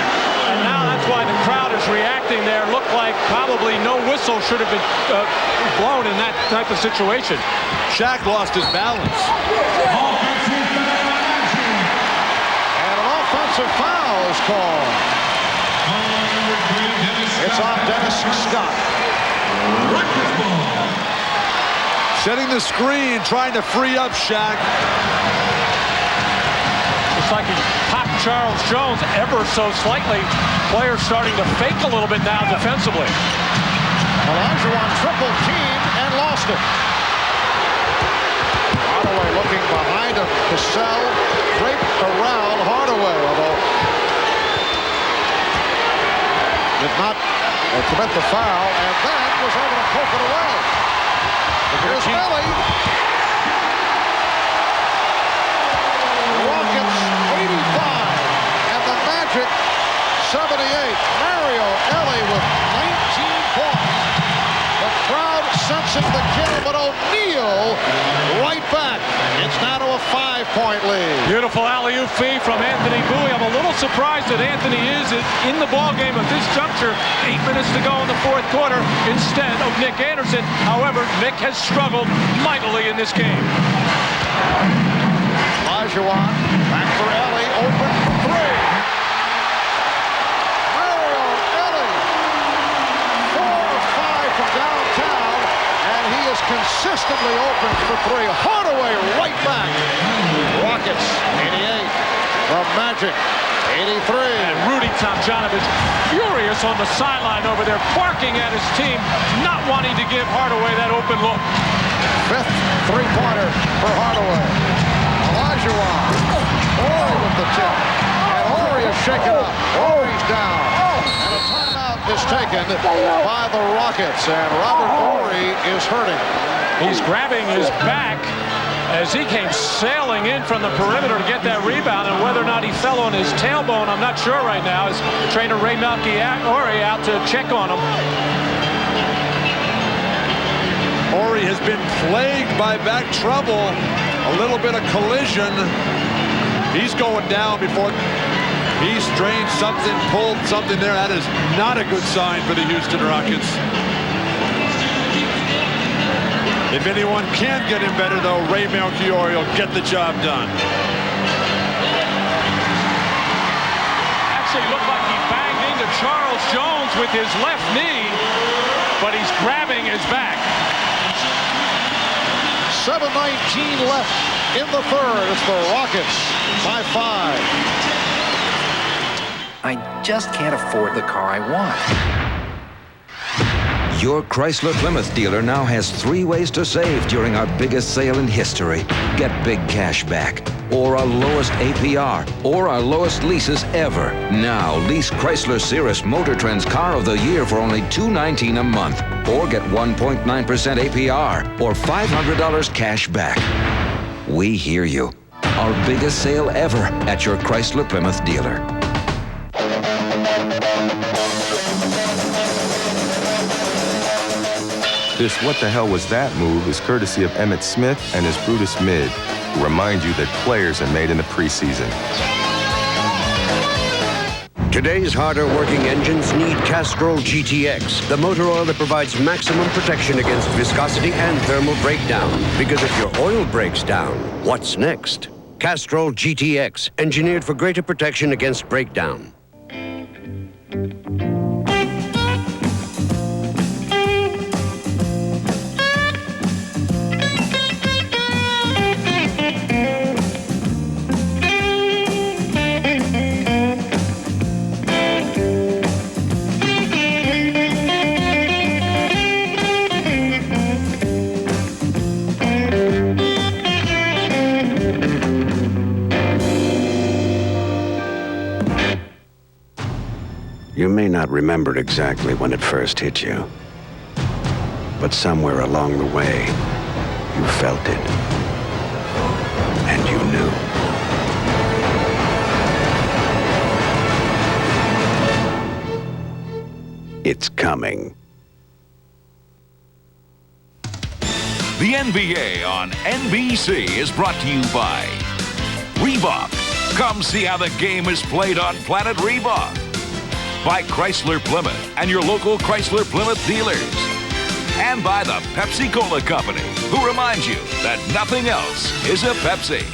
now that's why the crowd is reacting there. Looked like probably no whistle should have been blown in that type of situation. Shaq lost his balance. And an offensive foul is called. It's on Dennis Scott. Setting the screen, trying to free up Shaq. It's like he popped Charles Jones ever so slightly. Players starting to fake a little bit now defensively. Olajuwon triple team and lost it. Hardaway looking behind him. Cassell draped around Hardaway, although did not commit the foul, and then was able to poke it away. Here's Melly. Rockets 85, and the Magic 78. Mario Ellie with 19 points. The crowd sensing the kill, but O'Neal right back. It's now to a 5-point lead. Beautiful alley-oop feed from Anfernee. I'm a little surprised that Anfernee is in the ballgame at this juncture. 8 minutes to go in the fourth quarter instead of Nick Anderson. However, Nick has struggled mightily in this game. Olajuwon back for Ellie, open for 3. Mario Ellie, 4 of 5 from downtown, and he is consistently open for 3. Hardaway right back. Rockets 88 from Magic 83. And Rudy Tomjanovich furious on the sideline over there, barking at his team, not wanting to give Hardaway that open look. 5th three-pointer for Hardaway. Olajuwon. Horry with the tip. And Horry is shaken up. Horry's down. And a timeout is taken by the Rockets. And Robert Horry is hurting. He's grabbing his back as he came sailing in from the perimeter to get that rebound, and whether or not he fell on his tailbone, I'm not sure right now, as trainer Ray Malchiori out to check on him. Horry has been plagued by back trouble. A little bit of collision. He's going down before he strained something, pulled something there. That is not a good sign for the Houston Rockets. If anyone can get him better, though, Ray Malchiori will get the job done. Actually looked like he banged into Charles Jones with his left knee, but he's grabbing his back. 7:19 left in the third. It's the Rockets by 5. I just can't afford the car I want. Your Chrysler Plymouth dealer now has 3 ways to save during our biggest sale in history. Get big cash back. or our lowest APR, or our lowest leases ever. Now, lease Chrysler Cirrus Motor Trend's Car of the Year for only $219 a month, or get 1.9% APR, or $500 cash back. We hear you. Our biggest sale ever at your Chrysler Plymouth dealer. This What the Hell Was That move is courtesy of Emmitt Smith and his Brutus Mid, who remind you that players are made in the preseason. Today's harder working engines need Castrol GTX, the motor oil that provides maximum protection against viscosity and thermal breakdown. Because if your oil breaks down, what's next? Castrol GTX, engineered for greater protection against breakdown. You may not remember exactly when it first hit you, but somewhere along the way, you felt it, and you knew. It's coming. The NBA on NBC is brought to you by Reebok. Come see how the game is played on Planet Reebok. By Chrysler Plymouth and your local Chrysler Plymouth dealers. And by the Pepsi-Cola Company, who reminds you that nothing else is a Pepsi.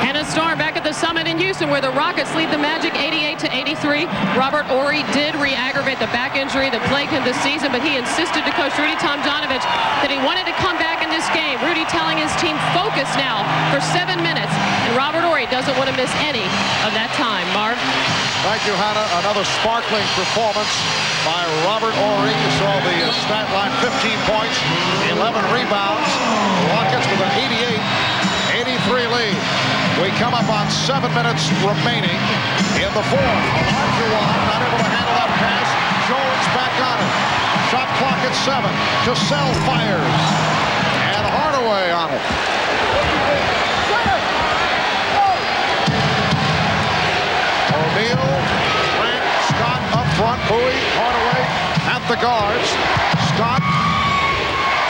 And a Storm back at the Summit in Houston, where the Rockets lead the Magic 88-83. Robert Horry did re-aggravate the back injury that plagued him this season, but he insisted to coach Rudy Tomjanovich that he wanted to come back in this game. Rudy telling his team, focus now for 7 minutes. And Robert Horry doesn't want to miss any of that time. Marv? Thank you, Hannah. Another sparkling performance by Robert Horry. You saw the stat line, 15 points, 11 rebounds. The Rockets with an 88-83 lead. We come up on 7 minutes remaining in the fourth. Olajuwon not able to handle that pass. Jones back on it. Shot clock at 7. Cassell fires. And Hardaway on it. O'Neal, Grant, Scott up front, Bowie, Hardaway at the guards. Scott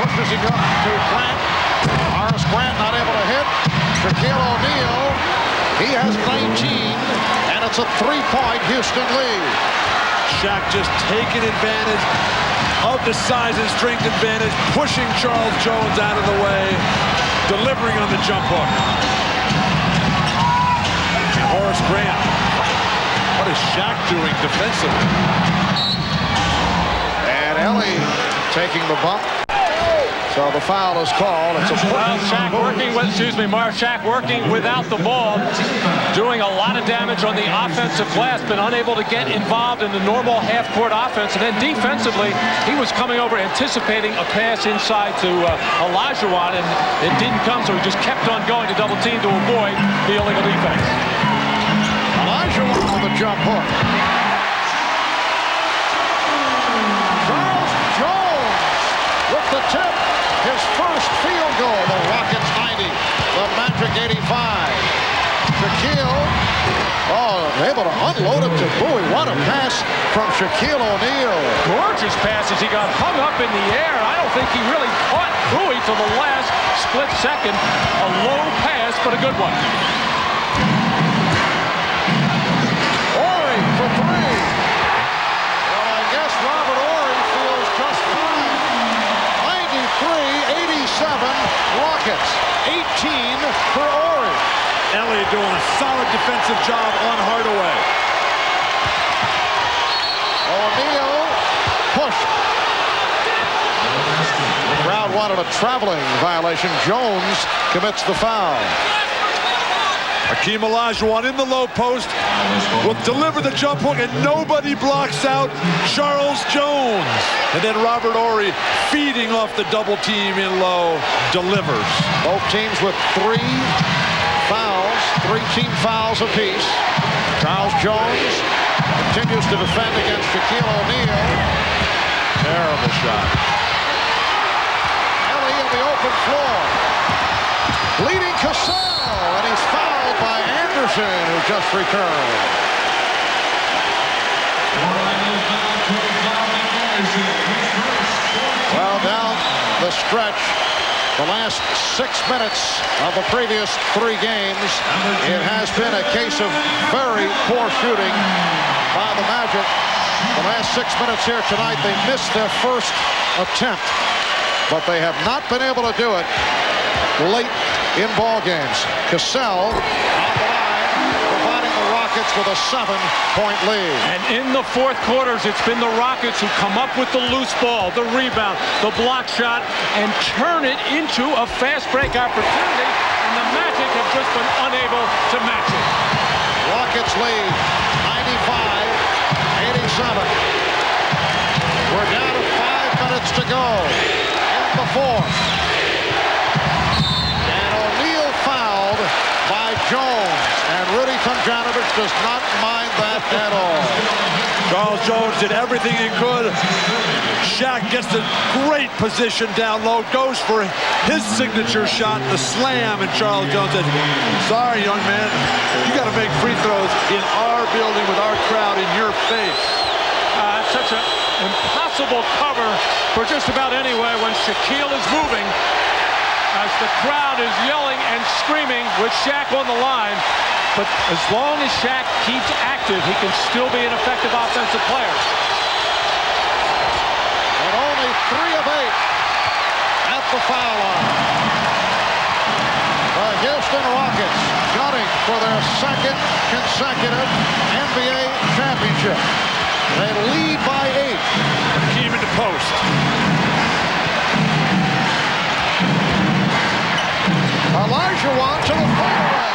pushes him up to Grant. Horace Grant not able to hit. Shaquille O'Neal, he has 19, and it's a 3-point Houston lead. Shaq just taking advantage of the size and strength advantage, pushing Charles Jones out of the way, delivering on the jump hook. And Horace Grant, what is Shaq doing defensively? And Ellie taking the bump. So the foul is called. It's a Shaq working with, Marv, Shaq working without the ball, doing a lot of damage on the offensive glass, been unable to get involved in the normal half-court offense. And then defensively, he was coming over anticipating a pass inside to Olajuwon, and it didn't come, so he just kept on going to double team to avoid the illegal defense. Olajuwon on the jump hook. Charles Jones with the tip. His first field goal. The Rockets 90. The Magic 85. Shaquille. Oh, able to unload it to Bowie. What a pass from Shaquille O'Neal. Gorgeous pass as he got hung up in the air. I don't think he really caught Bowie till the last split second. A low pass, but a good one. Horry for 3. Well, I guess Robert Horry feels just fine. 93-87 Rockets. 18 for Horry. Elliott doing a solid defensive job on Hardaway. O'Neal pushed. The crowd wanted a traveling violation. Jones commits the foul. Hakeem Olajuwon in the low post will deliver the jump hook, and nobody blocks out Charles Jones. And then Robert Horry, feeding off the double team in low, delivers. Both teams with 3 fouls, 3 team fouls apiece. Charles Jones continues to defend against Shaquille O'Neal. Terrible shot. Ellie in the open floor. Leading Cassell, and he's fouled by Anderson, who just returned. Well, down the stretch, the last 6 minutes of the previous 3 games, it has been a case of very poor shooting by the Magic. The last 6 minutes here tonight, they missed their first attempt, but they have not been able to do it late in ball games. Cassell on the line, providing the Rockets with a 7-point lead. And in the fourth quarters, it's been the Rockets who come up with the loose ball, the rebound, the block shot, and turn it into a fast break opportunity, and the Magic have just been unable to match it. Rockets lead 95-87. We're down to 5 minutes to go in the fourth. Fouled by Jones, and Rudy Tomjanovich does not mind that at all. Charles Jones did everything he could. Shaq gets the great position down low, goes for his signature shot, the slam, and Charles Jones says, sorry, young man, you got to make free throws in our building with our crowd in your face. Such an impossible cover for just about anywhere when Shaquille is moving, as the crowd is yelling and screaming with Shaq on the line. But as long as Shaq keeps active, he can still be an effective offensive player. And only 3 of 8 at the foul line. The Houston Rockets gunning for their 2nd consecutive NBA championship. They lead by 8. Hakeem in the post. Olajuwon to the fairway.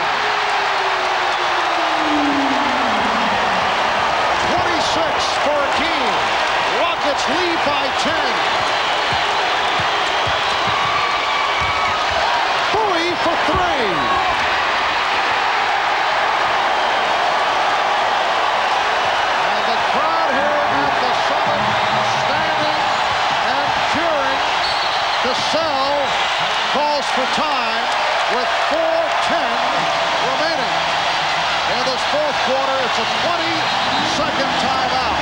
26 for Hakeem. Rockets lead by 10. Bowie for 3. And the crowd here at the Summit standing and cheering. Cassell calls for time with 4:10 remaining. In this fourth quarter, it's a 20-second timeout.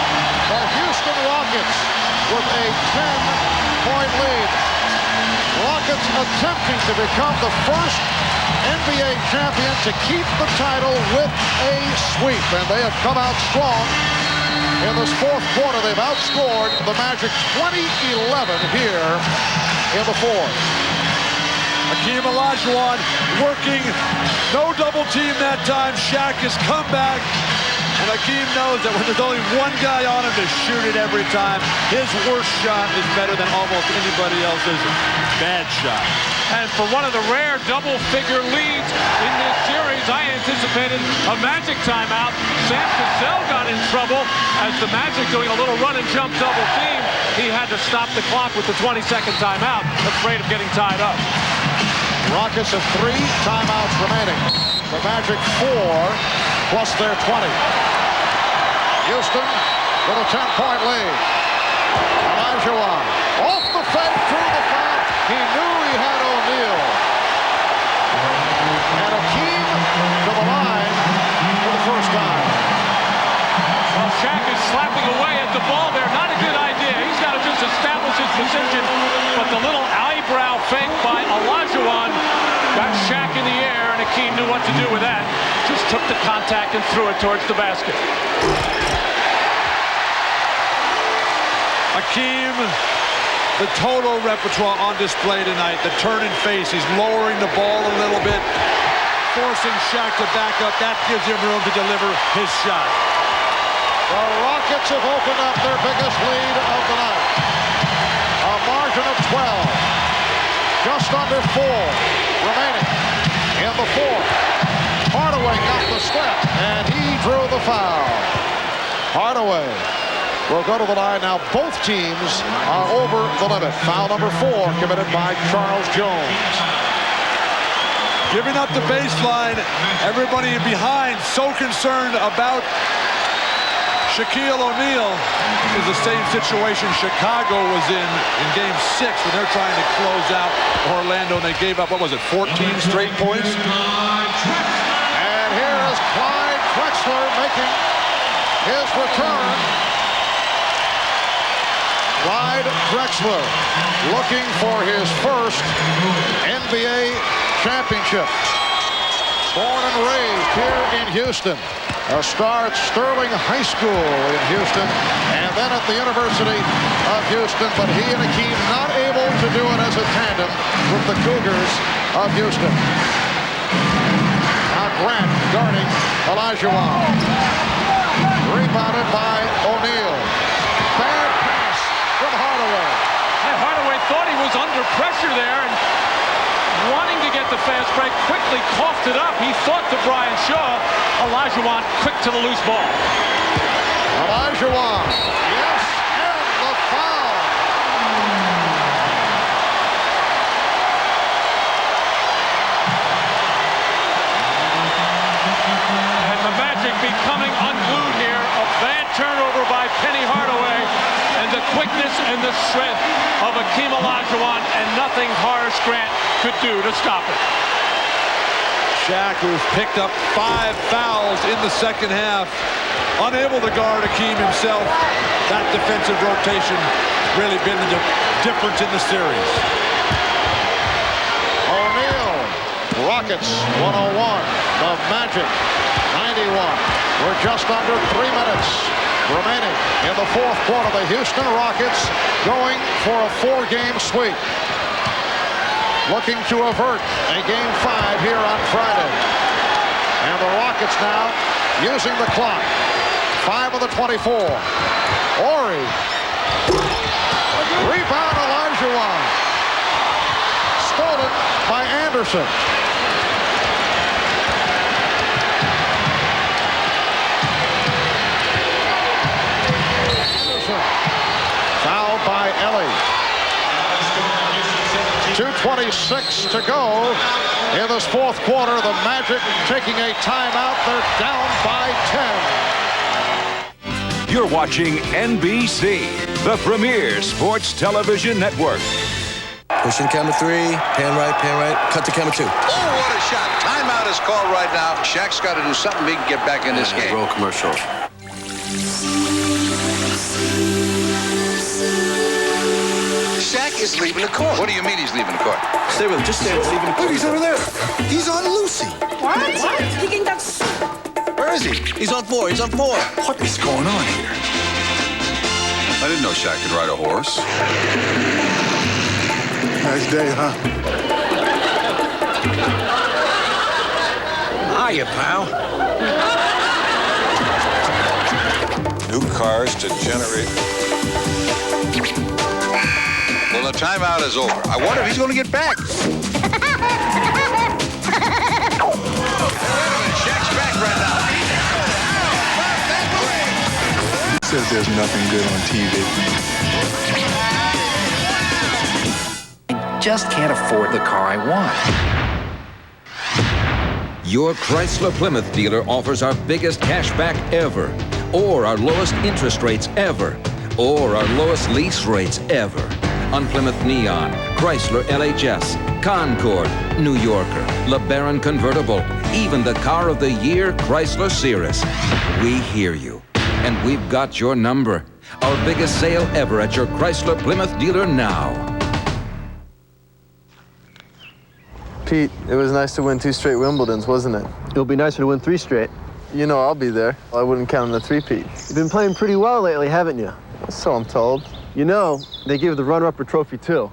The Houston Rockets with a 10-point lead. Rockets attempting to become the first NBA champion to keep the title with a sweep, and they have come out strong. In this fourth quarter, they've outscored the Magic 20-11 here in the fourth. Hakeem Olajuwon working, no double team that time. Shaq has come back, and Hakeem knows that when there's only one guy on him to shoot it every time, his worst shot is better than almost anybody else's bad shot. And for one of the rare double-figure leads in this series, I anticipated a Magic timeout. Sam Cassell got in trouble as the Magic doing a little run-and-jump double team. He had to stop the clock with the 20-second timeout, afraid of getting tied up. Rockets have 3 timeouts remaining. The Magic 4 plus their 20. Houston with a 10-point lead. Olajuwon off the fake, through the foul. He knew he had O'Neal. And Hakeem to the line for the first time. Well, Shaq is slapping away at the ball there. Not a good idea. He's got to just establish his position. But the little eyebrow fake by Olajuwon got Shaq in the air, and Hakeem knew what to do with that. Just took the contact and threw it towards the basket. Hakeem, the total repertoire on display tonight. The turn and face, he's lowering the ball a little bit, forcing Shaq to back up. That gives him room to deliver his shot. The Rockets have opened up their biggest lead of the night. A margin of 12. Just under 4 remaining in the fourth. Hardaway Hardaway got the step, and he drew the foul. Hardaway will go to the line now. Both teams are over the limit. Foul number 4 committed by Charles Jones. Giving up the baseline. Everybody behind so concerned about Shaquille O'Neal. Is the same situation Chicago was in Game 6 when they're trying to close out Orlando, and they gave up, what was it, 14 straight points? And here is Clyde Drexler making his return. Clyde Drexler looking for his first NBA championship. Born and raised here in Houston. A star at Sterling High School in Houston, and then at the University of Houston. But he and Hakeem not able to do it as a tandem with the Cougars of Houston. Now Grant guarding Olajuwon. Rebounded by O'Neal. Bad pass from Hardaway. And Hardaway thought he was under pressure there, and wanting to get the fast break, quickly coughed it up. He thought to Brian Shaw. Olajuwon quick to the loose ball. Olajuwon, yes, and the foul. And the Magic becoming unglued here. A bad turnover by Penny Hardaway, and the quickness and the strength of Hakeem Olajuwon, and nothing Horace Grant could do to stop it. Shaq, who's picked up 5 fouls in the second half, unable to guard Hakeem himself. That defensive rotation really been the difference in the series. O'Neal, Rockets 101, the Magic 91. We're just under 3 minutes remaining in the fourth quarter. The Houston Rockets going for a 4-game sweep, looking to avert a Game 5 here on Friday. And the Rockets now using the clock. 5 of the 24. Ori. Rebound Olajuwon. Stolen by Anderson. Fouled by Ellie. 2:26 to go in this fourth quarter. The Magic taking a timeout. They're down by 10. You're watching NBC, the premier sports television network. Pushing camera 3, pan right, cut to camera 2. Oh, what a shot. Timeout is called right now. Shaq's got to do something big to get back in this game. Roll commercial. Shaq is leaving the court. What do you mean he's leaving the court? Stay with him. Just stay with him. Leaving the court. Look, he's over there. He's on Lucy. What? He got... Where is he? He's on 4. He's on 4. What is going on here? I didn't know Shaq could ride a horse. Nice day, huh? Hiya, pal. New cars to generate. Well, the timeout is over. I wonder if he's going to get back. Shaq's back right now. Says there's nothing good on TV. I just can't afford the car I want. Your Chrysler Plymouth dealer offers our biggest cash back ever, or our lowest interest rates ever, or our lowest lease rates ever. On Plymouth Neon, Chrysler LHS, Concorde, New Yorker, LeBaron Convertible, even the car of the year, Chrysler Cirrus. We hear you, and we've got your number. Our biggest sale ever at your Chrysler Plymouth dealer now. Pete, it was nice to win 2 straight Wimbledons, wasn't it? It'll be nicer to win 3 straight. You know I'll be there. I wouldn't count on the 3-peat. You've been playing pretty well lately, haven't you? So I'm told. You know, they give the runner-up a trophy, too.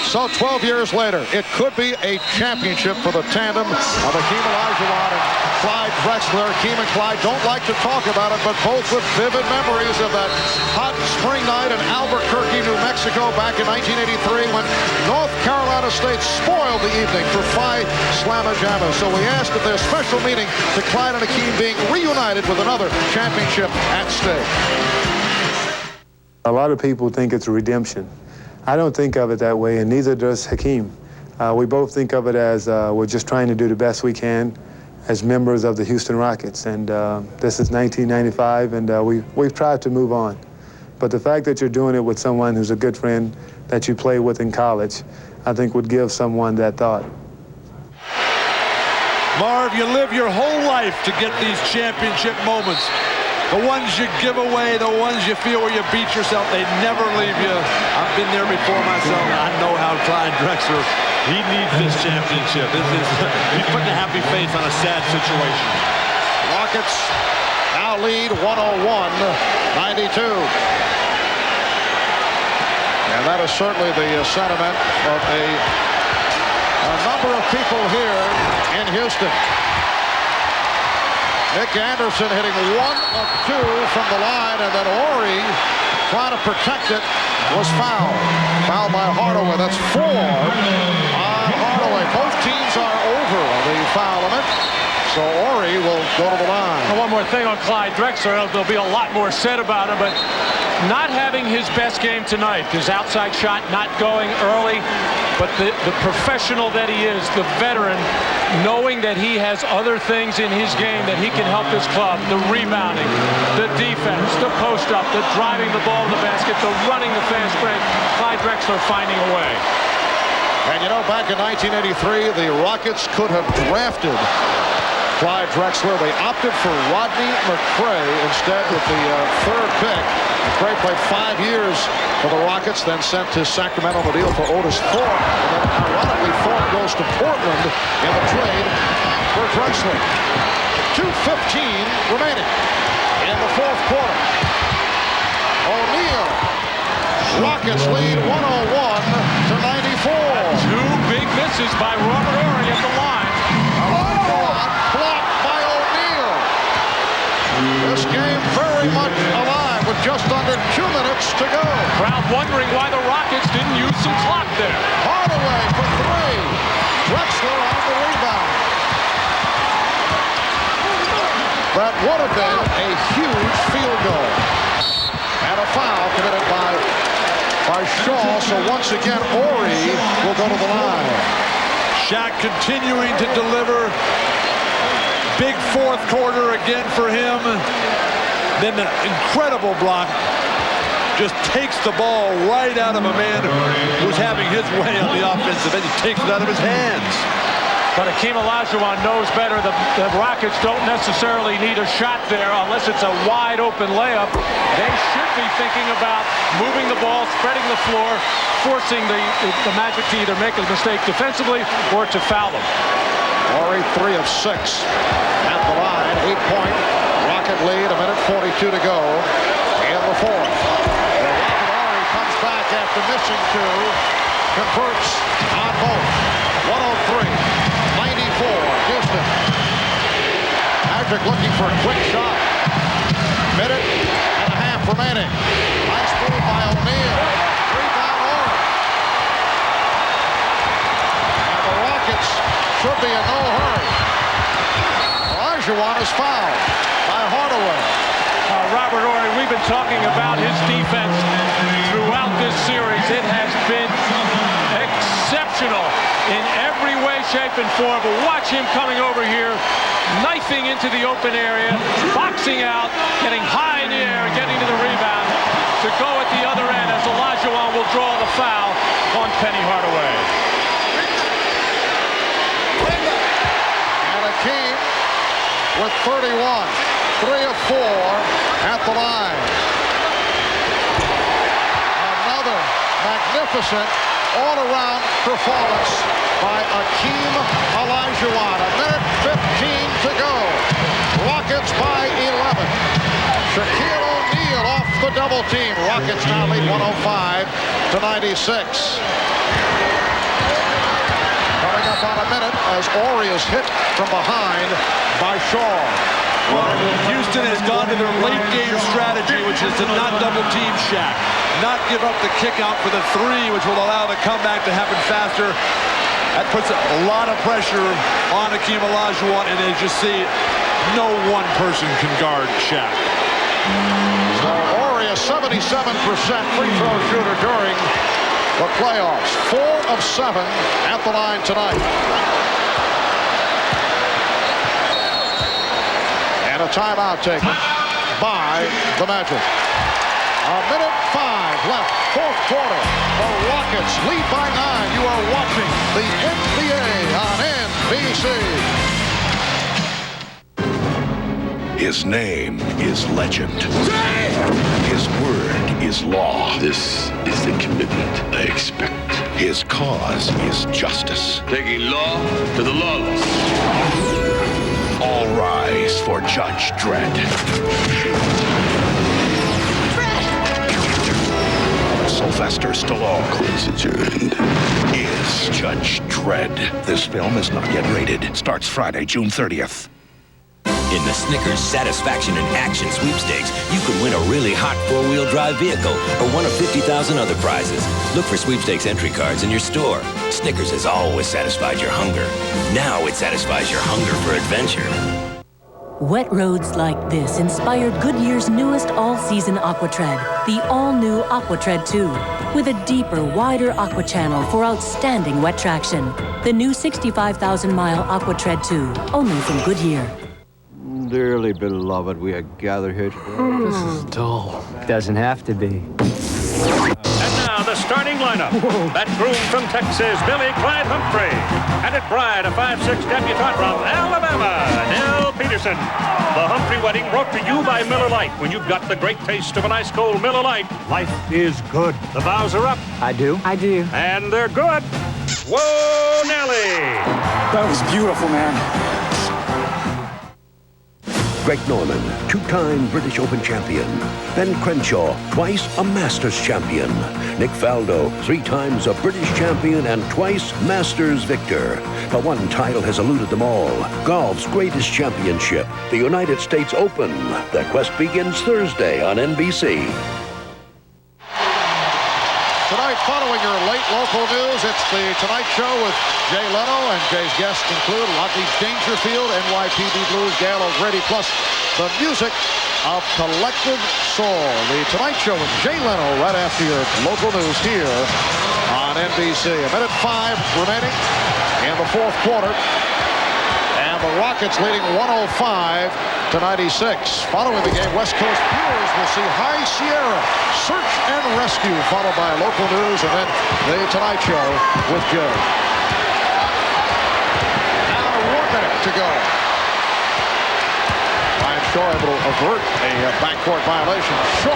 So 12 years later, it could be a championship for the tandem of Hakeem Olajuwon and Clyde Drexler. Hakeem and Clyde don't like to talk about it, but both with vivid memories of that hot spring night in Albuquerque, New Mexico back in 1983 when North Carolina State spoiled the evening for Phi Slamma Jamma. So we asked if there's special meaning to Clyde and Hakeem being reunited with another championship at stake. A lot of people think it's a redemption. I don't think of it that way, and neither does Hakeem. We both think of it as we're just trying to do the best we can as members of the Houston Rockets. And this is 1995, and we've tried to move on. But the fact that you're doing it with someone who's a good friend that you played with in college, I think would give someone that thought. Marv, you live your whole life to get these championship moments. The ones you give away, the ones you feel where you beat yourself, they never leave you. I've been there before myself. I know how Clyde Drexler, he needs this championship. He's putting a happy face on a sad situation. Rockets now lead 101-92. And that is certainly the sentiment of a number of people here in Houston. Nick Anderson hitting 1 of 2 from the line, and then Horry trying to protect it was fouled. Fouled by Hardaway. That's 4 on Hardaway. Both teams are over the foul limit, so Horry will go to the line. And one more thing on Clyde Drexler. There'll be a lot more said about him, but not having his best game tonight. His outside shot not going early, but the professional that he is, the veteran, knowing that he has other things in his game that he can help this club, the rebounding, the defense, the post-up, the driving the ball to the basket, the running the fast break, Clyde Drexler finding a way. And you know, back in 1983, the Rockets could have drafted Clyde Drexler. They opted for Rodney McCray instead with the third pick. McCray played 5 years for the Rockets, then sent to Sacramento on the deal for Otis Thorpe. And then, ironically, Thorpe goes to Portland in the trade for Drexler. 2:15 remaining in the fourth quarter. O'Neal. Rockets lead 101-94. 2 big misses by Robert Horry at the line. Blocked by O'Neal. This game very much alive with just under 2 minutes to go. Crowd wondering why the Rockets didn't use some clock there. Hardaway for 3. Drexler on the rebound. That would have been a huge field goal. And a foul committed by Shaw. So once again, Horry will go to the line. Shaq continuing to deliver. Big fourth quarter again for him. Then the incredible block just takes the ball right out of a man who's having his way on the offensive end. He takes it out of his hands. But Hakeem Olajuwon knows better. The Rockets don't necessarily need a shot there unless it's a wide open layup. They should be thinking about moving the ball, spreading the floor, forcing the Magic to either make a mistake defensively or to foul them. Horry 3 of 6 at the line. 8-point Rocket lead. 1:42 to go in the fourth. Horry comes back after missing 2. Converts on both. 103-94 Houston. Magic looking for a quick shot. 1.5 remaining. Nice move by O'Neal. Rebound Horry. And the Rockets should be in no hurry. Olajuwon is fouled by Hardaway. Robert Horry, we've been talking about his defense throughout this series. It has been exceptional in every way, shape, and form. But watch him coming over here, knifing into the open area, boxing out, getting high in the air, and getting to the rebound to go at the other end as Olajuwon will draw the foul on Penny Hardaway. And Hakeem with 31, 3 of 4 at the line. Another magnificent all-around performance by Hakeem Olajuwon. 1:15 to go. Rockets by 11. Shaquille O'Neal off the double team. Rockets now lead 105-96. as Horry is hit from behind by Shaw. Well, Houston has gone to their late-game strategy, which is to not double-team Shaq, not give up the kick out for the three, which will allow the comeback to happen faster. That puts a lot of pressure on Hakeem Olajuwon, and as you see, no one person can guard Shaq. So Horry, a 77% free throw shooter during the playoffs. 4 of 7 at the line tonight. A timeout taken by the Magic. A minute 5 left, fourth quarter. The Rockets lead by 9. You are watching the NBA on NBC. His name is legend. His word is law. This is the commitment I expect. His cause is justice. Taking law to the lawless. All rise for Judge Dredd. Sylvester Stallone. Court's adjourned. Is Judge Dredd. This film is not yet rated. Starts Friday, June 30th. In the Snickers Satisfaction and Action Sweepstakes, you could win a really hot four-wheel drive vehicle or one of 50,000 other prizes. Look for sweepstakes entry cards in your store. Snickers has always satisfied your hunger. Now it satisfies your hunger for adventure. Wet roads like this inspired Goodyear's newest all-season AquaTread, the all-new AquaTread 2, with a deeper, wider aqua channel for outstanding wet traction. The new 65,000-mile AquaTread 2, only from Goodyear. Dearly beloved, we are gathered here today. This is dull. Doesn't have to be. And now the starting lineup. That groom from Texas, Billy Clyde Humphrey. And at bride, a 5'6" debutante from Alabama, Nell Peterson. The Humphrey wedding brought to you by Miller Lite. When you've got the great taste of an ice cold Miller Lite, life is good. The vows are up. I do. I do. And they're good. Whoa, Nelly. That was beautiful, man. Greg Norman, 2-time British Open champion. Ben Crenshaw, twice a Masters champion. Nick Faldo, 3 times a British champion and twice Masters victor. But one title has eluded them all. Golf's greatest championship, the United States Open. The quest begins Thursday on NBC. Tonight, following your late local news, it's the Tonight Show with Jay Leno, and Jay's guests include Rodney Dangerfield, NYPD Blues, Gail O'Grady, plus the music of Collective Soul. The Tonight Show with Jay Leno right after your local news here on NBC. A minute 5 remaining in the fourth quarter, and the Rockets leading 105 to 96. Following the game, West Coast viewers will see High Sierra search and rescue, followed by local news, and then the Tonight Show with Jay. Now 1 minute to go. Ryan Shaw able to avert a backcourt violation. Shaw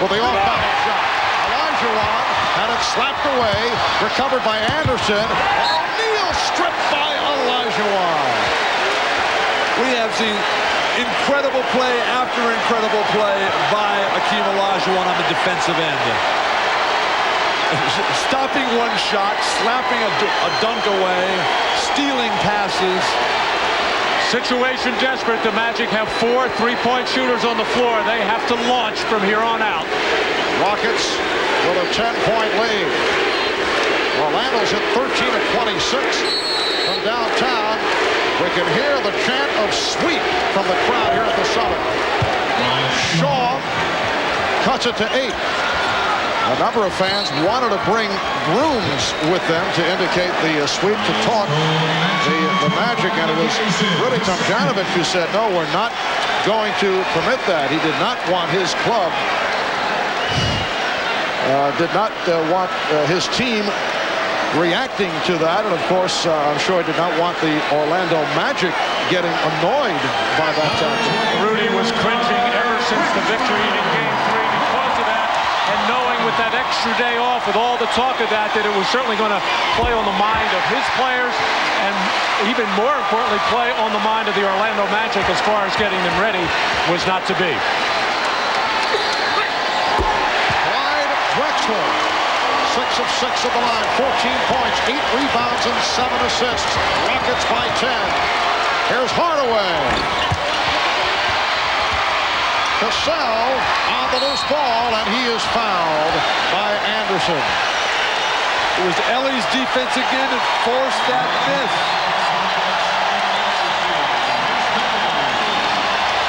with the off-balance shot. Olajuwon had it slapped away, recovered by Anderson. O'Neal stripped by Olajuwon. We have seen incredible play after incredible play by Hakeem Olajuwon on the defensive end. Stopping one shot, slapping a dunk away, stealing passes. Situation desperate. The Magic have 4 3-point shooters on the floor. They have to launch from here on out. Rockets with a 10-point lead. Orlando's hit 13 of 26 from downtown. We can hear the chant of sweep from the crowd here at the Summit. Shaw cuts it to 8. A number of fans wanted to bring brooms with them to indicate the sweep, to talk the Magic, and it was Rudy Tomjanovich who said, no, we're not going to permit that. He did not want his club, want his team reacting to that, and of course, I'm sure he did not want the Orlando Magic getting annoyed by that tactic. Rudy was cringing ever since the victory in Game 3 because of that, and knowing with that extra day off, with all the talk of that it was certainly going to play on the mind of his players, and even more importantly, play on the mind of the Orlando Magic as far as getting them ready was not to be. Clyde Drexler 6 of 6 at the line, 14 points, 8 rebounds, and 7 assists. Rockets by 10. Here's Hardaway. Cassell on the loose ball, and he is fouled by Anderson. It was Ellie's defense again that forced that miss.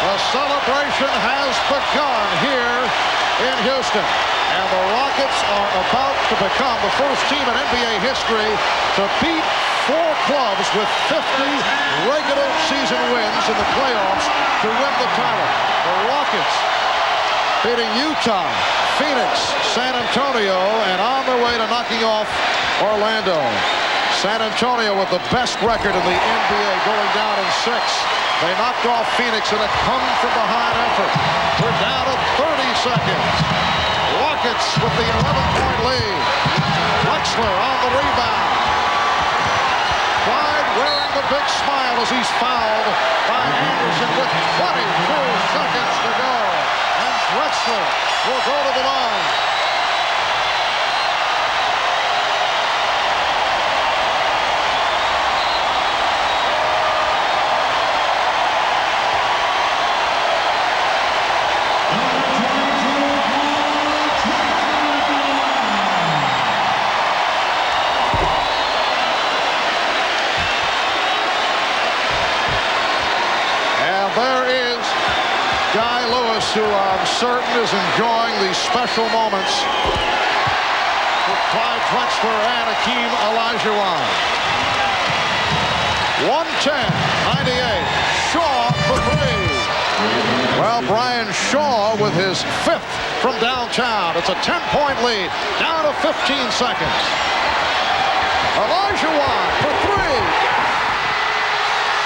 The celebration has begun here in Houston, and the Rockets are about to become the first team in NBA history to beat 4 clubs with 50 regular season wins in the playoffs to win the title. The Rockets beating Utah, Phoenix, San Antonio, and on their way to knocking off Orlando. San Antonio with the best record in the NBA, going down in 6. They knocked off Phoenix in a come-from-behind effort. We're down to 30 seconds. Rockets with the 11-point lead. Drexler on the rebound. Clyde wearing the big smile as he's fouled by Anderson with 22 seconds to go. And Drexler will go to the line. Who I'm certain is enjoying these special moments with Clyde Drexler and Hakeem Olajuwon. 110-98. Shaw for 3. Well, Brian Shaw with his 5th from downtown. It's a 10-point lead. Down to 15 seconds. Olajuwon for 3.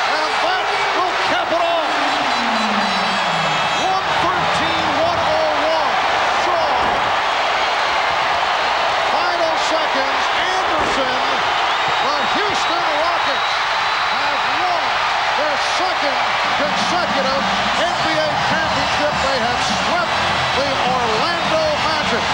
And that will cap it off. Second consecutive NBA championship. They have swept the Orlando Magic.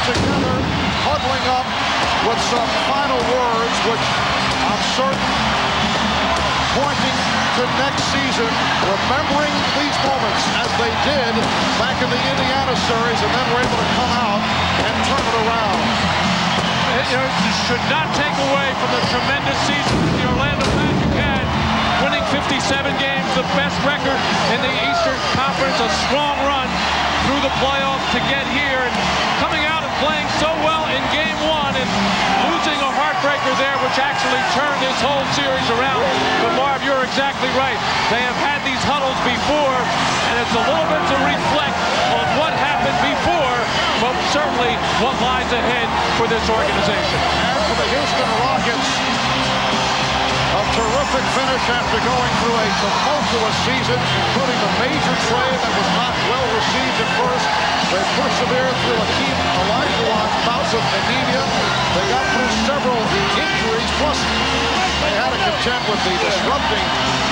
Together, huddling up with some final words, which I'm certain pointing to next season, remembering these moments as they did back in the Indiana series, and then were able to come out and turn it around. You should not take away from the tremendous season that the Orlando Magic had, winning 57 games, the best record in the Eastern Conference, a strong run through the playoffs to get here, and coming out and playing so well in Game 1 and losing a heartbreaker there, which actually turned this whole series around. But Marv, you're exactly right. They have had these huddles before, and it's a little bit to reflect on what happened before, but certainly what lies ahead for this organization. And for the Houston Rockets, a terrific finish after going through a tumultuous season, including a major trade that was not well received at first. They persevered through Hakeem Olajuwon's bouts of anemia. They got through several injuries, plus they had to contend with the disrupting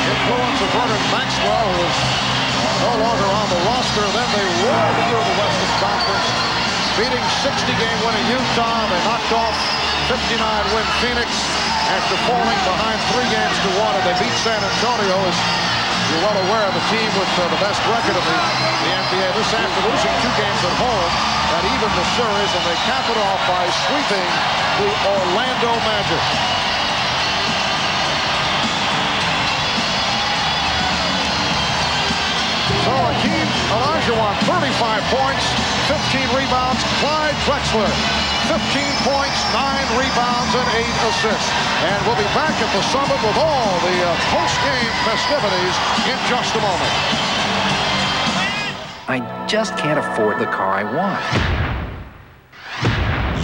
influence of Bernard Maxwell, who is no longer on the roster. Then they rolled through the Western Conference, beating 60-game winning Utah. They knocked off 59-win Phoenix after falling behind 3 games to 1, and they beat San Antonio, as you're well aware, the team with the best record in the NBA. This after losing 2 games at home, that even the series, and they cap it off by sweeping the Orlando Magic. So Hakeem Olajuwon, 35 points, 15 rebounds. Clyde Drexler, 15 points, 9 rebounds, and 8 assists. And we'll be back at the Summit with all the post-game festivities in just a moment. I just can't afford the car I want.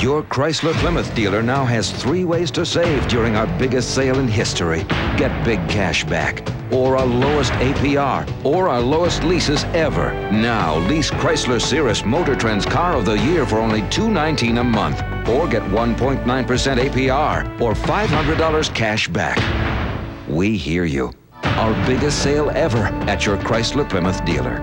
Your Chrysler Plymouth dealer now has 3 ways to save during our biggest sale in history. Get big cash back, or our lowest APR, or our lowest leases ever. Now, lease Chrysler Cirrus Motor Trend's Car of the Year for only $219 a month, or get 1.9% APR, or $500 cash back. We hear you. Our biggest sale ever at your Chrysler Plymouth dealer.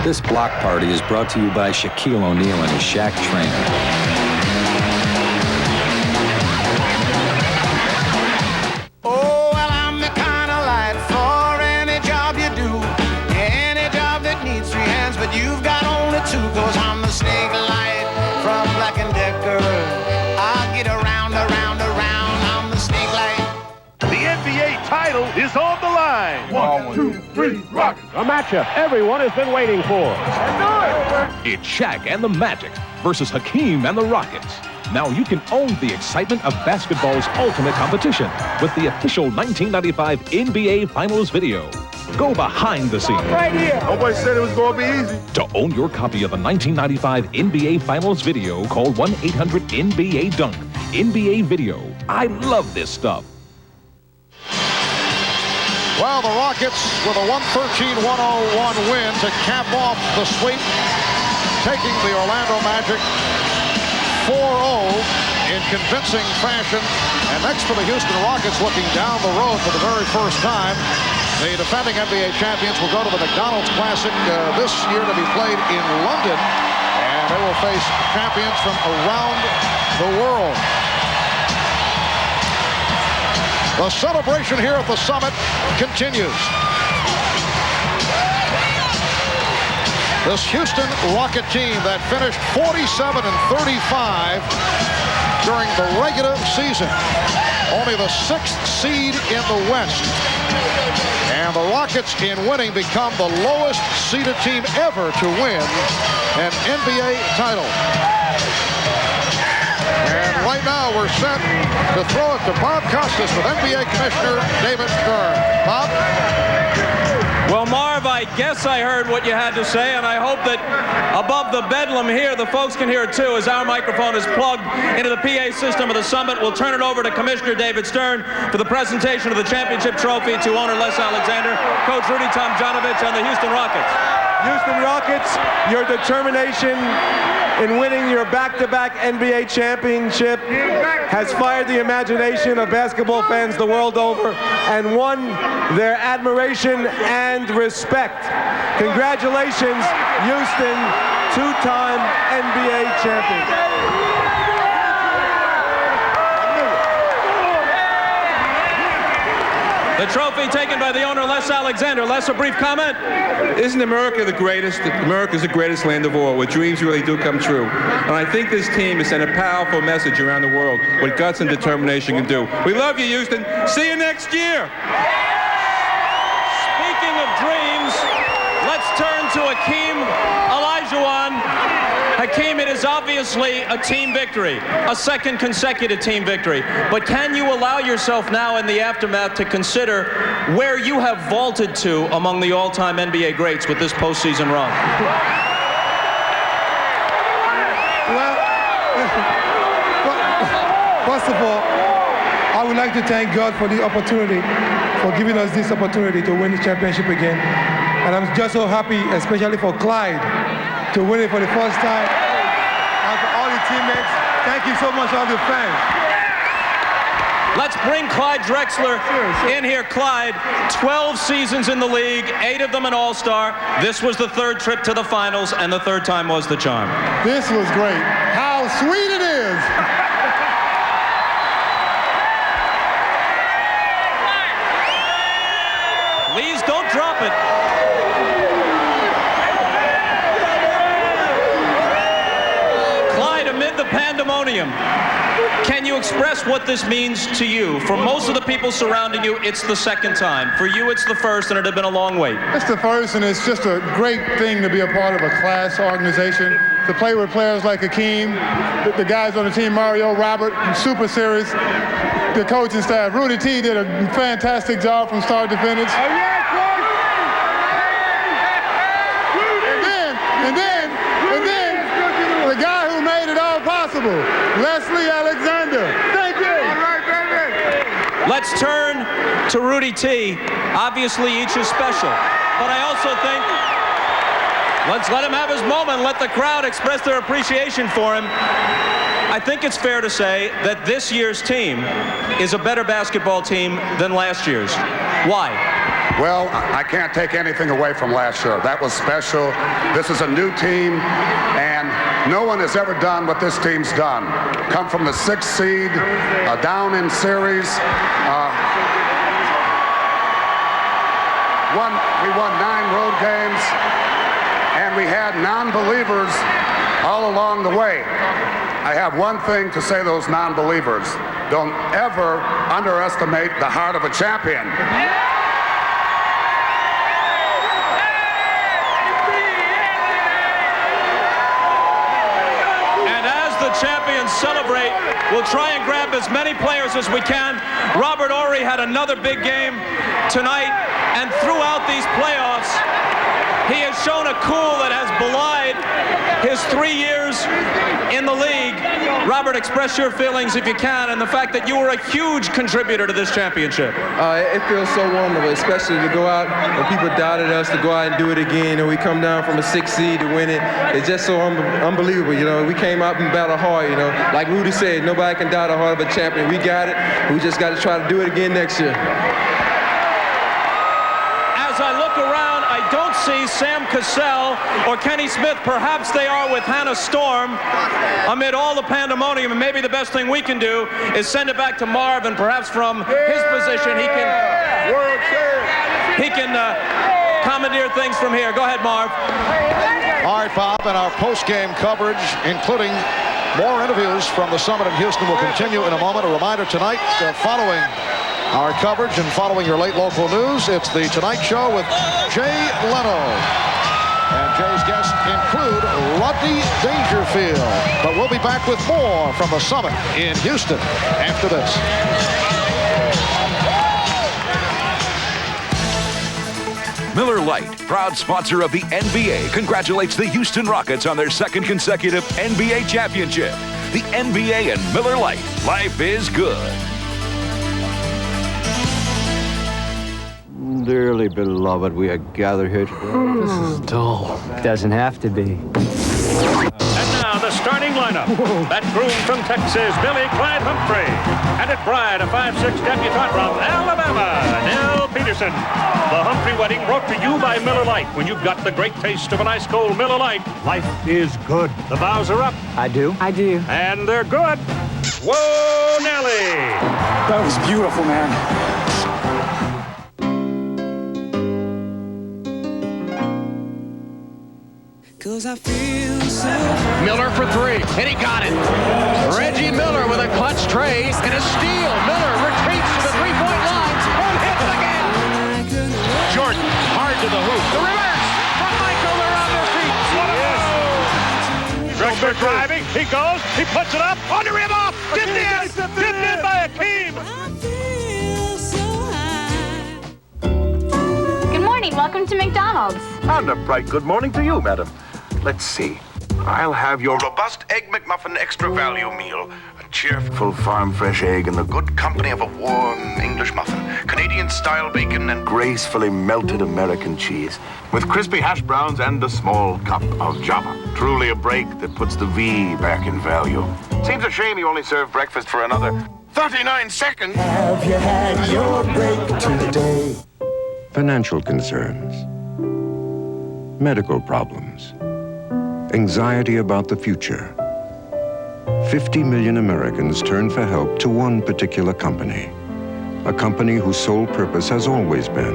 This block party is brought to you by Shaquille O'Neal and his Shaq trainer. Oh, well, I'm the kind of light for any job you do. Any job that needs 3 hands, but you've got only 2. 'Cause I'm the snake light from Black & Decker. I'll get around. I'm the snake light. The NBA title is on the line. 1, 2, 3, rock. A matchup everyone has been waiting for. It's Shaq and the Magic versus Hakeem and the Rockets. Now you can own the excitement of basketball's ultimate competition with the official 1995 NBA Finals video. Go behind the scenes. Right here. Nobody said it was going to be easy. To own your copy of the 1995 NBA Finals video, call 1-800-NBA-DUNK. NBA Video. I love this stuff. Well, the Rockets with a 113-101 win to cap off the sweep, taking the Orlando Magic 4-0 in convincing fashion. And next for the Houston Rockets, looking down the road for the very first time, the defending NBA champions will go to the McDonald's Classic this year to be played in London. And they will face champions from around the world. The celebration here at the Summit continues. This Houston Rocket team that finished 47-35 during the regular season. Only the 6th seed in the West. And the Rockets, in winning, become the lowest seeded team ever to win an NBA title. And right now we're set to throw it to Bob Costas with NBA Commissioner David Stern. Bob? Well, Marv, I guess I heard what you had to say, and I hope that above the bedlam here, the folks can hear it too, as our microphone is plugged into the PA system of the Summit. We'll turn it over to Commissioner David Stern for the presentation of the championship trophy to owner Les Alexander, Coach Rudy Tomjanovich, and the Houston Rockets. Houston Rockets, your determination in winning your back-to-back NBA championship has fired the imagination of basketball fans the world over and won their admiration and respect. Congratulations, Houston, 2-time NBA champion. The trophy taken by the owner, Les Alexander. Les, a brief comment? Isn't America the greatest? America's the greatest land of all, where dreams really do come true. And I think this team has sent a powerful message around the world, what guts and determination can do. We love you, Houston. See you next year. Speaking of dreams, let's turn to Hakeem Olajuwon. Hakeem, it is obviously a team victory, a second consecutive team victory. But can you allow yourself now in the aftermath to consider where you have vaulted to among the all-time NBA greats with this postseason run? Well, first of all, I would like to thank God for the opportunity, for giving us this opportunity to win the championship again. And I'm just so happy, especially for Clyde, to win it for the first time. And for all the teammates, thank you so much, all the fans. Let's bring Clyde Drexler in here. Clyde, 12 seasons in the league, 8 of them an All-Star. This was the 3rd trip to the finals, and the 3rd time was the charm. This was great. How sweet it is. Please don't drop it. Amid the pandemonium, can you express what this means to you? For most of the people surrounding you, it's the 2nd time. For you, it's the 1st, and it had been a long wait. It's the 1st, and it's just a great thing to be a part of a class organization, to play with players like Hakeem, the guys on the team, Mario, Robert, super serious, the coaching staff. Rudy T did a fantastic job from start to finish. unbelievable. Leslie Alexander. Thank you. All right, baby. Let's turn to Rudy T. Obviously, each is special. But I also think let's let him have his moment. Let the crowd express their appreciation for him. I think it's fair to say that this year's team is a better basketball team than last year's. Why? Well, I can't take anything away from last year. That was special. This is a new team, and no one has ever done what this team's done. Come from the 6th seed, down in series. We won 9 road games, and we had non-believers all along the way. I have one thing to say to those non-believers. Don't ever underestimate the heart of a champion. Champions celebrate. We'll try and grab as many players as we can. Robert Horry had another big game tonight, and throughout these playoffs, he has shown a cool that has belied his 3 years in the league. Robert, express your feelings if you can, and the fact that you were a huge contributor to this championship. It feels so wonderful, especially to go out when people doubted us, to go out and do it again, and we come down from a 6th seed to win it. It's just so unbelievable, you know. We came out and battled hard, you know. Like Rudy said, nobody can doubt the heart of a champion. We got it. We just got to try to do it again next year. As I look around, I don't see Sam Cassell or Kenny Smith. Perhaps they are with Hannah Storm amid all the pandemonium, and maybe the best thing we can do is send it back to Marv, and perhaps from his position he can commandeer things from here. Go ahead, Marv. All right, Bob, and our post-game coverage, including more interviews from the Summit in Houston, will continue in a moment. A reminder tonight, following our coverage and following your late local news, it's the Tonight Show with Jay Leno. And Jay's guests include Rodney Dangerfield. But we'll be back with more from the Summit in Houston after this. Miller Lite, proud sponsor of the NBA, congratulates the Houston Rockets on their 2nd consecutive NBA championship. The NBA and Miller Lite. Life is good. Dearly beloved, we are gathered here today. This is dull. Doesn't have to be. And now the starting lineup. That groom from Texas, Billy Clyde Humphrey. And at Bride, a 5'6" debutante from Alabama, Nell Peterson. The Humphrey wedding brought to you by Miller Lite. When you've got the great taste of an ice cold Miller Lite, life is good. The vows are up. I do. I do. And they're good. Whoa, Nelly. That was beautiful, man. 'Cause I feel so. Miller for 3, and he got it. Reggie Miller with a clutch tray and a steal. Miller retreats to the three-point line and hits again. Jordan hard to the hoop. The reverse from Michael. They're on their feet. What a yes. Drexler driving. He goes. He puts it up on the rim off. Tipped in. Tipped in by Hakeem. Good morning. Welcome to McDonald's. And a bright good morning to you, madam. Let's see. I'll have your robust Egg McMuffin extra value meal. A cheerful farm fresh egg in the good company of a warm English muffin. Canadian-style bacon and gracefully melted American cheese. With crispy hash browns and a small cup of Java. Truly a break that puts the V back in value. Seems a shame you only serve breakfast for another 39 seconds. Have you had your break today? Financial concerns. Medical problems. Anxiety about the future. 50 million Americans turn for help to one particular company. A company whose sole purpose has always been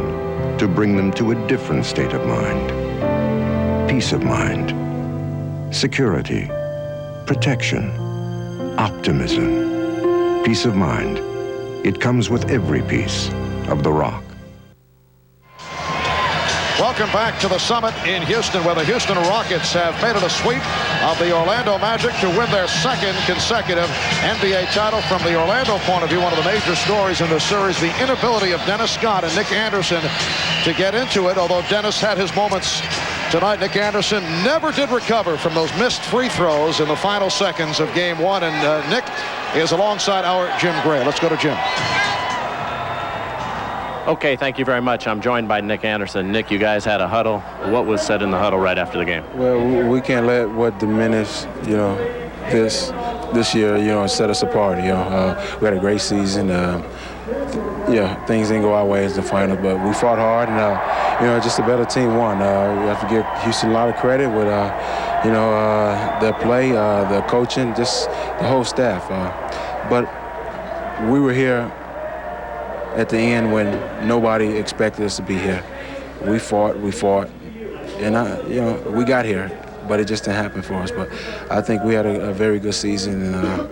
to bring them to a different state of mind. Peace of mind. Security. Protection. Optimism. Peace of mind. It comes with every piece of the rock. Welcome back to the Summit in Houston, where the Houston Rockets have made it a sweep of the Orlando Magic to win their 2nd consecutive NBA title. From the Orlando point of view, one of the major stories in the series, the inability of Dennis Scott and Nick Anderson to get into it, although Dennis had his moments Tonight, Nick Anderson never did recover from those missed free throws in the final seconds of Game 1. And Nick is alongside our Jim Gray. Let's go to Jim. Okay, thank you very much. I'm joined by Nick Anderson. Nick, you guys had a huddle. What was said in the huddle right after the game? Well, we can't let what diminish, this year, set us apart. We had a great season. Things didn't go our way as the final, but we fought hard, and just a better team won. We have to give Houston a lot of credit with, their play, the coaching, just the whole staff. But we were here at the end when nobody expected us to be here. We fought, and we got here, but it just didn't happen for us. But I think we had a very good season, and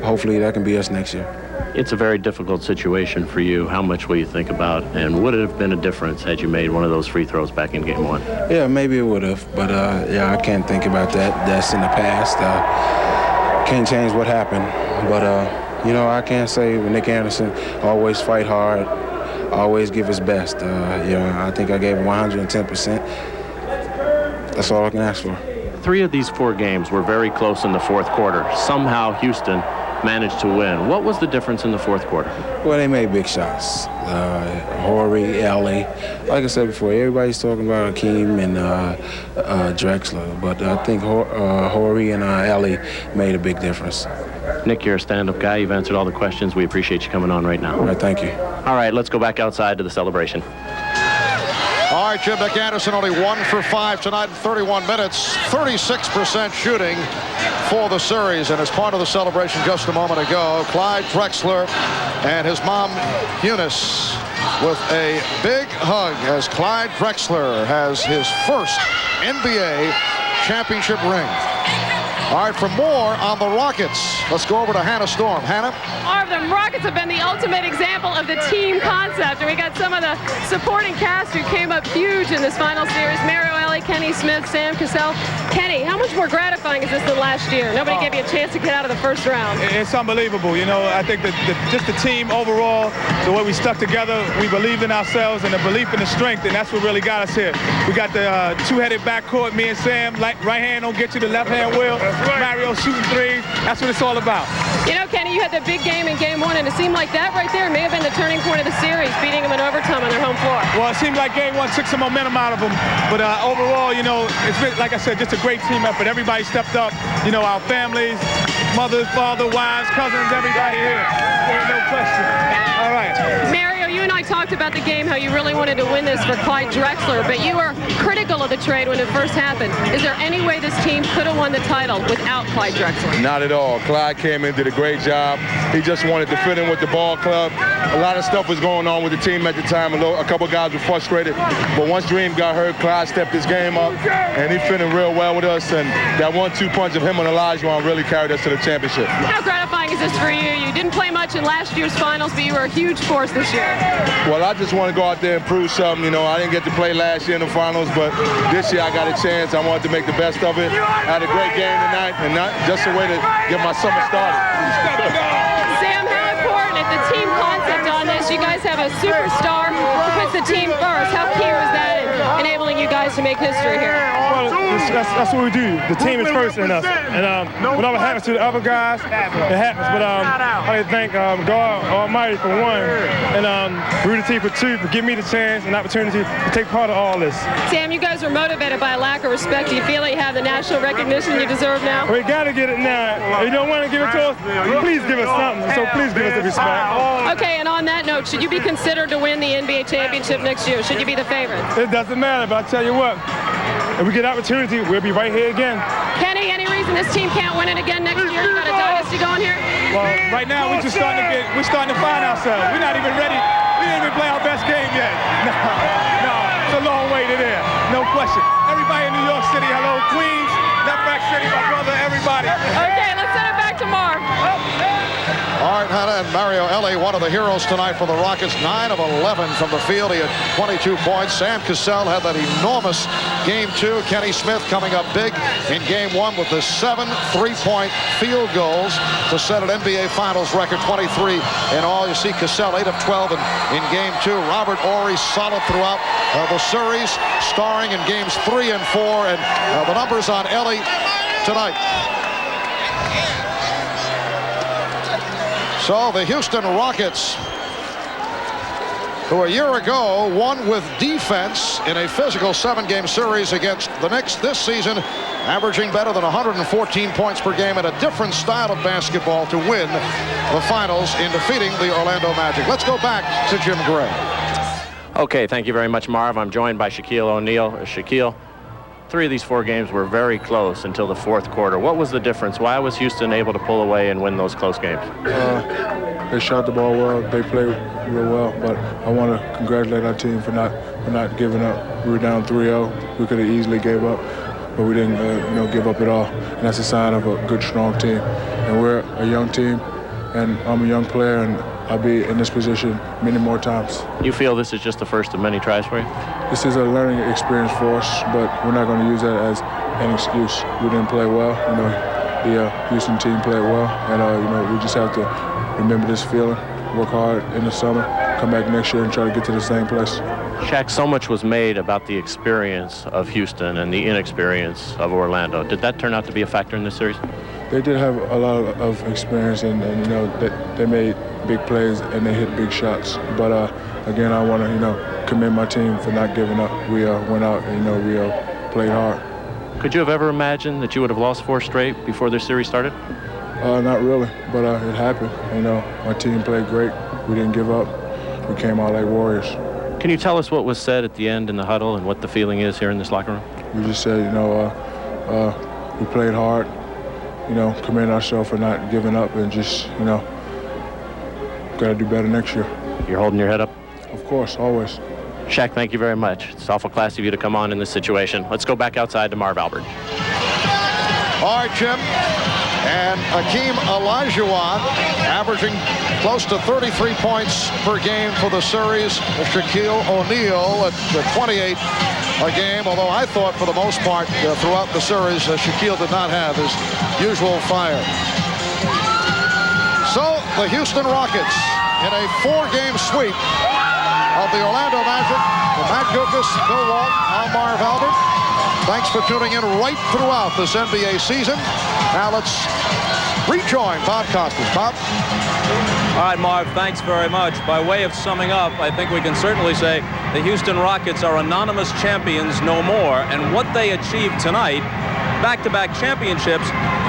hopefully that can be us next year. It's a very difficult situation for you. How much will you think about, and would it have been a difference had you made one of those free throws back in Game 1? Yeah, maybe it would have, but I can't think about that. That's in the past. Can't change what happened, but I can't say Nick Anderson always fight hard, always give his best. I think I gave 110%. That's all I can ask for. 3 of these 4 games were very close in the fourth quarter. Somehow Houston managed to win. What was the difference in the fourth quarter? Well, they made big shots. Horry, Ellie. Like I said before, everybody's talking about Hakeem and Drexler, but I think Horry and Ellie made a big difference. Nick, you're a stand-up guy. You've answered all the questions. We appreciate you coming on right now. All right, thank you. All right, let's go back outside to the celebration. All right, Jim, Nick Anderson only 1 for 5 tonight in 31 minutes. 36% shooting for the series. And as part of the celebration just a moment ago, Clyde Drexler and his mom, Eunice, with a big hug as Clyde Drexler has his first NBA championship ring. All right, for more on the Rockets, let's go over to Hannah Storm. Hannah? The Rockets have been the ultimate example of the team concept, and we got some of the supporting cast who came up huge in this final series. Mario Elie, Kenny Smith, Sam Cassell. Kenny, how much more gratifying is this than last year? Nobody gave you a chance to get out of the first round. It's unbelievable. I think that just the team overall, the way we stuck together, we believed in ourselves and the belief in the strength, and that's what really got us here. We got the two-headed backcourt, me and Sam. Right hand don't get you, the left hand will. Mario shooting threes. That's what it's all about. Kenny, you had the big game in Game 1, and it seemed like that right there may have been the turning point of the series, beating them in overtime on their home floor. Well, it seemed like Game 1 took some momentum out of them. But overall, it's been, like I said, just a great team effort. Everybody stepped up. Our families, mothers, father, wives, cousins, everybody here. There's no question. All right. Mario, you and I talked about the game, how you really wanted to win this for Clyde Drexler, but you were critical of the trade when it first happened. Is there any way this team could have won the title without Clyde Drexler? Not at all. Clyde came in, did a great job. He just wanted to fit in with the ball club. A lot of stuff was going on with the team at the time. A couple guys were frustrated. But once Dream got hurt, Clyde stepped his game up, and he fit in real well with us. And that 1-2 punch of him and Olajuwon really carried us to the championship. How gratifying is this for you? You didn't play much in last year's finals, but you were a huge force this year. Well, I just want to go out there and prove something. I didn't get to play last year in the finals, but this year I got a chance. I wanted to make the best of it. I had a great game tonight, and not just a way to get my summer started. Sam, how important is the team concept on this? You guys have a superstar who puts the team first. How key was that in enabling you guys to make history here? Well, that's what we do. The team is first in us. And whatever happens to the other guys, it happens. But I like to thank God Almighty for one, and Rudy T for two, for giving me the chance and opportunity to take part of all this. Sam, you guys were motivated by a lack of respect. Do you feel like you have the national recognition you deserve now? We got to get it now. If you don't want to give it to us, please give us something. So please give us the respect. Okay, and on that note, should you be considered to win the NBA championship next year? Should you be the favorite? It doesn't matter, but I tell you what, if we get opportunity, we'll be right here again. Kenny, any reason this team can't win it again next year? You got a dynasty going here? Well, right now we're starting to find ourselves. We're not even ready. We didn't even play our best game yet. No, it's a long way to there. No question. Everybody in New York City, hello, Queens, Left Back City, my brother, everybody. Okay, let's send it back to Marv. All right, Hannah, and Mario Elie, one of the heroes tonight for the Rockets, 9 of 11 from the field. He had 22 points. Sam Cassell had that enormous Game 2. Kenny Smith coming up big in Game 1 with the 7 3-point field goals to set an NBA Finals record, 23 in all. You see Cassell, 8 of 12 in Game 2. Robert Horry solid throughout the series, starring in Games 3 and 4. And the numbers on Elie tonight. So the Houston Rockets, who a year ago won with defense in a physical 7-game series against the Knicks this season, averaging better than 114 points per game and a different style of basketball to win the finals in defeating the Orlando Magic. Let's go back to Jim Gray. Okay, thank you very much, Marv. I'm joined by Shaquille O'Neal. Shaquille, 3 of these 4 games were very close until the 4th quarter. What was the difference? Why was Houston able to pull away and win those close games? They shot the ball well. They played real well. But I want to congratulate our team for not giving up. We were down 3-0. We could have easily gave up, but we didn't give up at all. And that's a sign of a good, strong team. And we're a young team, and I'm a young player, and I'll be in this position many more times. You feel this is just the first of many tries for you? This is a learning experience for us, but we're not going to use that as an excuse. We didn't play well. The Houston team played well, and we just have to remember this feeling, work hard in the summer, come back next year and try to get to the same place. Shaq, so much was made about the experience of Houston and the inexperience of Orlando. Did that turn out to be a factor in this series? They did have a lot of experience, and they made big plays and they hit big shots. But again, I want to commend my team for not giving up. We went out and we played hard. Could you have ever imagined that you would have lost 4 straight before this series started? Not really, but it happened. My team played great. We didn't give up. We came out like warriors. Can you tell us what was said at the end in the huddle and what the feeling is here in this locker room? We just said, we played hard. Commend ourselves for not giving up, and just, got to do better next year. You're holding your head up? Of course, always. Shaq, thank you very much. It's awful classy of you to come on in this situation. Let's go back outside to Marv Albert. All right, Jim. And Hakeem Olajuwon averaging close to 33 points per game for the series. Shaquille O'Neal at 28 a game, although I thought for the most part throughout the series Shaquille did not have his usual fire. So the Houston Rockets in a 4-game sweep of the Orlando Magic. For Matt Guokas, Bill Walton, I'm Marv Albert. Thanks for tuning in right throughout this NBA season. Now let's rejoin Bob Costas. Bob? All right, Marv, thanks very much. By way of summing up, I think we can certainly say the Houston Rockets are anonymous champions no more, and what they achieved tonight, back-to-back championships,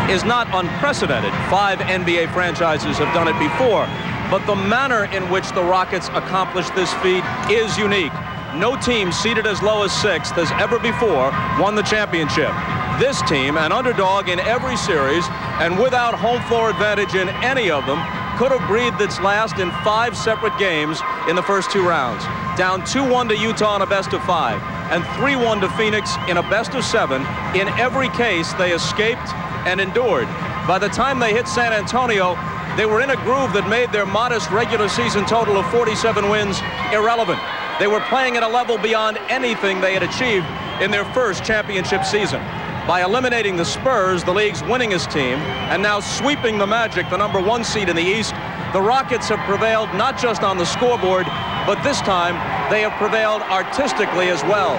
is not unprecedented. 5 NBA franchises have done it before, but the manner in which the Rockets accomplished this feat is unique. No team seeded as low as 6th as ever before won the championship. This team, an underdog in every series and without home floor advantage in any of them, could have breathed its last in 5 separate games in the first 2 rounds. Down 2-1 to Utah in a best of 5 and 3-1 to Phoenix in a best of 7. In every case, they escaped and endured. By the time they hit San Antonio, they were in a groove that made their modest regular season total of 47 wins irrelevant. They were playing at a level beyond anything they had achieved in their first championship season. By eliminating the Spurs, the league's winningest team, and now sweeping the Magic, the #1 seed in the East, the Rockets have prevailed not just on the scoreboard, but this time they have prevailed artistically as well.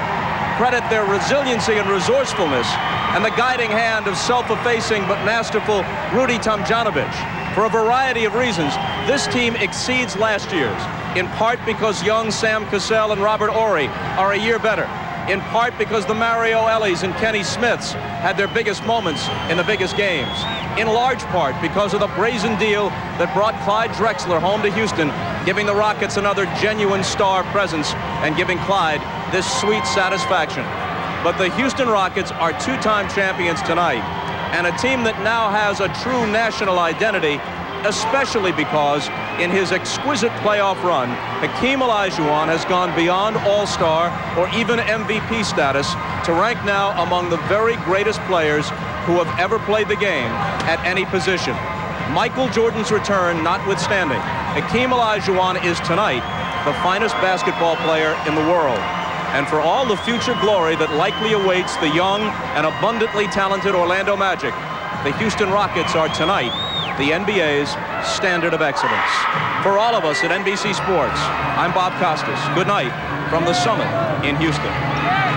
Credit their resiliency and resourcefulness and the guiding hand of self-effacing but masterful Rudy Tomjanovich. For a variety of reasons, this team exceeds last year's, in part because young Sam Cassell and Robert Horry are a year better, in part because the Mario Ellies and Kenny Smiths had their biggest moments in the biggest games, in large part because of the brazen deal that brought Clyde Drexler home to Houston, giving the Rockets another genuine star presence and giving Clyde this sweet satisfaction. But the Houston Rockets are 2-time champions tonight, and a team that now has a true national identity, especially because in his exquisite playoff run, Hakeem Olajuwon has gone beyond All-Star or even MVP status to rank now among the very greatest players who have ever played the game at any position. Michael Jordan's return notwithstanding, Hakeem Olajuwon is tonight the finest basketball player in the world. And for all the future glory that likely awaits the young and abundantly talented Orlando Magic, the Houston Rockets are tonight the NBA's standard of excellence. For all of us at NBC Sports, I'm Bob Costas. Good night from the Summit in Houston.